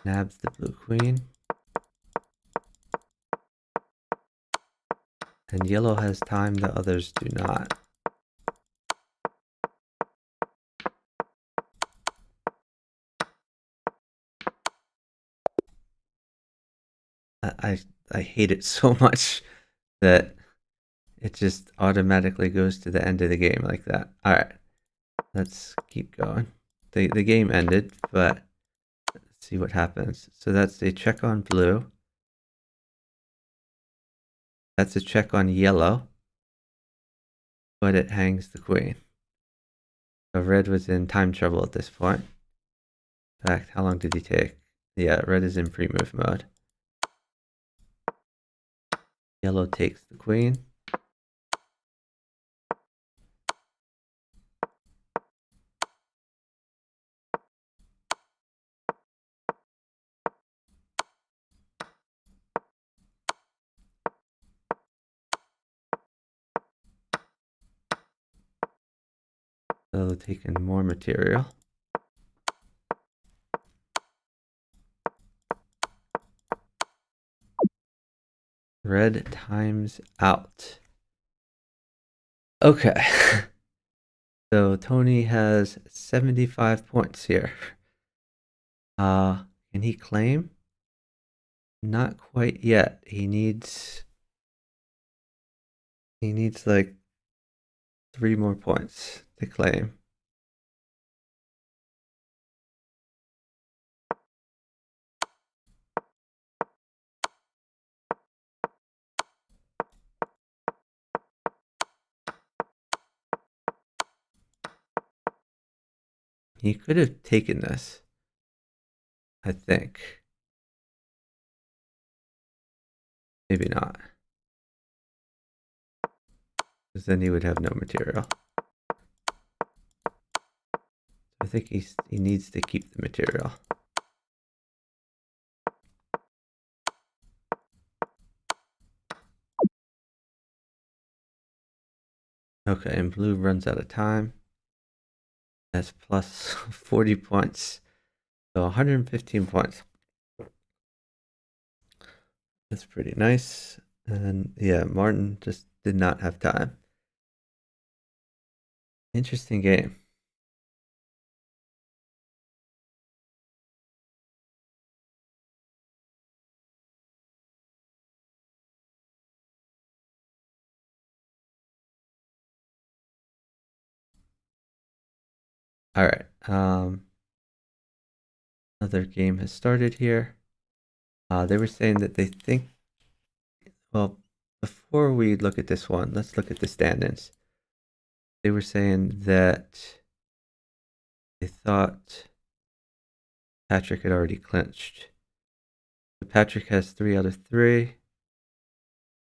S1: nabs the blue queen. And yellow has time that others do not. I hate it so much that it just automatically goes to the end of the game like that. All right, let's keep going. The game ended, but let's see what happens. So that's a check on blue. That's a check on yellow, but it hangs the queen. So red was in time trouble at this point. In fact, how long did he take? Yeah, red is in pre-move mode. Yellow takes the queen. So taking more material. Red times out. Okay. So Tony has 75 points here. Can he claim? Not quite yet. He needs like 3 more points to claim. He could have taken this, I think. Maybe not. Because then he would have no material. I think he needs to keep the material. Okay, and blue runs out of time. That's plus 40 points. So 115 points. That's pretty nice. And yeah, Martin just did not have time. Interesting game. All right. Another game has started here. They were saying that they think, well, before we look at this one, let's look at the stand-ins. They were saying that they thought Patrick had already clinched. So Patrick has 3 out of 3.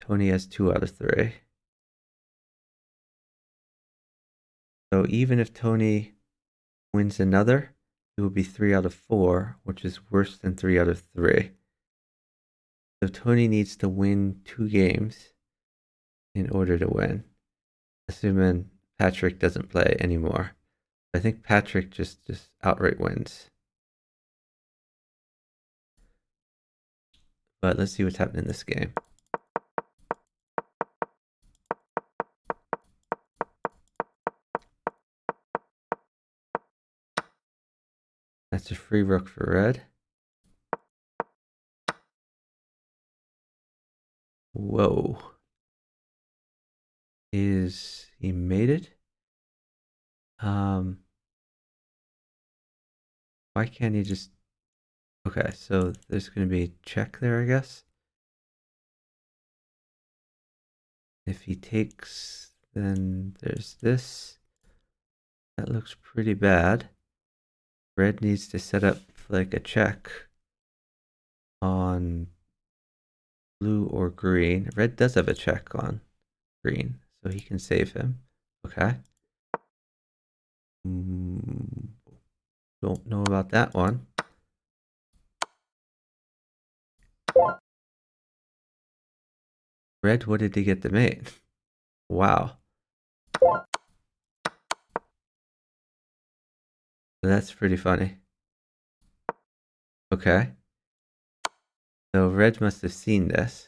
S1: Tony has 2 out of 3. So even if Tony wins another, it will be 3 out of 4, which is worse than 3 out of 3. So Tony needs to win 2 games in order to win, assuming Patrick doesn't play anymore. I think Patrick just outright wins. But let's see what's happening in this game. That's a free rook for red. Whoa. Is he mated? Why can't he just... Okay, so there's going to be a check there, I guess. If he takes, then there's this. That looks pretty bad. Red needs to set up like a check on blue or green. Red does have a check on green, so he can save him. Okay. Don't know about that one. Red, what did he get the mate? Wow. That's pretty funny. Okay. So red must have seen this.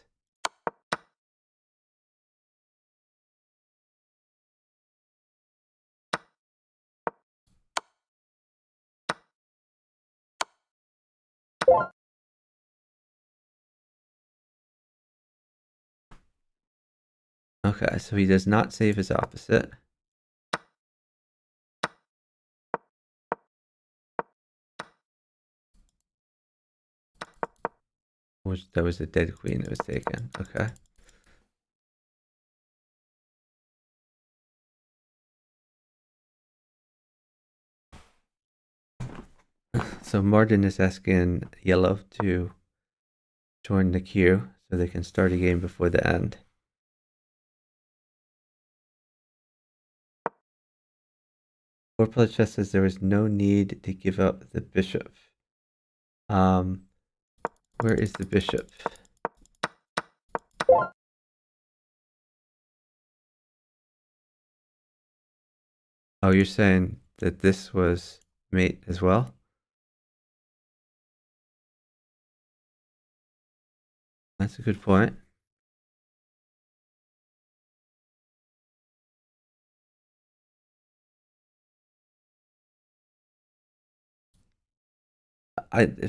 S1: Okay, so he does not save his opposite. That was a dead queen that was taken. Okay. So Martin is asking yellow to join the queue so they can start a game before the end. Four-player chess says there is no need to give up the bishop. Where is the bishop? Oh, you're saying that this was mate as well? That's a good point.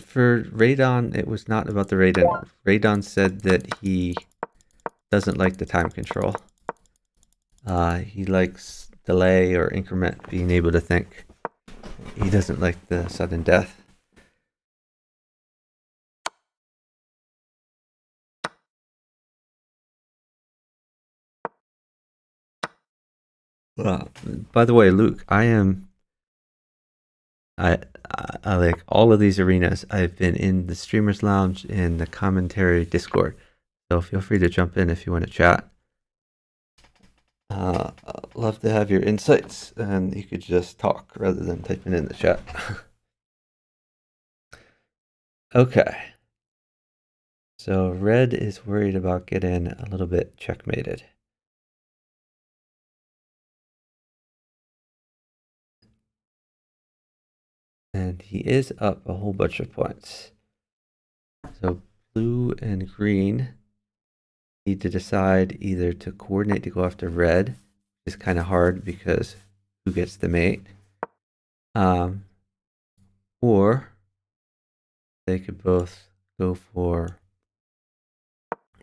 S1: For Radon, it was not about the Radon. Radon said that he doesn't like the time control. He likes delay or increment, being able to think. He doesn't like the sudden death. By the way, Luke, I like all of these arenas. I've been in the Streamers Lounge, in the commentary Discord. So feel free to jump in if you want to chat. Love to have your insights, and you could just talk rather than typing in the chat. Okay. So red is worried about getting a little bit checkmated. And he is up a whole bunch of points. So blue and green need to decide either to coordinate to go after red, which is kind of hard because who gets the mate? Or they could both go for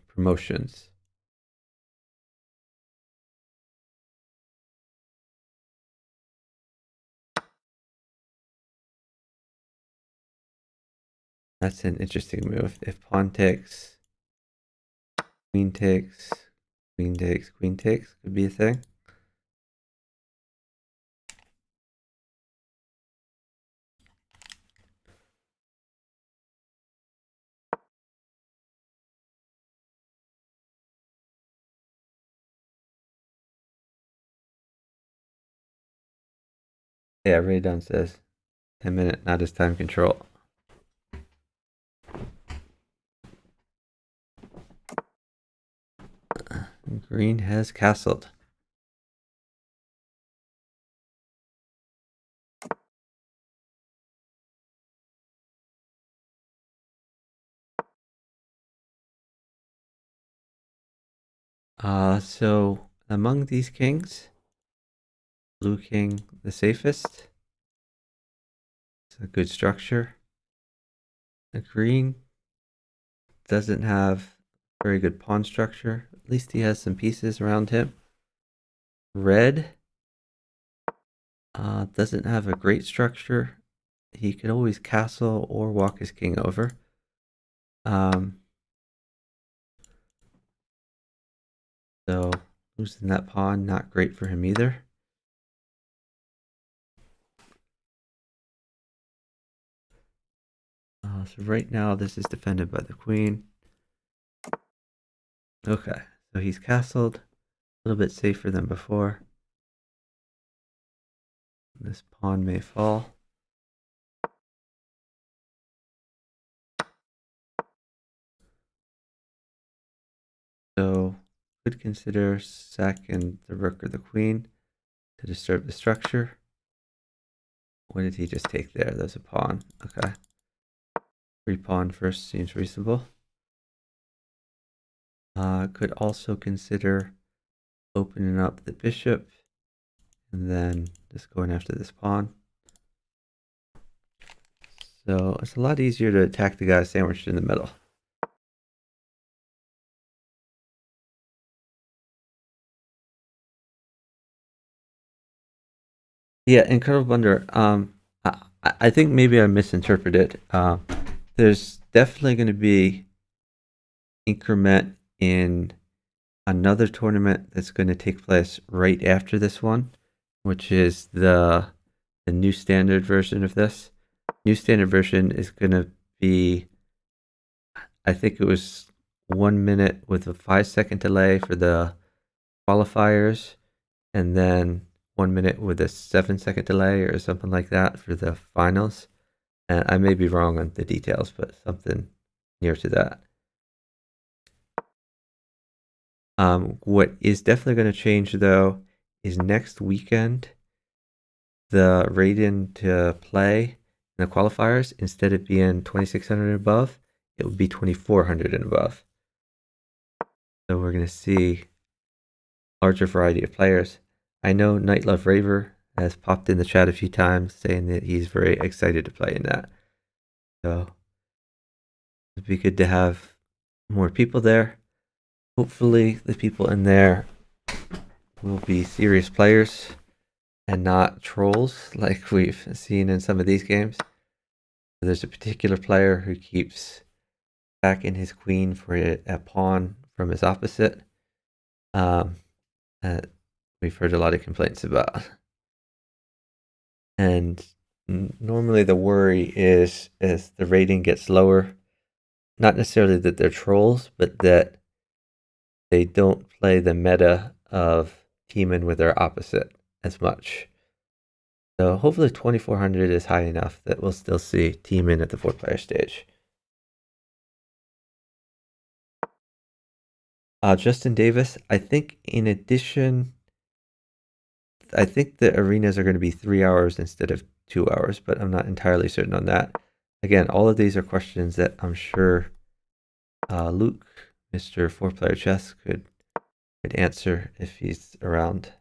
S1: promotions. That's an interesting move. If pawn takes, queen takes, queen takes, queen takes could be a thing. Yeah, Ray Dunn says 10-minute, not his time control. Green has castled. So among these kings, blue king the safest. It's a good structure. The green doesn't have very good pawn structure. At least he has some pieces around him. Red doesn't have a great structure. He could always castle or walk his king over. So losing that pawn, not great for him either. So right now this is defended by the queen. Okay, so he's castled, a little bit safer than before. This pawn may fall. So could consider sacking the rook or the queen to disturb the structure. What did he just take there? There's a pawn. Okay. Free pawn first seems reasonable. Could also consider opening up the bishop and then just going after this pawn. So it's a lot easier to attack the guy sandwiched in the middle. Yeah, Incredible Blunder. I think maybe I misinterpreted. There's definitely going to be increment in another tournament that's going to take place right after this one, which is the new standard version of this. New standard version is going to be, I think it was 1 minute with a 5-second delay for the qualifiers, and then 1 minute with a 7-second delay or something like that for the finals. And I may be wrong on the details, but something near to that. What is definitely going to change though is next weekend, the rating to play in the qualifiers, instead of being 2600 and above, it would be 2400 and above. So we're going to see a larger variety of players. I know Night Love Raver has popped in the chat a few times saying that he's very excited to play in that. So it'd be good to have more people there. Hopefully the people in there will be serious players and not trolls like we've seen in some of these games. There's a particular player who keeps backing his queen for a pawn from his opposite. That we've heard a lot of complaints about. And normally the worry is as the rating gets lower, not necessarily that they're trolls, but that they don't play the meta of team team in with their opposite as much. So hopefully 2400 is high enough that we'll still see team in at the 4-player stage. Justin Davis, I think in addition, I think the arenas are going to be 3 hours instead of 2 hours, but I'm not entirely certain on that. Again, all of these are questions that I'm sure Luke, Mr. 4-player chess, could answer if he's around.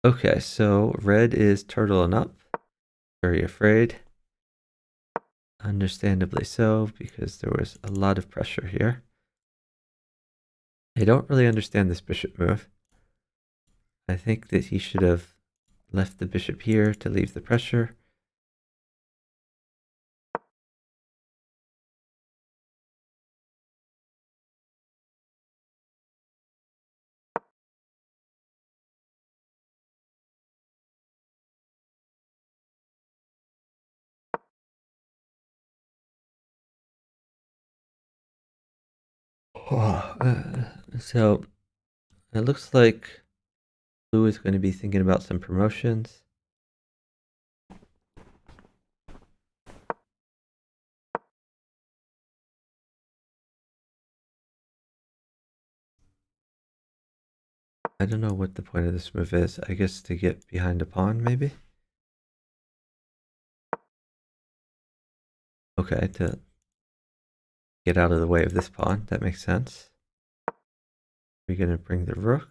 S1: Okay, so red is turtling up, very afraid. Understandably so, because there was a lot of pressure here. I don't really understand this bishop move. I think that he should have left the bishop here to leave the pressure. So it looks like Blue is going to be thinking about some promotions. I don't know what the point of this move is. I guess to get behind a pawn, maybe? Okay, to get out of the way of this pawn. That makes sense. We're going to bring the rook.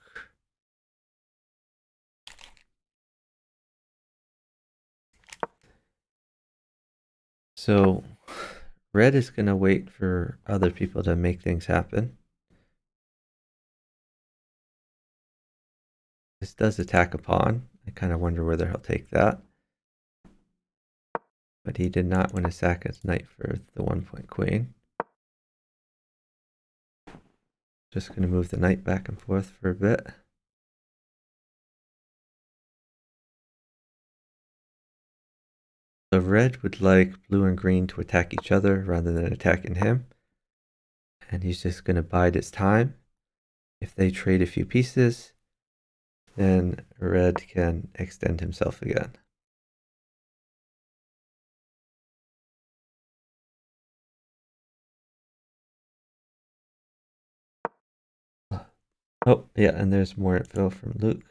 S1: So red is going to wait for other people to make things happen. This does attack a pawn. I kind of wonder whether he'll take that. But he did not want to sack his knight for the 1-point queen. Just going to move the knight back and forth for a bit. So red would like blue and green to attack each other rather than attacking him. And he's just going to bide his time. If they trade a few pieces, then red can extend himself again. Oh, yeah, and there's more info from Luke.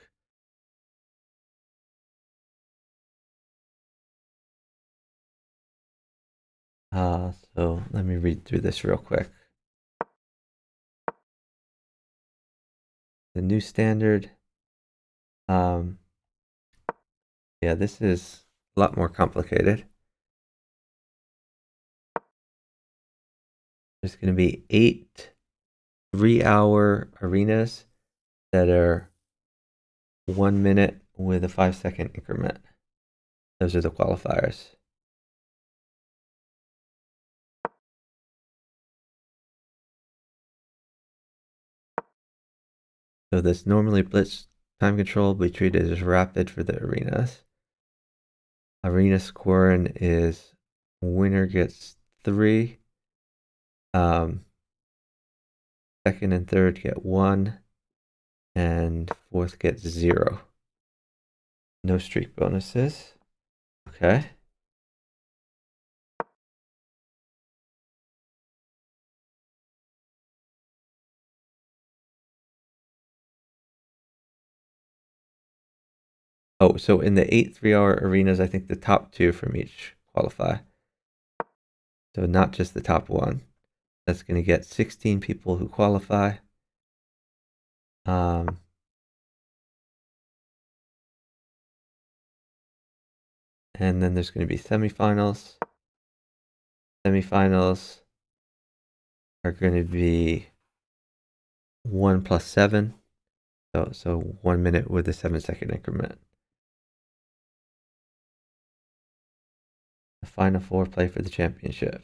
S1: So let me read through this real quick. The new standard. Yeah, this is a lot more complicated. There's going to be 8 3-hour arenas that are 1 minute with a 5-second increment. Those are the qualifiers. So this normally blitz time control we treat it as rapid for the arenas. Arena scoring is winner gets 3. Second and third get 1. And fourth gets 0. No streak bonuses. Okay. Oh, so in the 8 3-hour arenas, I think the top 2 from each qualify. So not just the top 1. That's going to get 16 people who qualify. And then there's going to be semifinals. Semifinals are going to be 1 plus 7. So 1 minute with a 7-second increment. The final 4 play for the championship.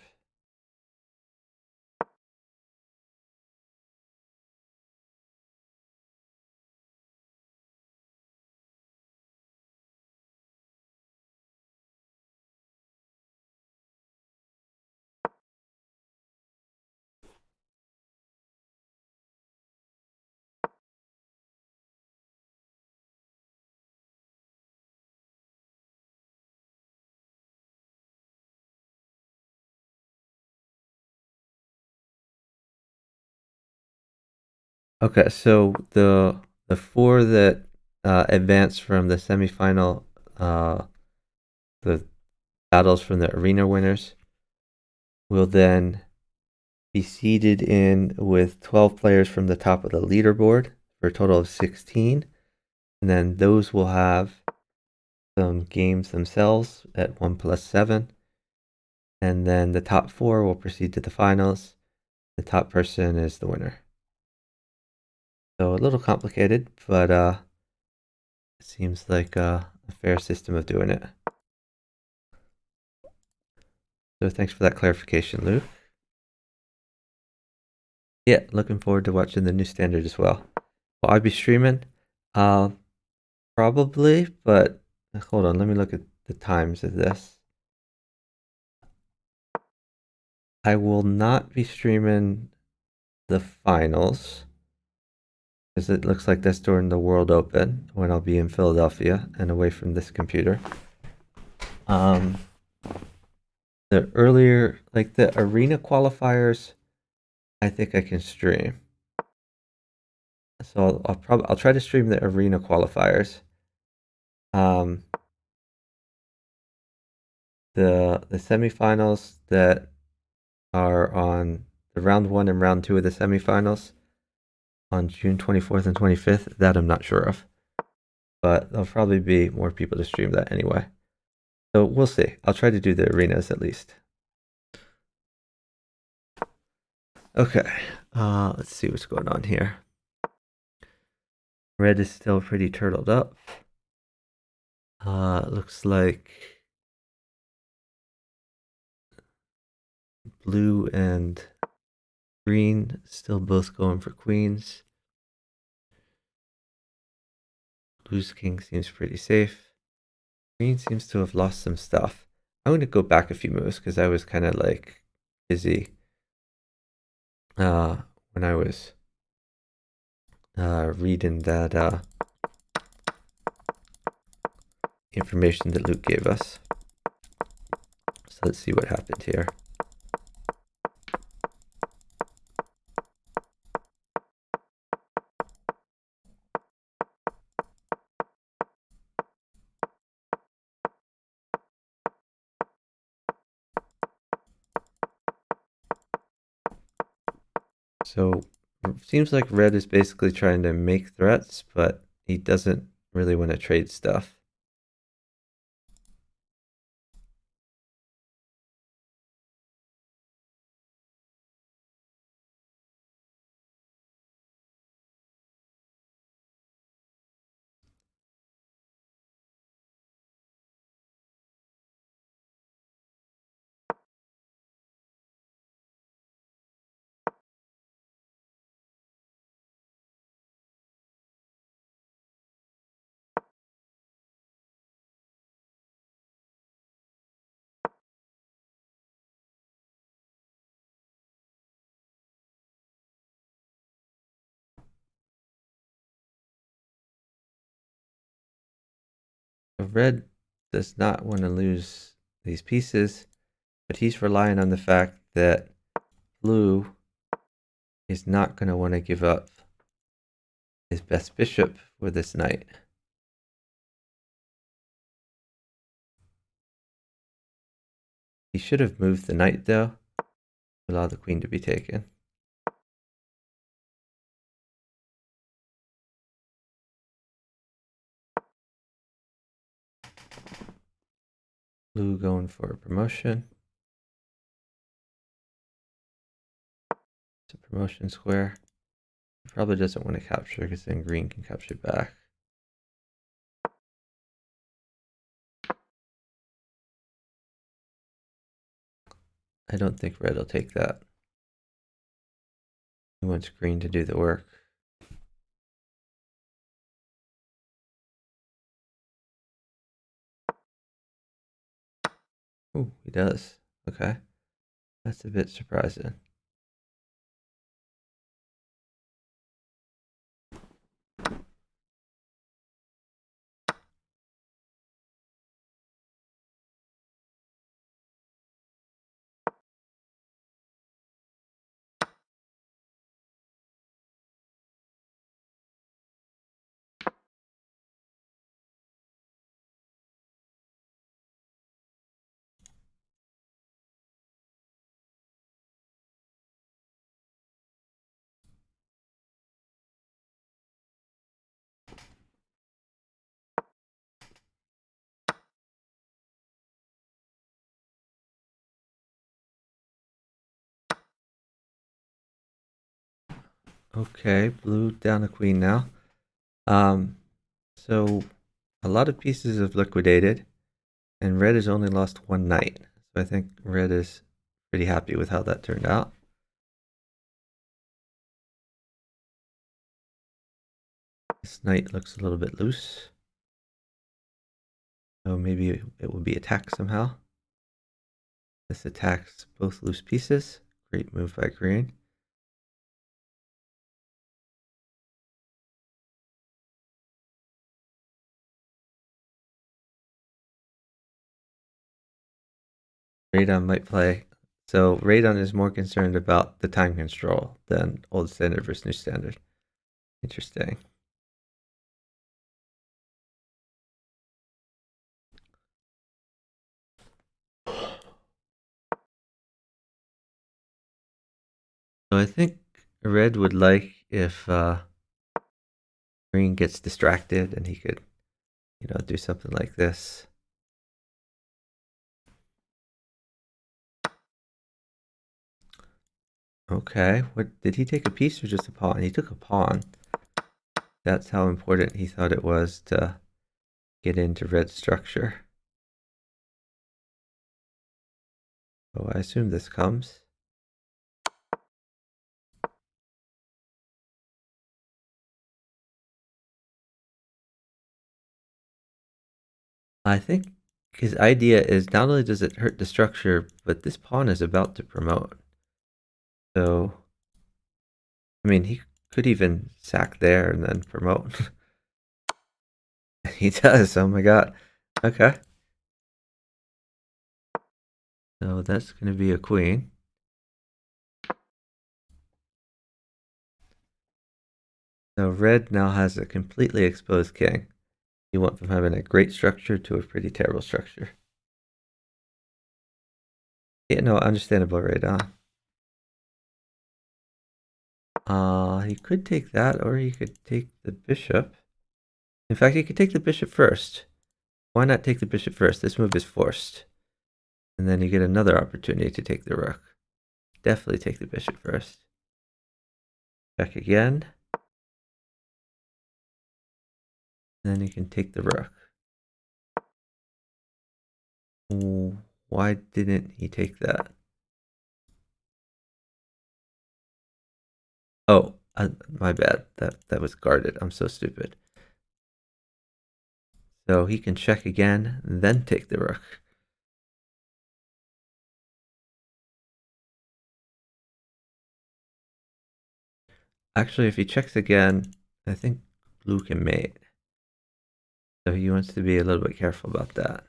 S1: Okay, so the four that advance from the semifinal, the battles from the arena winners, will then be seeded in with 12 players from the top of the leaderboard for a total of 16. And then those will have some games themselves at 1+7. And then the top four will proceed to the finals. The top person is the winner. So a little complicated, but it seems like a fair system of doing it. So thanks for that clarification, Lou. Yeah, looking forward to watching the new standard as well. Will I be streaming? Probably, but hold on, let me look at the times of this. I will not be streaming the finals because it looks like that's during the World Open when I'll be in Philadelphia and away from this computer. The earlier, like the arena qualifiers, I think I can stream. So I'll try to stream the arena qualifiers. The semifinals that are on the round one and round two of the semifinals on June 24th and 25th, that I'm not sure of. But there'll probably be more people to stream that anyway. So we'll see. I'll try to do the arenas at least. Okay, let's see what's going on here. Red is still pretty turtled up. Looks like blue and green still both going for queens. Blue's king seems pretty safe. Green seems to have lost some stuff. I'm going to go back a few moves because I was kind of like busy when I was reading that information that Luke gave us. So let's see what happened here. So it seems like red is basically trying to make threats, but he doesn't really want to trade stuff. Red does not want to lose these pieces, but he's relying on the fact that blue is not going to want to give up his best bishop for this knight. He should have moved the knight though, to allow the queen to be taken. Blue going for a promotion. It's a promotion square. He probably doesn't want to capture because then green can capture back. I don't think red will take that. He wants green to do the work. Ooh, he does. Okay. That's a bit surprising. Okay, blue down a queen now. So a lot of pieces have liquidated, and red has only lost one knight. So I think red is pretty happy with how that turned out. This knight looks a little bit loose. So maybe it will be attacked somehow. This attacks both loose pieces. Great move by green. Radon might play. So Radon is more concerned about the time control than old standard versus new standard. Interesting. So I think red would like if green gets distracted and he could, do something like this. Okay, what did he take a piece or just a pawn? He took a pawn. That's how important he thought it was to get into red structure. So I assume this comes. I think his idea is not only does it hurt the structure, but this pawn is about to promote. So, I mean, he could even sack there and then promote. He does, oh my god. Okay. So that's going to be a queen. So red now has a completely exposed king. He went from having a great structure to a pretty terrible structure. Yeah, no, understandable right on. He could take that, or he could take the bishop. In fact, he could take the bishop first. Why not take the bishop first? This move is forced. And then you get another opportunity to take the rook. Definitely take the bishop first. Check again. Then you can take the rook. Ooh, why didn't he take that? Oh, my bad. That was guarded. I'm so stupid. So he can check again, then take the rook. Actually, if he checks again, I think blue can mate. So he wants to be a little bit careful about that.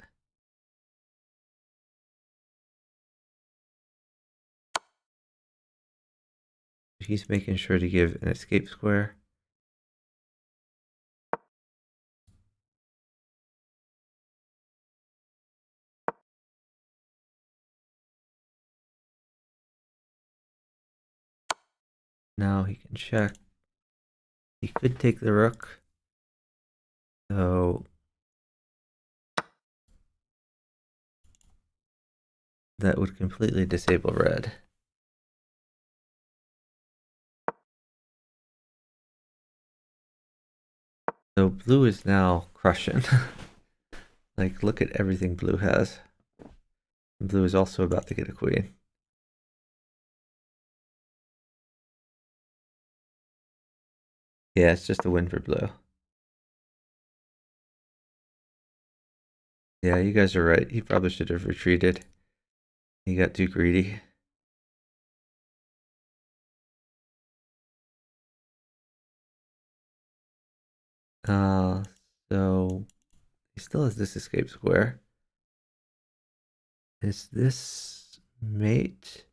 S1: He's making sure to give an escape square. Now he can check. He could take the rook. So that would completely disable red. So blue is now crushing. Like, look at everything blue has. Blue is also about to get a queen. Yeah, it's just a win for blue. Yeah, you guys are right. He probably should have retreated. He got too greedy. Uh, so he still has this escape square. Is this mate?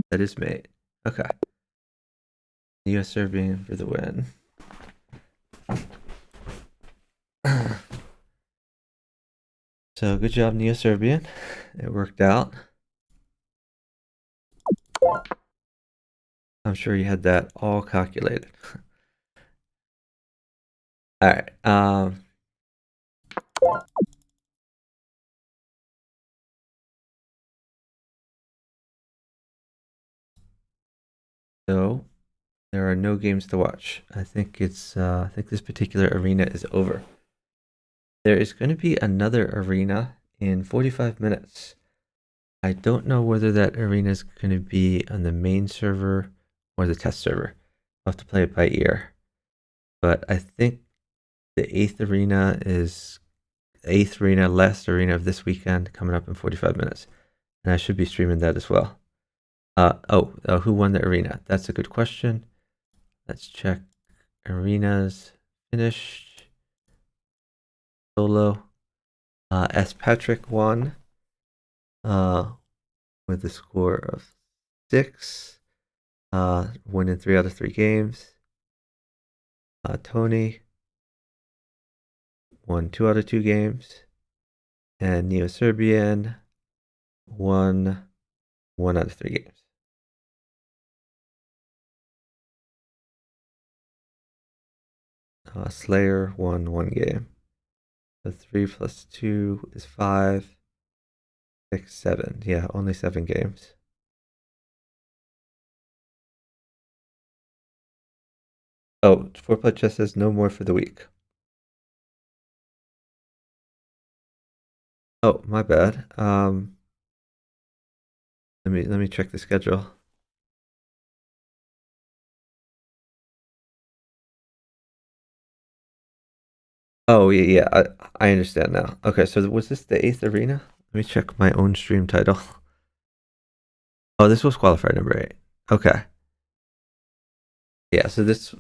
S1: That is mate. Okay. US Serbian for the win. So good job, Neo Serbian. It worked out. I'm sure you had that all calculated. All right. So there are no games to watch. I think this particular arena is over. There is going to be another arena in 45 minutes. I don't know whether that arena is going to be on the main server or the test server. I'll have to play it by ear. But I think the eighth arena, last arena of this weekend, coming up in 45 minutes. And I should be streaming that as well. Who won the arena? That's a good question. Let's check. Arenas finished. Solo. S. Patrick won with a score of 6. Winning 3 out of 3 games. Tony won 2 out of 2 games. And Neo Serbian won 1 out of 3 games. Slayer won 1 game. So 3 plus 2 is 5. 6, 7. Yeah, only 7 games. Oh, 4-player chess says no more for the week. Oh, my bad. Let me check the schedule. Oh yeah, I understand now. Okay, so was this the 8th arena? Let me check my own stream title. Oh, this was qualifier number 8. Okay. Yeah, so this,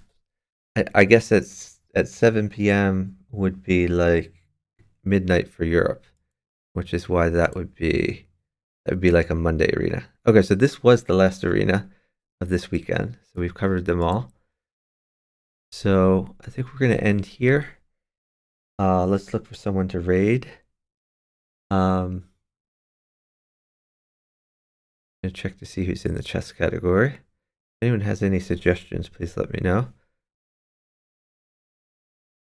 S1: I guess it's at 7 p.m. would be like midnight for Europe, which is why that would be like a Monday arena. Okay, so this was the last arena of this weekend. So we've covered them all. So I think we're gonna end here. Let's look for someone to raid. Gonna check to see who's in the chess category. If anyone has any suggestions, please let me know.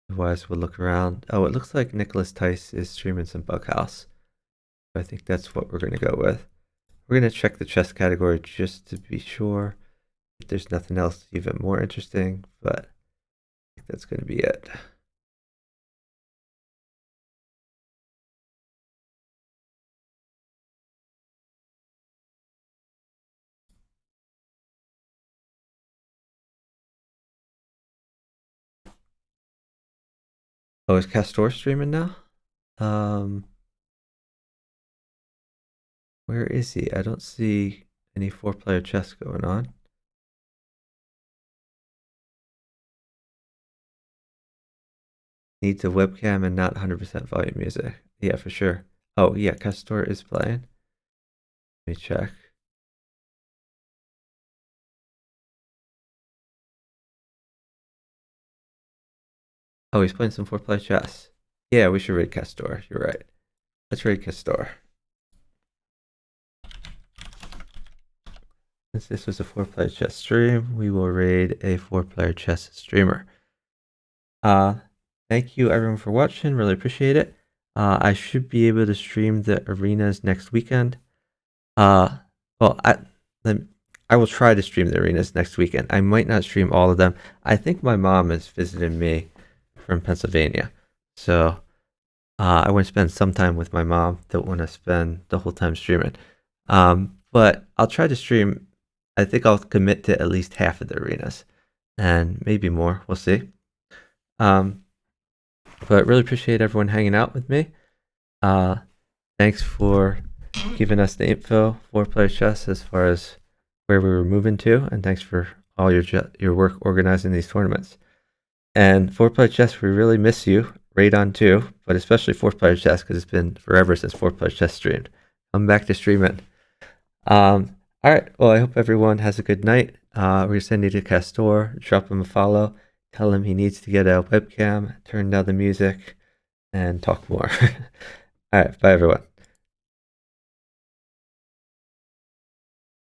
S1: Otherwise, we'll look around. Oh, it looks like Nicholas Tice is streaming some Bughouse. So I think that's what we're going to go with. We're going to check the chess category just to be sure if there's nothing else even more interesting, but I think that's going to be it. Oh, is Castor streaming now? Where is he? I don't see any 4-player chess going on. Needs a webcam and not 100% volume music. Yeah, for sure. Oh, yeah, Castor is playing. Let me check. Oh, he's playing some 4-player chess. Yeah, we should raid Castor. You're right. Let's raid Castor. Since this was a 4-player chess stream, we will raid a 4-player chess streamer. Thank you everyone for watching. Really appreciate it. I should be able to stream the arenas next weekend. Well, I will try to stream the arenas next weekend. I might not stream all of them. I think my mom is visiting me from Pennsylvania, so I want to spend some time with my mom. Don't want to spend the whole time streaming. But I'll try to stream. I think I'll commit to at least half of the arenas, and maybe more. We'll see. But really appreciate everyone hanging out with me. Thanks for giving us the info, 4-player chess, as far as where we were moving to, and thanks for all your work organizing these tournaments. And 4-player chess, we really miss you. Raid on too, but especially 4-player chess because it's been forever since 4-player chess streamed. Come back to streaming. All right. Well, I hope everyone has a good night. We're gonna send you to Castor. Drop him a follow. Tell him he needs to get a webcam, turn down the music, and talk more. All right. Bye, everyone.